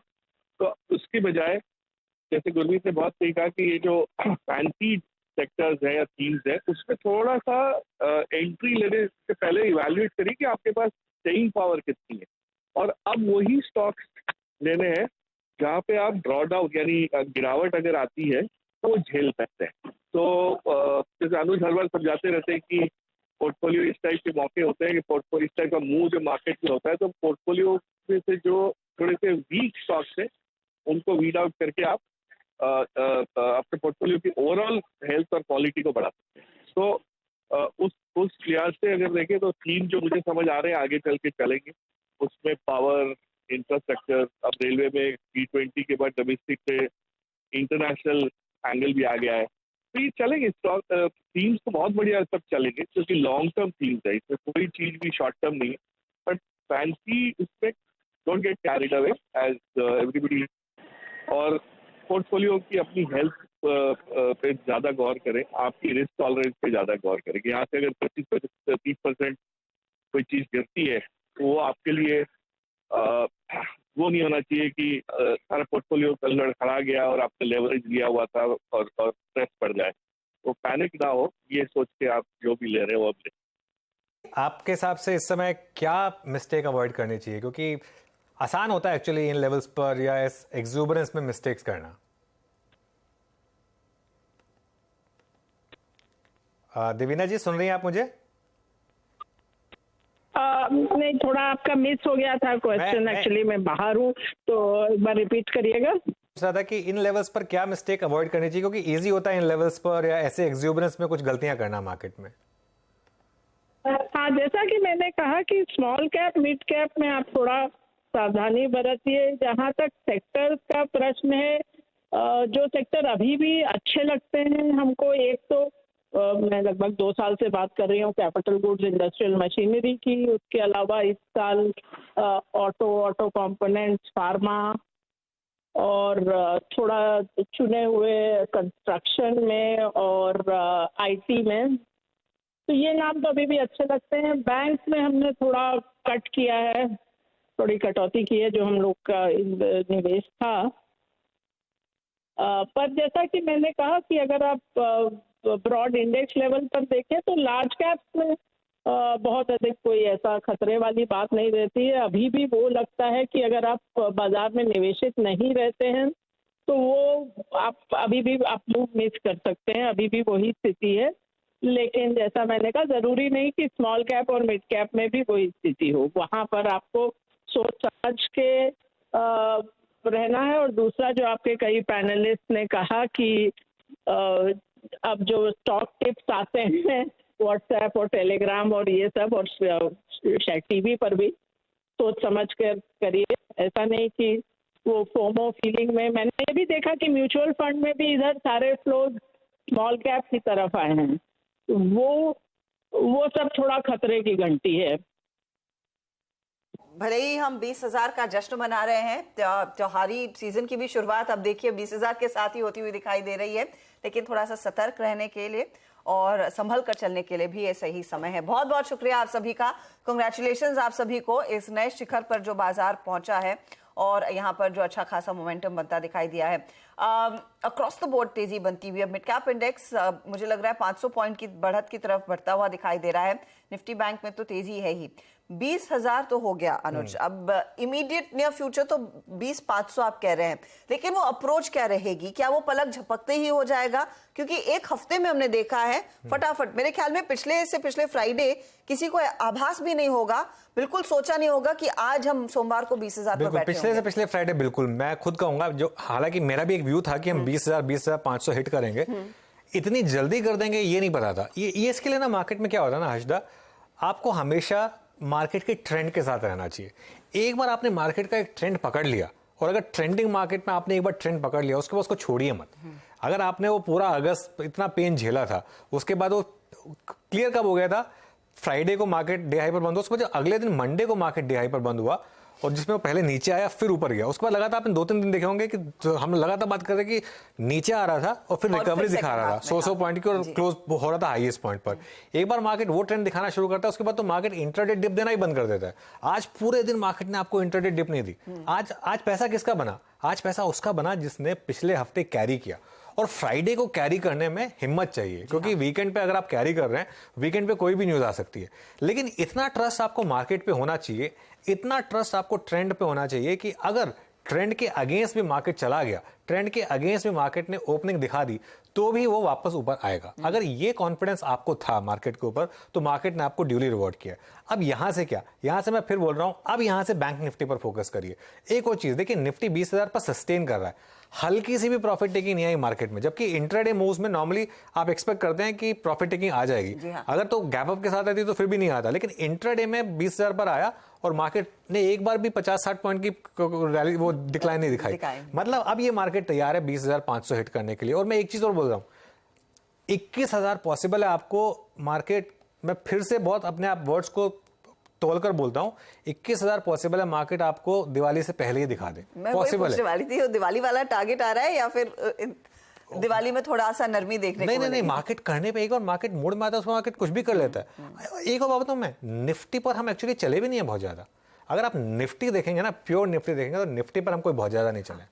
तो उसकी बजाय जैसे गुरमीत ने बहुत सही कहा कि ये जो फैंसी सेक्टर्स है या थीम्स है, उसमें थोड़ा सा एंट्री लेने से पहले इवैल्यूएट करिए कि आपके पास स्टेइंग पावर कितनी है, और अब वही स्टॉक्स लेने हैं जहाँ पे आप ड्रॉ डाउन यानी गिरावट अगर आती है तो वो झेल सकते हैं। तो जैसे अनुज हर बार समझाते रहते हैं कि पोर्टफोलियो इस टाइप के मौके होते हैं कि पोर्टफोलियो इस टाइप का मूव जो मार्केट में होता है, तो पोर्टफोलियो में से जो थोड़े से वीक स्टॉक्स है उनको वीड आउट करके आप अपने पोर्टफोलियो की ओवरऑल हेल्थ और क्वालिटी को बढ़ा सकते हैं। तो उस लिहाज से अगर देखें तो 3 जो मुझे समझ आ रहे हैं आगे चल के चलेंगे, उसमें पावर, इंफ्रास्ट्रक्चर, अब रेलवे में G20 के बाद डोमेस्टिक से इंटरनेशनल एंगल भी आ गया है, तो ये चलेंगे स्टॉक थीम्स तो बहुत बढ़िया सब चलेंगे क्योंकि लॉन्ग टर्म थीम्स है, इसमें कोई चीज भी शॉर्ट टर्म नहीं है। बट फैंसी उसमें don't get carried away as everybody, और पोर्टफोलियो की अपनी हेल्थ पे ज्यादा गौर करें, आपकी रिस्क टॉलरेंस पे ज्यादा गौर करें। यहाँ से अगर 25-30% कोई चीज गिरती है तो वो आपके लिए वो नहीं होना चाहिए कि सारा पोर्टफोलियो कल लड़खड़ा गया और आपका लेवरेज लिया हुआ था और स्ट्रेस पड़ जाए। तो पैनिक ना हो, ये सोच के आप जो भी ले रहे हो अब ले। आपके हिसाब से इस समय क्या मिस्टेक अवॉइड करनी चाहिए, क्योंकि आसान होता है एक्चुअली इन लेवल्स पर या इस एक्सूबरेंस में मिस्टेक्स करना? देवीना जी सुन रही हैं आप मुझे? नहीं, थोड़ा आपका मिस हो गया था क्वेश्चन, एक्चुअली मैं बाहर हूँ, तो एक बार रिपीट करिएगा। था कि इन लेवल्स पर क्या मिस्टेक अवॉइड करनी चाहिए, क्योंकि इजी होता है इन लेवल्स पर या ऐसे एक्सूबरेंस में कुछ गलतियां करना मार्केट में। हाँ, जैसा कि मैंने कहा कि स्मॉल कैप मिड कैप में आप थोड़ा सावधानी बरतिए। जहाँ तक सेक्टर का प्रश्न है, जो सेक्टर अभी भी अच्छे लगते हैं हमको, एक तो मैं लगभग 2 साल से बात कर रही हूँ कैपिटल गुड्स, इंडस्ट्रियल मशीनरी की, उसके अलावा इस साल ऑटो कंपोनेंट्स, फार्मा और थोड़ा चुने हुए कंस्ट्रक्शन में और आईटी में, तो ये नाम तो अभी भी अच्छे लगते हैं। बैंक में हमने थोड़ा कट किया है, थोड़ी कटौती की है जो हम लोग का निवेश था। पर जैसा कि मैंने कहा कि अगर आप ब्रॉड इंडेक्स लेवल पर देखें तो लार्ज कैप्स में बहुत अधिक कोई ऐसा खतरे वाली बात नहीं रहती है। अभी भी वो लगता है कि अगर आप बाजार में निवेशित नहीं रहते हैं तो वो आप अभी भी आप मूव मिस कर सकते हैं, अभी भी वही स्थिति है। लेकिन जैसा मैंने कहा, जरूरी नहीं कि स्मॉल कैप और मिड कैप में भी वही स्थिति हो, वहां पर आपको सोच समझ के रहना है। और दूसरा, जो आपके कई पैनलिस्ट ने कहा कि अब जो स्टॉक टिप्स आते हैं व्हाट्सएप और टेलीग्राम और ये सब, और शायद टीवी पर भी, सोच समझ कर करिए। ऐसा नहीं कि वो फोमो फीलिंग में, मैंने ये भी देखा कि म्यूचुअल फंड में भी इधर सारे फ्लोज स्मॉल कैप की तरफ आए हैं, वो सब थोड़ा खतरे की घंटी है। भले ही हम 20,000 का जश्न मना रहे हैं, त्योहारी सीजन की भी शुरुआत अब देखिए 20,000 के साथ ही होती हुई दिखाई दे रही है, लेकिन थोड़ा सा सतर्क रहने के लिए और संभल कर चलने के लिए भी ये सही समय है। बहुत बहुत शुक्रिया आप सभी का, कांग्रेचुलेशंस आप सभी को इस नए शिखर पर जो बाजार पहुंचा है और यहाँ पर जो अच्छा खासा मोमेंटम बनता दिखाई दिया है। अक्रॉस द बोर्ड तेजी बनती हुई है। मिड कैप इंडेक्स मुझे लग रहा है 500 पॉइंट की बढ़त की तरफ बढ़ता हुआ दिखाई दे रहा है। निफ्टी बैंक में तो तेजी है ही। 20,000 तो हो गया अनुज, अब इमीडिएट नियर फ्यूचर तो 20,500 आप कह रहे हैं, लेकिन वो अप्रोच क्या रहेगी? क्या वो पलक झपकते ही हो जाएगा? क्योंकि एक हफ्ते में हमने देखा है फटाफट, मेरे ख्याल में पिछले फ्राइडे किसी को आभास भी नहीं होगा, बिल्कुल सोचा नहीं होगा कि आज हम सोमवार को 20,000 पर बैठे होंगे। पिछले फ्राइडे बिल्कुल मैं खुद कहूंगा, जो हालांकि मेरा भी एक व्यू था कि हम 20,500 हिट करेंगे, इतनी जल्दी कर देंगे ये नहीं पता था। ये इसके लिए ना मार्केट में क्या होता है ना हर्षदा, आपको हमेशा मार्केट के ट्रेंड के साथ रहना चाहिए। एक बार आपने मार्केट का एक ट्रेंड पकड़ लिया, और अगर ट्रेंडिंग मार्केट में आपने एक बार ट्रेंड पकड़ लिया, उसके बाद उसको छोड़िए मत। अगर आपने वो पूरा अगस्त इतना पेन झेला था, उसके बाद वो क्लियर कब हो गया था? फ्राइडे को मार्केट डे हाई पर बंद हुआ, उसके बाद अगले दिन मंडे को मार्केट डे हाई पर बंद हुआ, और जिसमें वो पहले नीचे आया फिर ऊपर गया। उसके बाद लगातार आपने 2-3 दिन देखे होंगे कि हम लगातार बात कर रहे कि नीचे आ रहा था और फिर रिकवरी दिखा रहा था 100 पॉइंट की, और क्लोज हो रहा था हाईएस्ट पॉइंट पर। एक बार मार्केट वो ट्रेंड दिखाना शुरू करता है, उसके बाद तो मार्केट इंट्राडे डिप देना ही बंद कर देता है। आज पूरे दिन मार्केट ने आपको इंट्राडे डिप नहीं दी। आज पैसा किसका बना? आज पैसा उसका बना जिसने पिछले हफ्ते कैरी किया, और फ्राइडे को कैरी करने में हिम्मत चाहिए, क्योंकि वीकेंड पे अगर आप कैरी कर रहे हैं, वीकेंड पे कोई भी न्यूज आ सकती है। लेकिन इतना ट्रस्ट आपको मार्केट पे होना चाहिए, इतना ट्रस्ट आपको ट्रेंड पे होना चाहिए कि अगर ट्रेंड के अगेंस्ट भी मार्केट चला गया, ट्रेंड के अगेंस्ट भी मार्केट ने ओपनिंग दिखा दी, तो भी वो वापस ऊपर आएगा। अगर ये कॉन्फिडेंस आपको था मार्केट के ऊपर, तो मार्केट ने आपको ड्यूली रिवॉर्ड किया। अब यहां से क्या, यहां से मैं फिर बोल रहा हूं, अब यहां से बैंक निफ्टी पर फोकस करिए। एक और चीज देखिए, निफ्टी 20,000 पर सस्टेन कर रहा है, हल्की सी भी प्रॉफिट टेकिंग नहीं आई मार्केट में, जबकि इंट्राडे मूव्स में नॉर्मली आप एक्सपेक्ट करते हैं कि प्रॉफिट टेकिंग आ जाएगी। अगर तो गैप अप के साथ आती तो फिर भी नहीं आता, लेकिन इंट्राडे में 20,000 पर आया और मार्केट ने एक बार भी 50-60 पॉइंट की रैली वो डिक्लाइन नहीं दिखाई। मतलब अब ये मार्केट तैयार है 20,500 हिट करने के लिए। और मैं एक चीज और बोल रहा हूं, 21,000 पॉसिबल है आपको मार्केट में, फिर से बहुत अपने आप वर्ड्स को तोलकर बोलता हूं, 21,000 पॉसिबल है मार्केट आपको दिवाली से पहले ही दिखा दे। पॉसिबल है। वाली थी, दिवाली वाला टारगेट आ रहा है या फिर दिवाली में थोड़ा सा नरमी देखने को नहीं, मार्केट करने पे एक बार मार्केट मूड में आता है, उसको मार्केट कुछ भी कर लेता है। एक और बात बताऊं मैं, निफ्टी पर हम एक्चुअली चले भी नहीं है बहुत ज्यादा। अगर आप निफ्टी देखेंगे ना, प्योर निफ्टी देखेंगे, तो निफ्टी पर हम कोई बहुत ज्यादा नहीं चले।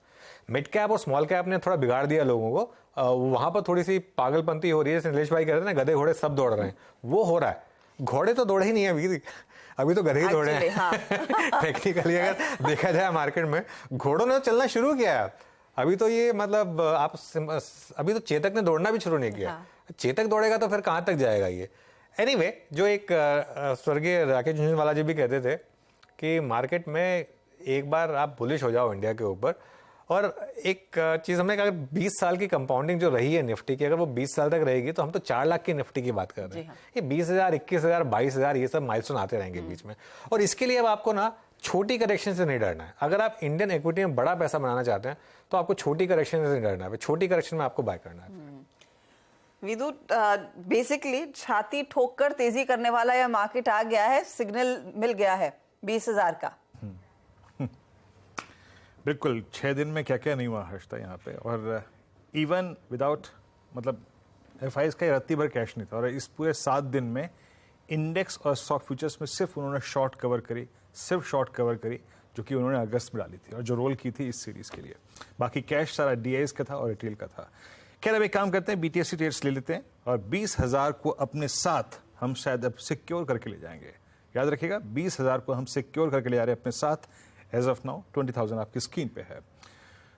मिड कैप और स्मॉल कैप ने थोड़ा बिगाड़ दिया लोगों को, वहां पर थोड़ी सी पागलपंती हो रही है। नीलेश भाई कहते हैं ना, गधे घोड़े सब दौड़ रहे हैं, वो हो रहा है। घोड़े तो दौड़े ही नहीं है अभी तो गधे ही दौड़े हैं। टेक्निकली अगर देखा जाए मार्केट में, घोड़ों ने चलना शुरू किया है अभी तो। ये मतलब आप अभी तो चेतक ने दौड़ना भी शुरू नहीं किया। चेतक दौड़ेगा तो फिर कहां तक जाएगा ये। एनीवे, जो एक स्वर्गीय राकेश झुंझुनवाला जी भी कहते थे कि मार्केट में एक बार आप बुलिश हो जाओ इंडिया के ऊपर। और एक चीज हमने कहा, 20 साल की कंपाउंडिंग जो रही है निफ्टी की, अगर वो 20 साल तक रहेगी तो हम तो 4 लाख की निफ्टी की बात कर रहे हैं। ये 20,000, 21,000, 22,000 ये सब माइलस्टोन आते रहेंगे बीच में। और इसके लिए अब आपको ना छोटी करेक्शन से नहीं डरना है। अगर आप इंडियन इक्विटी में बड़ा पैसा बनाना चाहते हैं तो आपको छोटी करेक्शन से नहीं डरना है। छोटी करेक्शन में आपको बाय करना है। विदु, बेसिकली छाती ठोक कर तेजी करने वाला यह मार्केट आ गया है, सिग्नल मिल गया है 20,000 का। बिल्कुल, 6 दिन में क्या क्या नहीं हुआ हर्षता यहाँ पे। और इवन विदाउट मतलब FIs का रत्ती भर कैश नहीं था। और इस पूरे 7 दिन में इंडेक्स और स्टॉक फ्यूचर्स में सिर्फ उन्होंने शॉर्ट कवर करी, सिर्फ शॉर्ट कवर करी, जो कि उन्होंने अगस्त में डाली थी और जो रोल की थी इस सीरीज के लिए। बाकी कैश सारा DIs का था और रिटेल का था। खैर, अब एक काम करते हैं, BTSC ट्रेड्स ले लेते हैं और 20,000 को अपने साथ हम शायद अब सिक्योर करके ले जाएंगे। याद रखिएगा, 20,000 को हम सिक्योर करके ले जा रहे हैं अपने साथ। एज ऑफ नाउ 20,000 आपकी स्क्रीन पे है।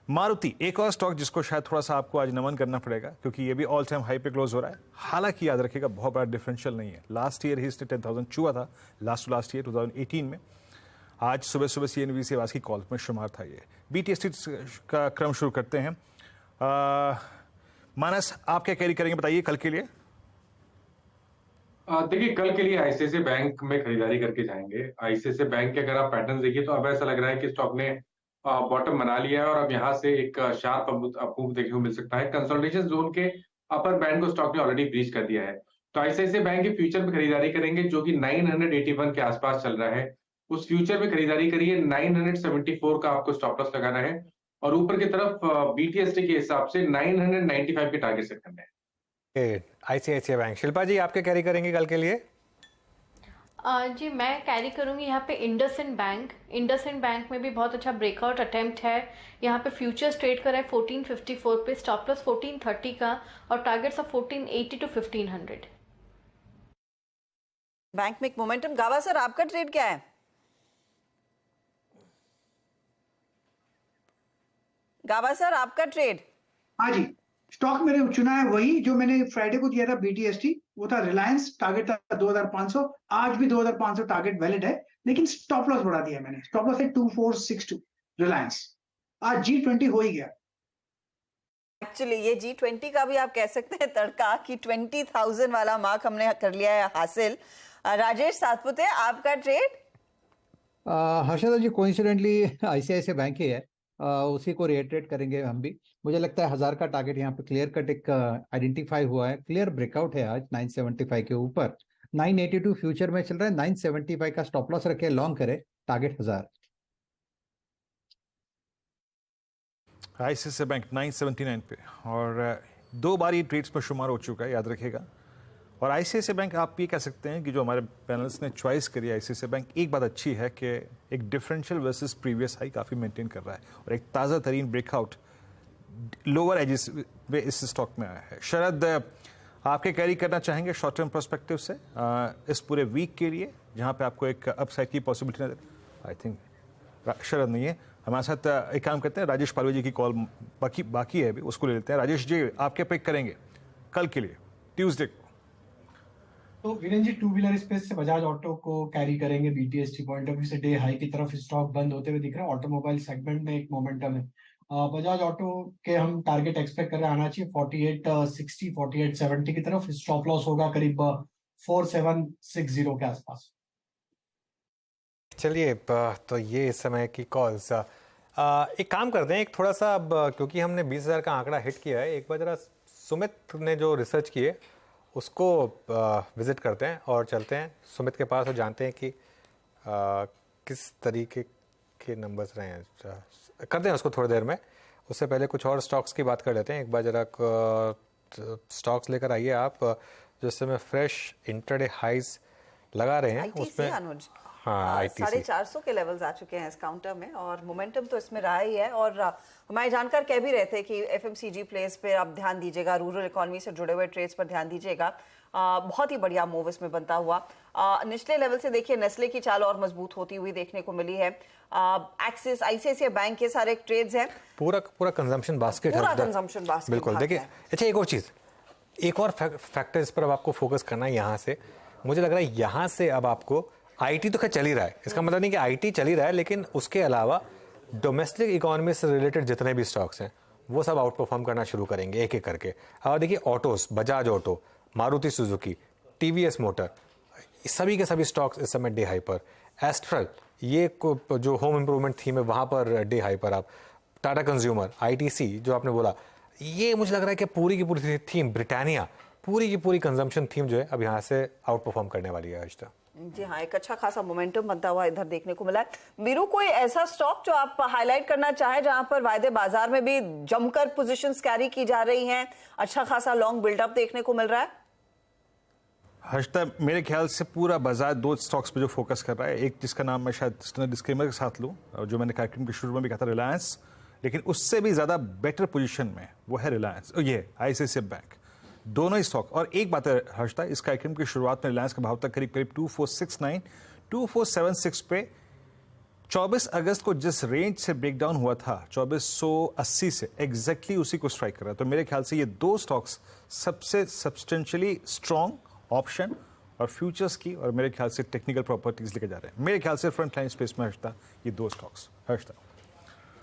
मारुति, एक और स्टॉक जिसको शायद थोड़ा सा आपको आज नमन करना पड़ेगा, क्योंकि ये भी ऑल टाइम हाई पे क्लोज हो रहा है। हालांकि याद रखिएगा, बहुत बड़ा डिफरेंशियल नहीं है। लास्ट ईयर ही इसने 10,000 छुआ था, लास्ट ईयर 2018 में। आज सुबह सुबह CNBC आवाज की कॉल में शुमार था ये। BTSC का क्रम शुरू करते हैं। मानस, आप क्या कैरी करेंगे बताइए कल के लिए? देखिए, कल के लिए ICICI बैंक में खरीदारी करके जाएंगे। ICICI बैंक के अगर आप पैटर्न देखिए तो अब ऐसा लग रहा है कि स्टॉक ने बॉटम बना लिया है और अब यहाँ से एक शार्प अप देखने को मिल सकता है। कंसोलिडेशन जोन के अपर बैंड को स्टॉक ने ऑलरेडी ब्रीच कर दिया है। तो ICICI बैंक के फ्यूचर में खरीदारी करेंगे, जो कि 981 के आसपास चल रहा है। उस फ्यूचर में खरीदारी करिए। 974 का आपको स्टॉप लॉस लगाना है और ऊपर की तरफ BTSC के हिसाब से 995 के टारगेट सेट करने हैं। ICICI bank. शिल्पा जी, आप क्या कैरी करेंगे कल के लिए? जी, मैं कैरी करूंगी यहाँ पे इंडसइंड बैंक। इंडसइंड बैंक में भी बहुत अच्छा ब्रेकआउट अटेम्प्ट है। यहाँ पे फ्यूचर्स ट्रेड कर रहा है 1454 पे, स्टॉप लॉस 1430 का और टारगेट्स ऑफ 1480 to 1500। बैंक में एक मोमेंटम। गावा सर, आपका ट्रेड क्या है? गावा सर, आपका ट्रेड? हाँ जी, स्टॉक मैंने चुना है वही जो मैंने फ्राइडे को दिया था BTST, वो था रिलायंस। टारगेट था 2,500। आज भी 2,500 टारगेट वैलिड है, लेकिन स्टॉप लॉस बढ़ा दिया मैंने। स्टॉप लॉस है 2462 रिलायंस। आज G20 हो ही गया। एक्चुअली ये G20 का भी आप कह सकते हैं तड़का कि 20,000 वाला मार्क हमने कर लिया है हासिल। राजेश सातपुते, आपका ट्रेड? हर्षदा जी, कोइंसिडेंटली ICICI बैंक ही है, उसी को रिएटरेट करेंगे हम भी। मुझे लगता है 1000 का टारगेट यहाँ पे क्लियर कट एक आइडेंटिफाई हुआ है। क्लियर ब्रेकआउट है आज 975 के ऊपर। 982 फ्यूचर में चल रहा है। 975 का स्टॉप लॉस रखे, लॉन्ग करे, टारगेट 1000। ICICI बैंक 979 पे और 2 बार ये ट्रेड्स पर शुमार हो चुका है, याद रखिएगा। और ICICI बैंक आप ये कह सकते हैं कि जो हमारे पैनल्स ने चॉइस करी ICICI बैंक, एक बात अच्छी है कि एक डिफरेंशियल वर्सेस प्रीवियस हाई काफ़ी मेंटेन कर रहा है और एक ताज़ा तरीन ब्रेकआउट लोअर एजेस में इस स्टॉक में आया है। शरद, आपके कैरी करना चाहेंगे शॉर्ट टर्म पर्सपेक्टिव से इस पूरे वीक के लिए, जहाँ पे आपको एक अपसाइड की पॉसिबिलिटी नजर? आई थिंक शरद नहीं है। हमारे साथ एक काम करते हैं, राजेश पालवे जी की कॉल बाकी है अभी, उसको ले लेते हैं। राजेश जी, आप क्या पिक करेंगे कल के लिए, ट्यूसडे को? तो वीरेन जी, टू व्हीलर स्पेस से बजाज ऑटो को कैरी करेंगे। बीटीएसटी पॉइंट ऑफ व्यू से डे हाई की तरफ स्टॉक बंद होते हुए दिख रहा है। ऑटोमोबाइल सेगमेंट में एक मोमेंटम है। बजाज ऑटो के हम टारगेट एक्सपेक्ट कर रहे हैं आना चाहिए 4860 4870 की तरफ। स्टॉप लॉस होगा करीब 4760 के आसपास। चलिए, तो ये इस समय की कॉल्स। एक काम करते हैं, एक थोड़ा सा अब क्योंकि हमने 20,000 का आंकड़ा हिट किया है, एक बार जरा सुमित ने जो रिसर्च की है उसको विजिट करते हैं और चलते हैं सुमित के पास और जानते हैं कि किस तरीके के नंबर्स रहे हैं। करते हैं उसको थोड़ी देर में। उससे पहले कुछ और स्टॉक्स की बात कर लेते हैं। एक बार जरा स्टॉक्स लेकर आइए आप, जो इस समय फ्रेश इंट्राडे हाइज लगा रहे हैं उसमें। हाँ, 450 के लेवल्स आ चुके हैं इस काउंटर में और मोमेंटम तो इसमें रहा ही है। और हमारे जानकार कह भी रहे थे कि एफएमसीजी प्लेस पे आप ध्यान दीजिएगा, रूरल इकोनॉमी से जुड़े हुए ट्रेड्स पर ध्यान दीजिएगा। बहुत ही बढ़िया मूव इसमें बनता हुआ। निचले लेवल से देखिए नेस्ले की चाल और मजबूत होती हुई देखने को मिली है। एक्सिस, आईसीआईसीआई बैंक के सारे ट्रेड्स हैं। पूरा कंजम्पशन बास्केट पूरा कंजम्पशन बास्केट बिल्कुल। देखिए, अच्छा एक और चीज़, एक और फैक्टर इस पर अब आपको फोकस करना है। यहाँ से मुझे लग रहा है यहाँ से अब आपको आईटी तो खैर चल ही रहा है, इसका मतलब नहीं कि आईटी चल ही रहा है, लेकिन उसके अलावा डोमेस्टिक इकोनॉमी से रिलेटेड जितने भी स्टॉक्स हैं वो सब आउट परफॉर्म करना शुरू करेंगे एक एक करके। और देखिए autos, Bajaj auto, Maruti Suzuki, TVS motor, सभी के सभी स्टॉक्स इस समय डे हाई पर। एस्ट्रल, ये जो होम इंप्रूवमेंट थीम है वहाँ पर डे हाई पर। आप टाटा कंज्यूमर, आईटीसी जो आपने बोला, ये मुझे लग रहा है कि पूरी की पूरी थीम, ब्रिटानिया, पूरी की पूरी कंजम्पशन थीम जो है अब यहाँ से आउट परफॉर्म करने वाली है आज तक। जी हाँ, एक अच्छा खासा मोमेंटम बनता हुआ इधर देखने को मिला है। वीरू, कोई ऐसा स्टॉक जो आप हाईलाइट करना चाहे जहां पर वायदे बाजार में भी जमकर पोजीशंस कैरी की जा रही हैं, अच्छा खासा लॉन्ग बिल्डअप देखने को मिल रहा है? हर्षदा, मेरे ख्याल से पूरा बाजार दो स्टॉक्स पे जो फोकस कर रहा है, एक जिसका नाम मैं शायद डिस्क्लेमर के साथ लूं, जो मैंने कार्यक्रम के शुरू में भी कहा था, रिलायंस, लेकिन उससे भी ज्यादा बेटर पोजीशन में वो है रिलायंस, ये आईसीआईसीआई बैंक। दोनों ही स्टॉक। और एक बात है हर्षदा, इस कार्यक्रम की शुरुआत में रिलायंस का भाव था करीब 2469 2476 पे। 24 अगस्त को जिस रेंज से ब्रेकडाउन हुआ था 2480 से, एग्जैक्टली उसी को स्ट्राइक कर रहा है। तो मेरे ख्याल से ये दो स्टॉक्स सबसे सब्सटेंशियली स्ट्रॉन्ग ऑप्शन और फ्यूचर्स की, और मेरे ख्याल से टेक्निकल प्रॉपर्टीज लेके जा रहे हैं। मेरे ख्याल से फ्रंट लाइन स्पेस में हर्षदा ये दो स्टॉक्स। हर्षदा,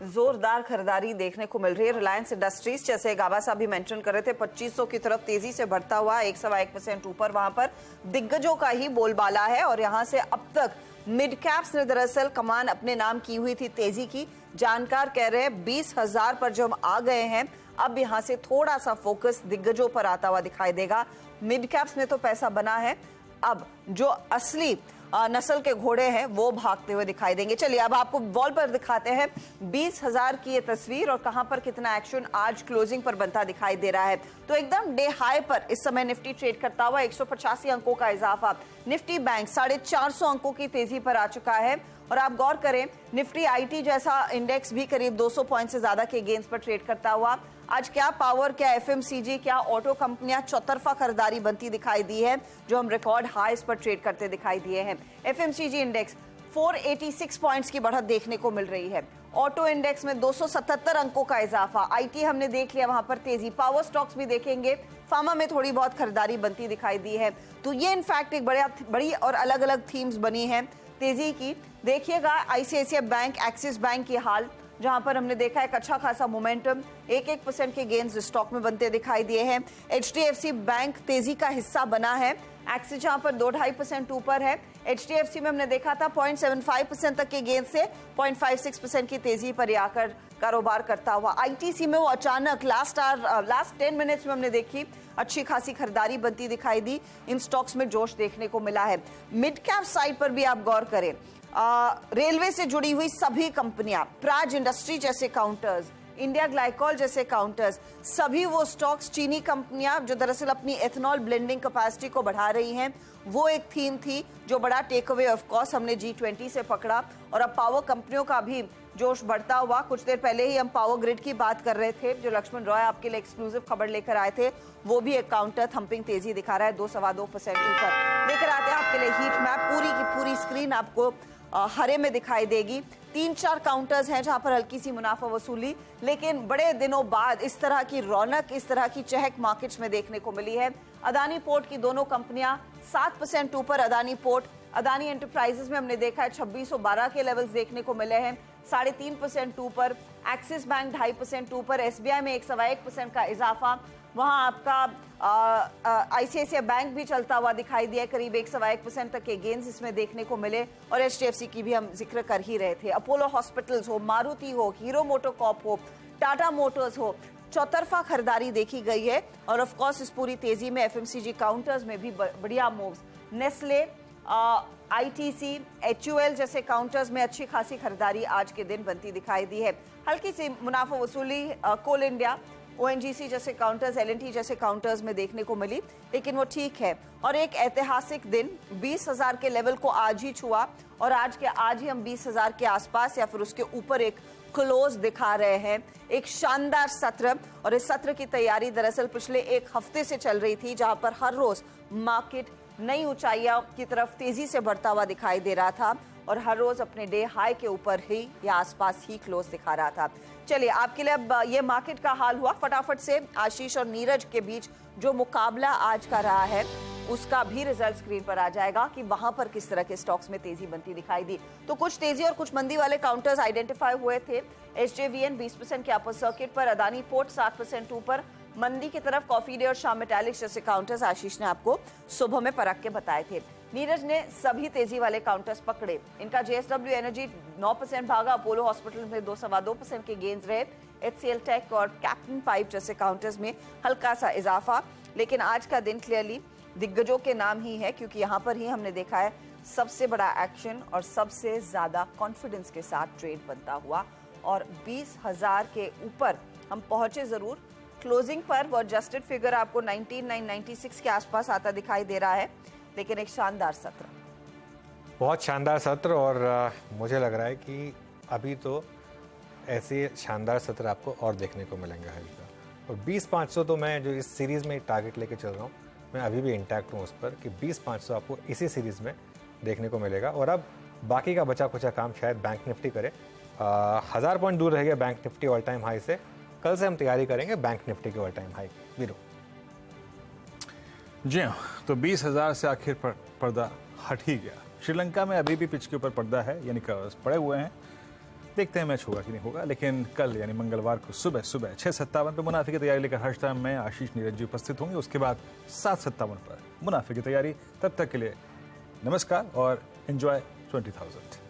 जोरदार खरीदारी देखने को मिल रही है। रिलायंस इंडस्ट्रीज, जैसे गाबा साहब भी मेंशन कर रहे थे, 2500 की तरफ तेजी से बढ़ता हुआ 1.1% ऊपर, वहां पर दिग्गजों का ही बोलबाला है। और यहां से अब तक मिड कैप्स ने दरअसल कमान अपने नाम की हुई थी तेजी की। जानकार कह रहे हैं 20,000 पर जो हम आ गए हैं, अब यहां से थोड़ा सा फोकस दिग्गजों पर आता हुआ दिखाई देगा। मिड कैप्स में तो पैसा बना है, अब जो असली नस्ल के घोड़े हैं वो भागते हुए दिखाई देंगे। चलिए अब आपको वॉल पर दिखाते हैं 20,000 की ये तस्वीर और कहां पर कितना एक्शन आज क्लोजिंग पर बनता दिखाई दे रहा है। तो एकदम डे हाई पर इस समय निफ्टी ट्रेड करता हुआ 185 अंकों का इजाफा। निफ्टी बैंक 450 अंकों की तेजी पर आ चुका है। और आप गौर करें, निफ्टी आईटी जैसा इंडेक्स भी करीब 200 पॉइंट से ज्यादा के गेंस पर ट्रेड करता हुआ। आज क्या पावर, क्या एफएमसीजी, क्या ऑटो कंपनियां चौतरफा खरीदारी बनती दिखाई दी है, जो हम रिकॉर्ड हाईस पर ट्रेड करते दिखाई दिए हैं। एफएमसीजी इंडेक्स 486 पॉइंट्स की बढ़त देखने को मिल रही है। ऑटो इंडेक्स में 277 अंकों का इजाफा। आईटी हमने देख लिया, वहां पर तेजी। पावर स्टॉक्स भी देखेंगे, फार्मा में थोड़ी बहुत खरीदारी बनती दिखाई दी है। तो ये इनफैक्ट एक बड़ी और अलग अलग थीम्स बनी है तेजी की। देखिएगा आईसीआईसीआई बैंक, एक्सिस बैंक की हाल, जहां पर हमने देखा एक अच्छा खासा मोमेंटम, 1% के गेन्स स्टॉक में बनते दिखाई दिए हैं। एचडीएफसी बैंक तेजी का हिस्सा बना है। एक्सिस जहां पर 2-2.5% ऊपर है। एचडीएफसी में हमने देखा था 0.75% तक के गेंद से 0.56% की तेजी पर आकर कारोबार करता हुआ। आईटीसी में वो अचानक लास्ट 10 मिनट्स में हमने देखी अच्छी खासी खरीदारी बनती दिखाई दी। इन स्टॉक्स में जोश देखने को मिला है। मिड कैप साइड पर भी आप गौर करें, रेलवे से जुड़ी हुई सभी कंपनियां, प्राज इंडस्ट्री जैसे काउंटर्स, इंडिया ग्लाइकोल जैसे काउंटर्स, सभी वो स्टॉक्स, चीनी कंपनियां जो दरअसल अपनी एथनॉल ब्लेंडिंग कैपेसिटी को बढ़ा रही हैं, वो एक थीम थी जो बड़ा टेक अवे ऑफ कोर्स हमने G20 से पकड़ा। और अब पावर कंपनियों का भी जोश बढ़ता हुआ। कुछ देर पहले ही हम पावर ग्रिड की बात कर रहे थे, जो लक्ष्मण रॉय आपके लिए एक्सक्लूसिव खबर लेकर आए थे, वो भी एक काउंटर थंपिंग तेजी दिखा रहा है, 2-2.25% ऊपर। लेकर आते हैं आपके लिए हीट मैप, पूरी की पूरी स्क्रीन आपको हरे में दिखाई देगी। 3-4 काउंटर्स हैं जहां पर हल्की सी मुनाफा वसूली, लेकिन बड़े दिनों बाद इस तरह की रौनक, इस तरह की चहक मार्केट्स में देखने को मिली है। अदानी पोर्ट की दोनों कंपनियां 7% ऊपर, अदानी पोर्ट, अदानी एंटरप्राइजेस में हमने देखा है 2612 के लेवल्स देखने को मिले हैं, 3.5% ऊपर, एक्सिस बैंक 2.5% ऊपर, एसबीआई में 1.25% का इजाफा, वहां आपका आईसीआईसीआई बैंक भी चलता हुआ दिखाई दिया, करीब 1.25% तक के गेन्स इसमें देखने को मिले। और एचडीएफसी की भी हम जिक्र कर ही रहे थे। अपोलो हॉस्पिटल्स हो, मारुति हो, हीरो मोटोकॉर्प हो, टाटा मोटर्स हो, चौतरफा खरीदारी देखी गई है। और ऑफ कोर्स इस पूरी तेजी में एफएमसीजी काउंटर्स में भी बढ़िया मूव्स, नेस्ले, आईटीसी, एचयूएल जैसे काउंटर्स में अच्छी खासी खरीदारी आज के दिन बनती दिखाई दी है। हल्की सी मुनाफा वसूली कोल इंडिया, ओएनजीसी जैसे काउंटर्स, एलएनटी जैसे काउंटर्स में देखने को मिली, लेकिन वो ठीक है। और एक ऐतिहासिक दिन 20,000 के लेवल को आज ही छुआ और आज ही हम 20,000 के आसपास या फिर उसके ऊपर एक क्लोज दिखा रहे हैं। एक शानदार सत्र, और इस सत्र की तैयारी दरअसल पिछले एक हफ्ते से चल रही थी, जहां पर हर रोज मार्केट नई ऊंचाइयों की तरफ तेजी से बढ़ता हुआ दिखाई दे रहा था और हर रोज अपने डे हाई के ऊपर ही या आसपास ही क्लोज दिखा रहा था। चलिए आपके लिए अब ये मार्केट का हाल हुआ, फटाफट से आशीष और नीरज के बीच जो मुकाबला आज का रहा है उसका भी रिजल्ट स्क्रीन पर आ जाएगा कि वहां पर किस तरह के स्टॉक्स में तेजी बनती दिखाई दी। तो कुछ तेजी और कुछ मंदी वाले काउंटर्स आइडेंटिफाई हुए थे। एसजेवीएन 20% के अपर सर्किट पर, अदानी पोर्ट 7% ऊपर, मंदी की तरफ कॉफी डे और शाम मेटालिक्स जैसे काउंटर्स आशीष ने आपको सुबह में परख के बताए थे। नीरज ने सभी तेजी वाले काउंटर्स पकड़े। इनका जेएसडब्ल्यू एनर्जी 9% भागा, अपोलो हॉस्पिटल में 2.25% के गेंस रहे, एचसीएल टेक और कैप्टन पाइप जैसे काउंटर्स में हल्का सा इजाफा। लेकिन आज का दिन क्लियरली दिग्गजों के नाम ही है, क्योंकि यहाँ पर ही हमने देखा है सबसे बड़ा एक्शन और सबसे ज्यादा कॉन्फिडेंस के साथ ट्रेड बनता हुआ और 20,000 के ऊपर हम पहुंचे जरूर। क्लोजिंग पर वो एडजस्टेड फिगर आपको 19,996 के आसपास आता दिखाई दे रहा है, लेकिन एक शानदार सत्र, बहुत शानदार सत्र। और मुझे लग रहा है कि अभी तो ऐसे शानदार सत्र आपको और देखने को मिलेंगे और 20,500 तो मैं जो इस सीरीज़ में टारगेट लेके चल रहा हूँ, मैं अभी भी इंटैक्ट हूँ उस पर कि 20,500 आपको इसी सीरीज़ में देखने को मिलेगा। और अब बाकी का बचा कुचा काम शायद बैंक निफ्टी करे। 1000 पॉइंट दूर रह गया bank Nifty all time high से। कल से हम तैयारी करेंगे बैंक निफ्टी के ऑल टाइम हाई। वीरो जी हाँ, तो 20,000 से आखिर पर पर्दा हट ही गया। श्रीलंका में अभी भी पिच के ऊपर पर्दा है, यानी कर्व्स पड़े हुए हैं। देखते हैं मैच होगा कि नहीं होगा, लेकिन कल यानी मंगलवार को सुबह 6:57 पर मुनाफे की तैयारी लेकर हर्ष टाइम में आशीष नीरज जी उपस्थित होंगे। उसके बाद 7:57 पर मुनाफे की तैयारी। तब तक के लिए नमस्कार और एंजॉय 20,000।